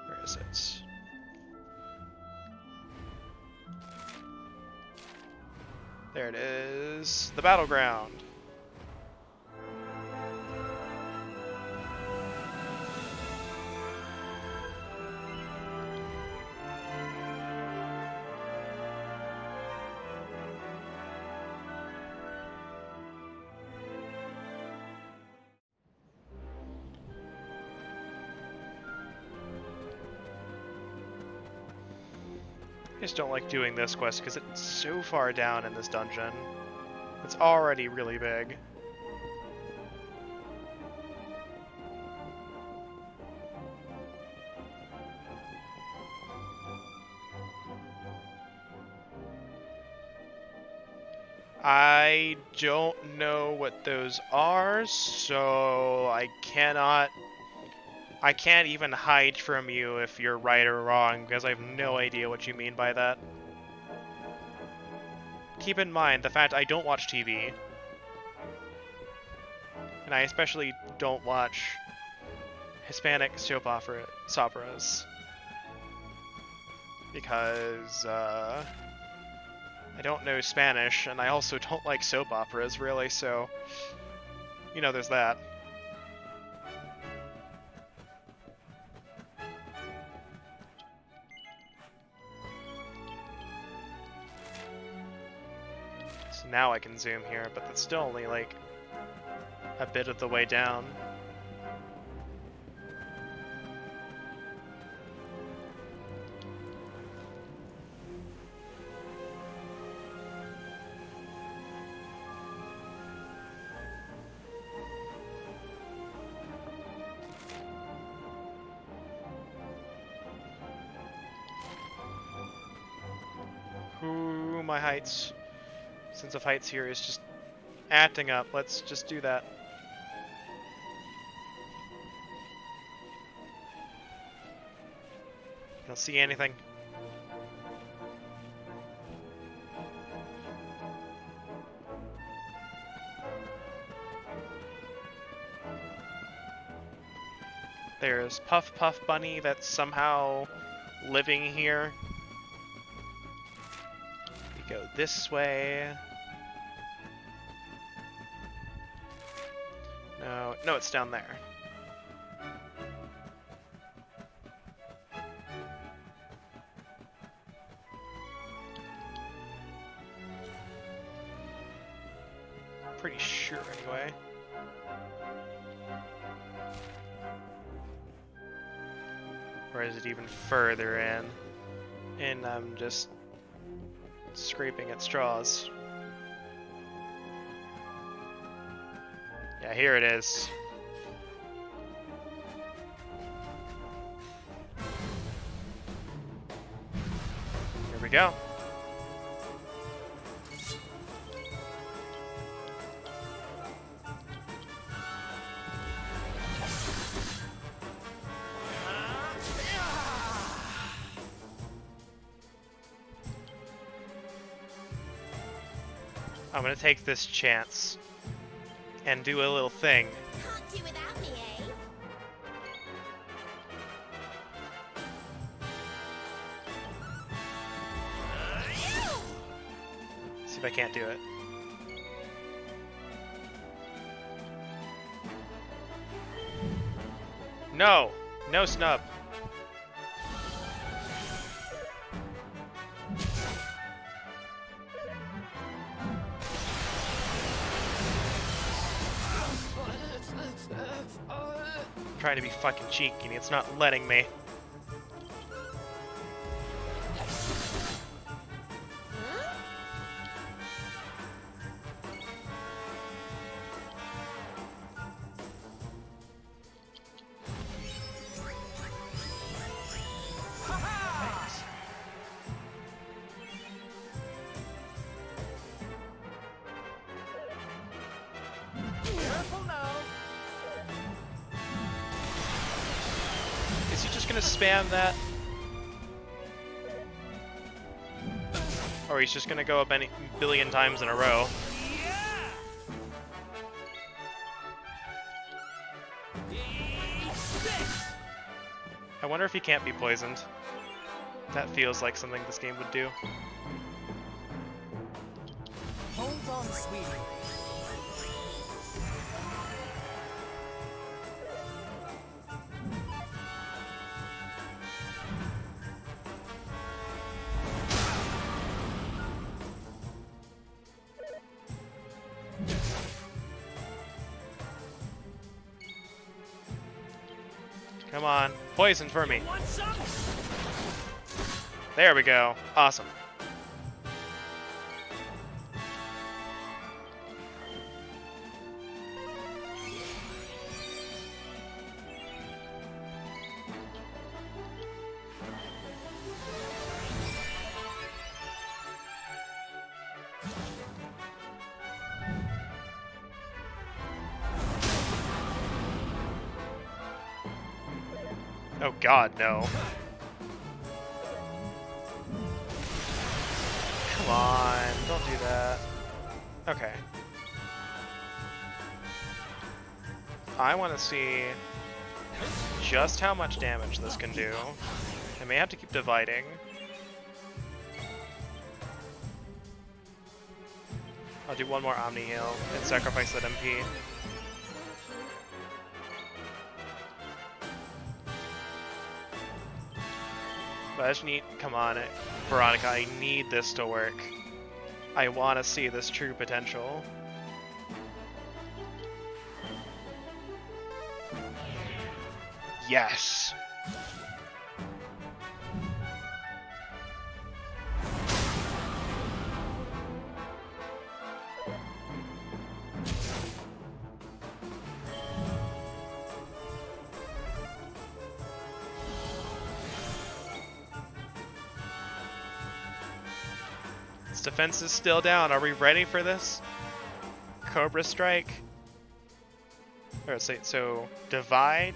Where is it? There it is. The battleground. I just don't like doing this quest because it's so far down in this dungeon. It's already really big. I don't know what those are, so I can't even hide from you if you're right or wrong, because I have no idea what you mean by that. Keep in mind the fact I don't watch TV. And I especially don't watch Hispanic soap operas. Because, I don't know Spanish, and I also don't like soap operas, really, so... You know, there's that. So now I can zoom here, but that's still only, like, a bit of the way down. remove my heights. Sense of heights here is just acting up. Let's just do that. Don't see anything. There's Puff Puff Bunny that's somehow living here. We go this way. No, it's down there. Pretty sure, anyway. Or is it even further in? And I'm just scraping at straws. Yeah, here it is. Here we go. I'm gonna take this chance and do a little thing. Can't do without me, eh? See if I can't do it. No! No snub. I'm trying to be fucking cheeky and it's not letting me. Is he just gonna spam that? Or he's just gonna go up any billion times in a row? I wonder if he can't be poisoned. That feels like something this game would do. Hold on, sweetie. Come on, poison for me. There we go. Awesome. Oh god, no. Come on, don't do that. Okay. I want to see just how much damage this can do. I may have to keep dividing. I'll do one more Omni heal and sacrifice that MP. But I just need, come on, Veronica, I need this to work. I want to see this true potential. Yes! Its defense is still down. Are we ready for this? Cobra Strike. Or so divide.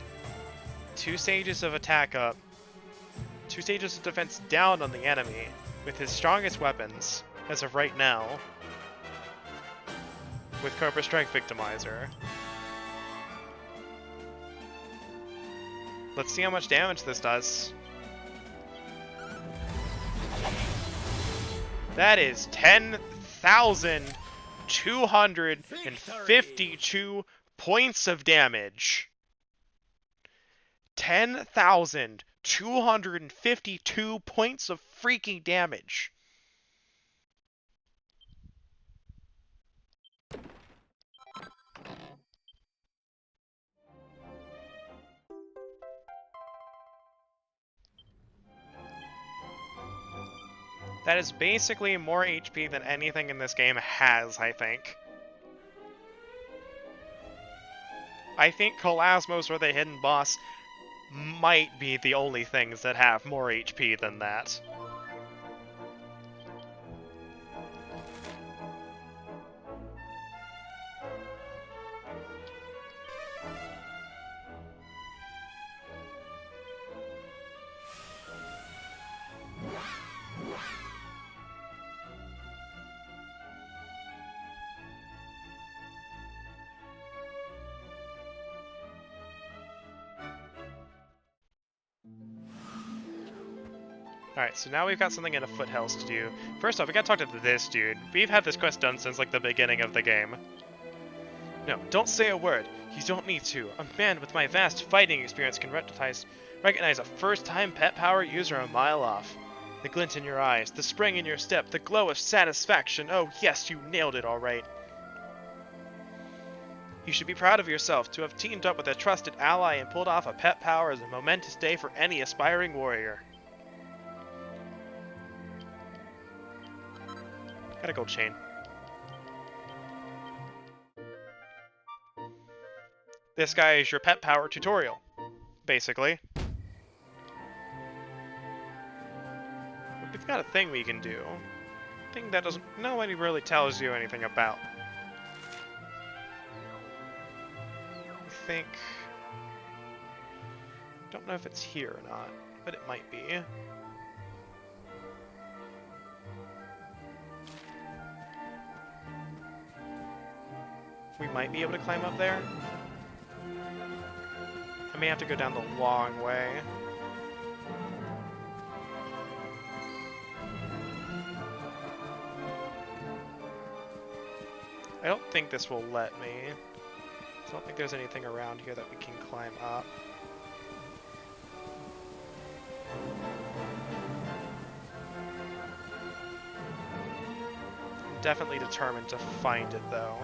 2 stages of attack up. 2 stages of defense down on the enemy with his strongest weapons as of right now. With Cobra Strike Victimizer. Let's see how much damage this does. That is 10,252 points of damage. 10,252 points of freaking damage. That is basically more HP than anything in this game has, I think. I think Colasmos or the Hidden Boss might be the only things that have more HP than that. Alright, so now we've got something in a foothills to do. First off, we gotta talk to this dude. We've had this quest done since, like, the beginning of the game. No, don't say a word. You don't need to. A man with my vast fighting experience can recognize a first-time pet power user a mile off. The glint in your eyes, the spring in your step, the glow of satisfaction. Oh yes, you nailed it all right. You should be proud of yourself. To have teamed up with a trusted ally and pulled off a pet power is a momentous day for any aspiring warrior. Got a gold chain. This guy is your pet power tutorial, basically. We've got a thing we can do. A thing that nobody really tells you anything about. I think... don't know if it's here or not, but it might be. We might be able to climb up there. I may have to go down the long way. I don't think this will let me. I don't think there's anything around here that we can climb up. I'm definitely determined to find it though.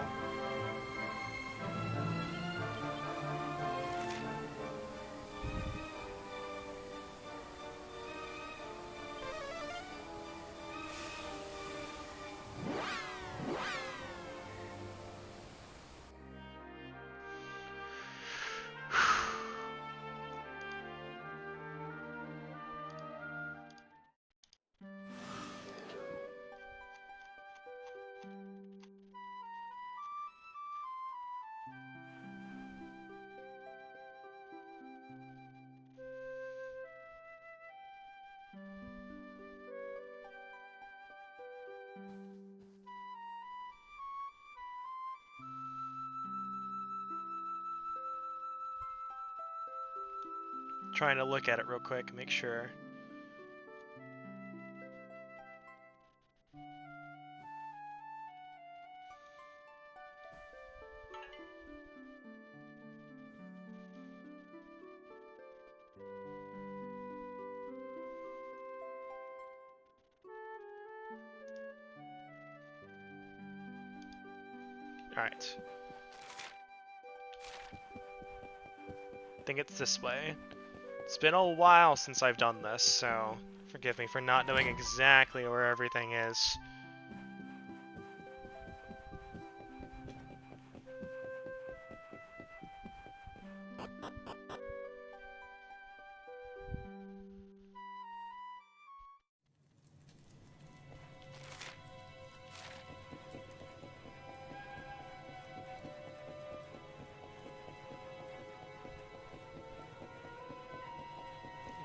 Trying to look at it real quick, make sure. Alright. I think it's this way. It's been a while since I've done this, so forgive me for not knowing exactly where everything is.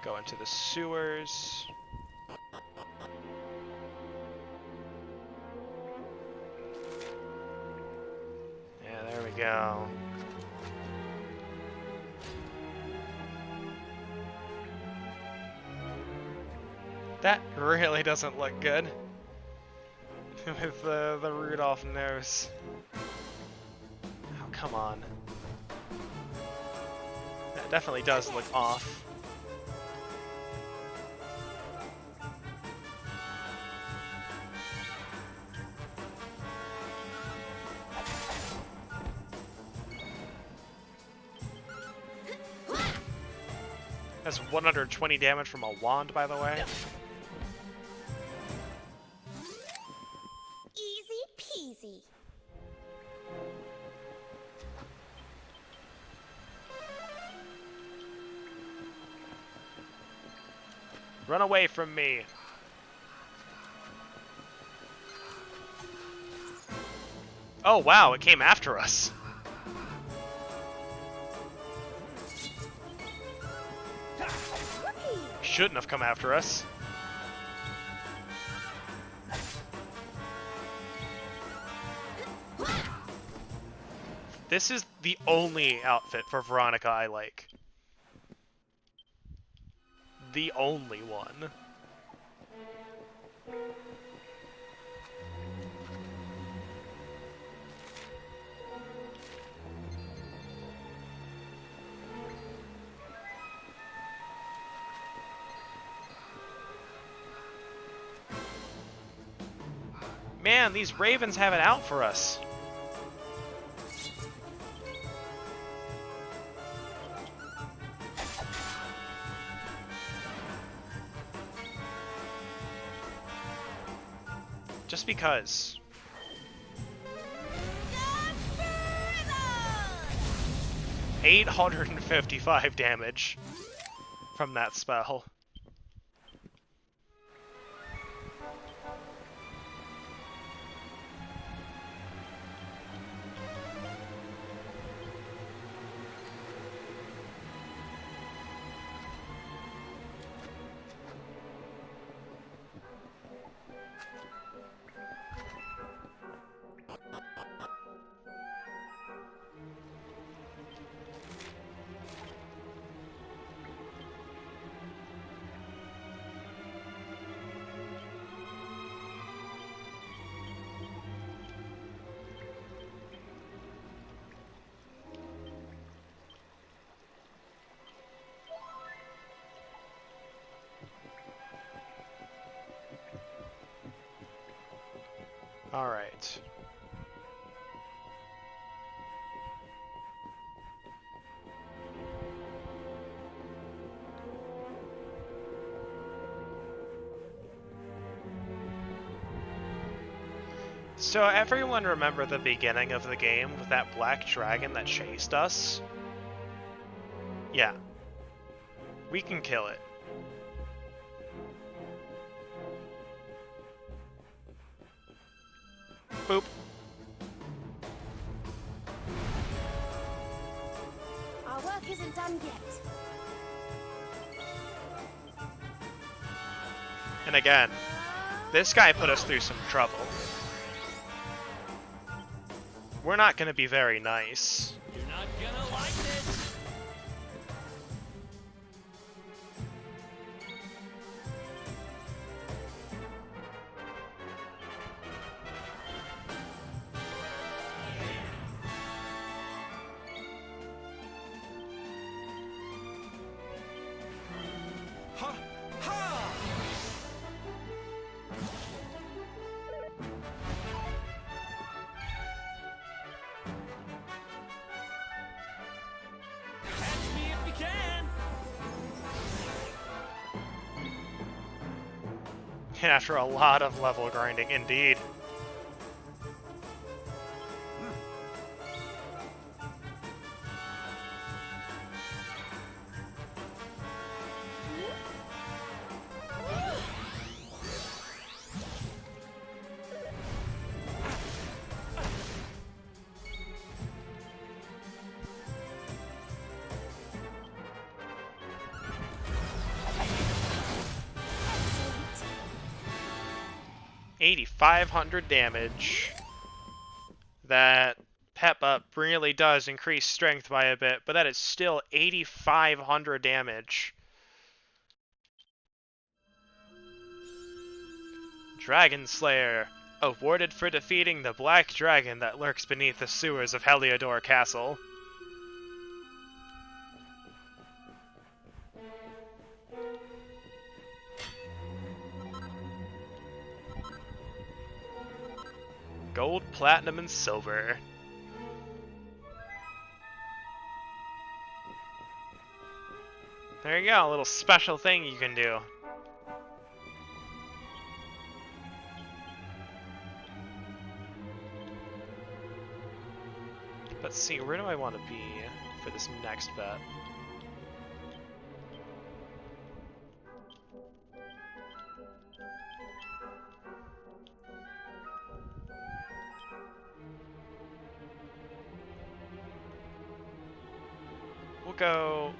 Go into the sewers. Yeah, there we go. That really doesn't look good. With the Rudolph nose. Oh, come on. That definitely does look off. That's 120 damage from a wand, by the way. Easy peasy. Run away from me. Oh wow, it came after us. Shouldn't have come after us. This is the only outfit for Veronica I like. The only one. Man, these ravens have it out for us. Just because. 855 damage from that spell. All right. So everyone remember the beginning of the game with that black dragon that chased us? Yeah. We can kill it. Boop. Our work isn't done yet. And again, this guy put us through some trouble. We're not gonna be very nice. You're not gonna like it. Ha! Ha! Catch me if you can. And after a lot of level grinding, indeed. 8,500 damage. That pep up really does increase strength by a bit, but that is still 8,500 damage. Dragon Slayer, awarded for defeating the black dragon that lurks beneath the sewers of Heliodor Castle. Gold, platinum, and silver. There you go, a little special thing you can do. Let's see, where do I want to be for this next bet?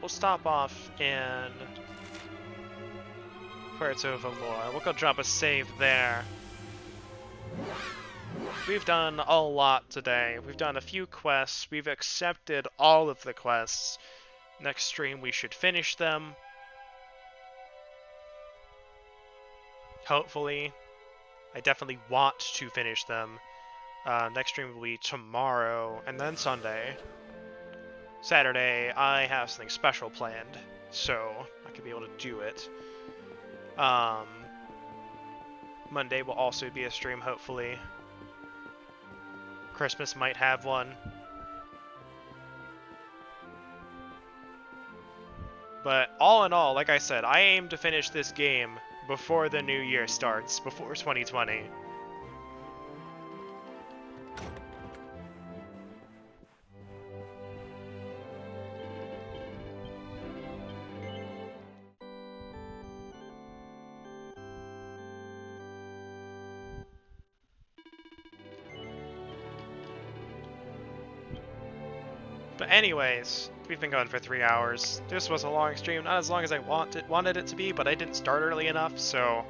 We'll stop off in Puerto Valor. We'll go drop a save there. We've done a lot today. We've done a few quests. We've accepted all of the quests. Next stream we should finish them. Hopefully. I definitely want to finish them. Next stream will be tomorrow and then Sunday. Saturday, I have something special planned, so I could be able to do it. Monday will also be a stream, hopefully. Christmas might have one. But all in all, like I said, I aim to finish this game before the new year starts, before 2020. But anyways, we've been going for 3 hours. This was a long stream, not as long as I wanted it to be, but I didn't start early enough, so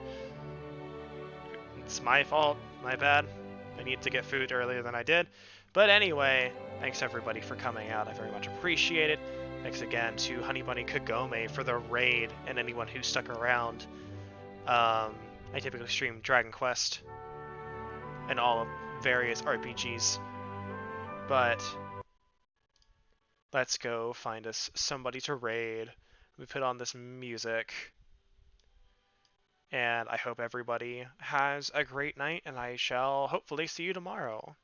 it's my fault, my bad. I needed to get food earlier than I did. But anyway, thanks everybody for coming out. I very much appreciate it. Thanks again to Honey Bunny Kagome for the raid and anyone who stuck around. I typically stream Dragon Quest and all of various RPGs, but let's go find us somebody to raid. We put on this music. And I hope everybody has a great night, and I shall hopefully see you tomorrow.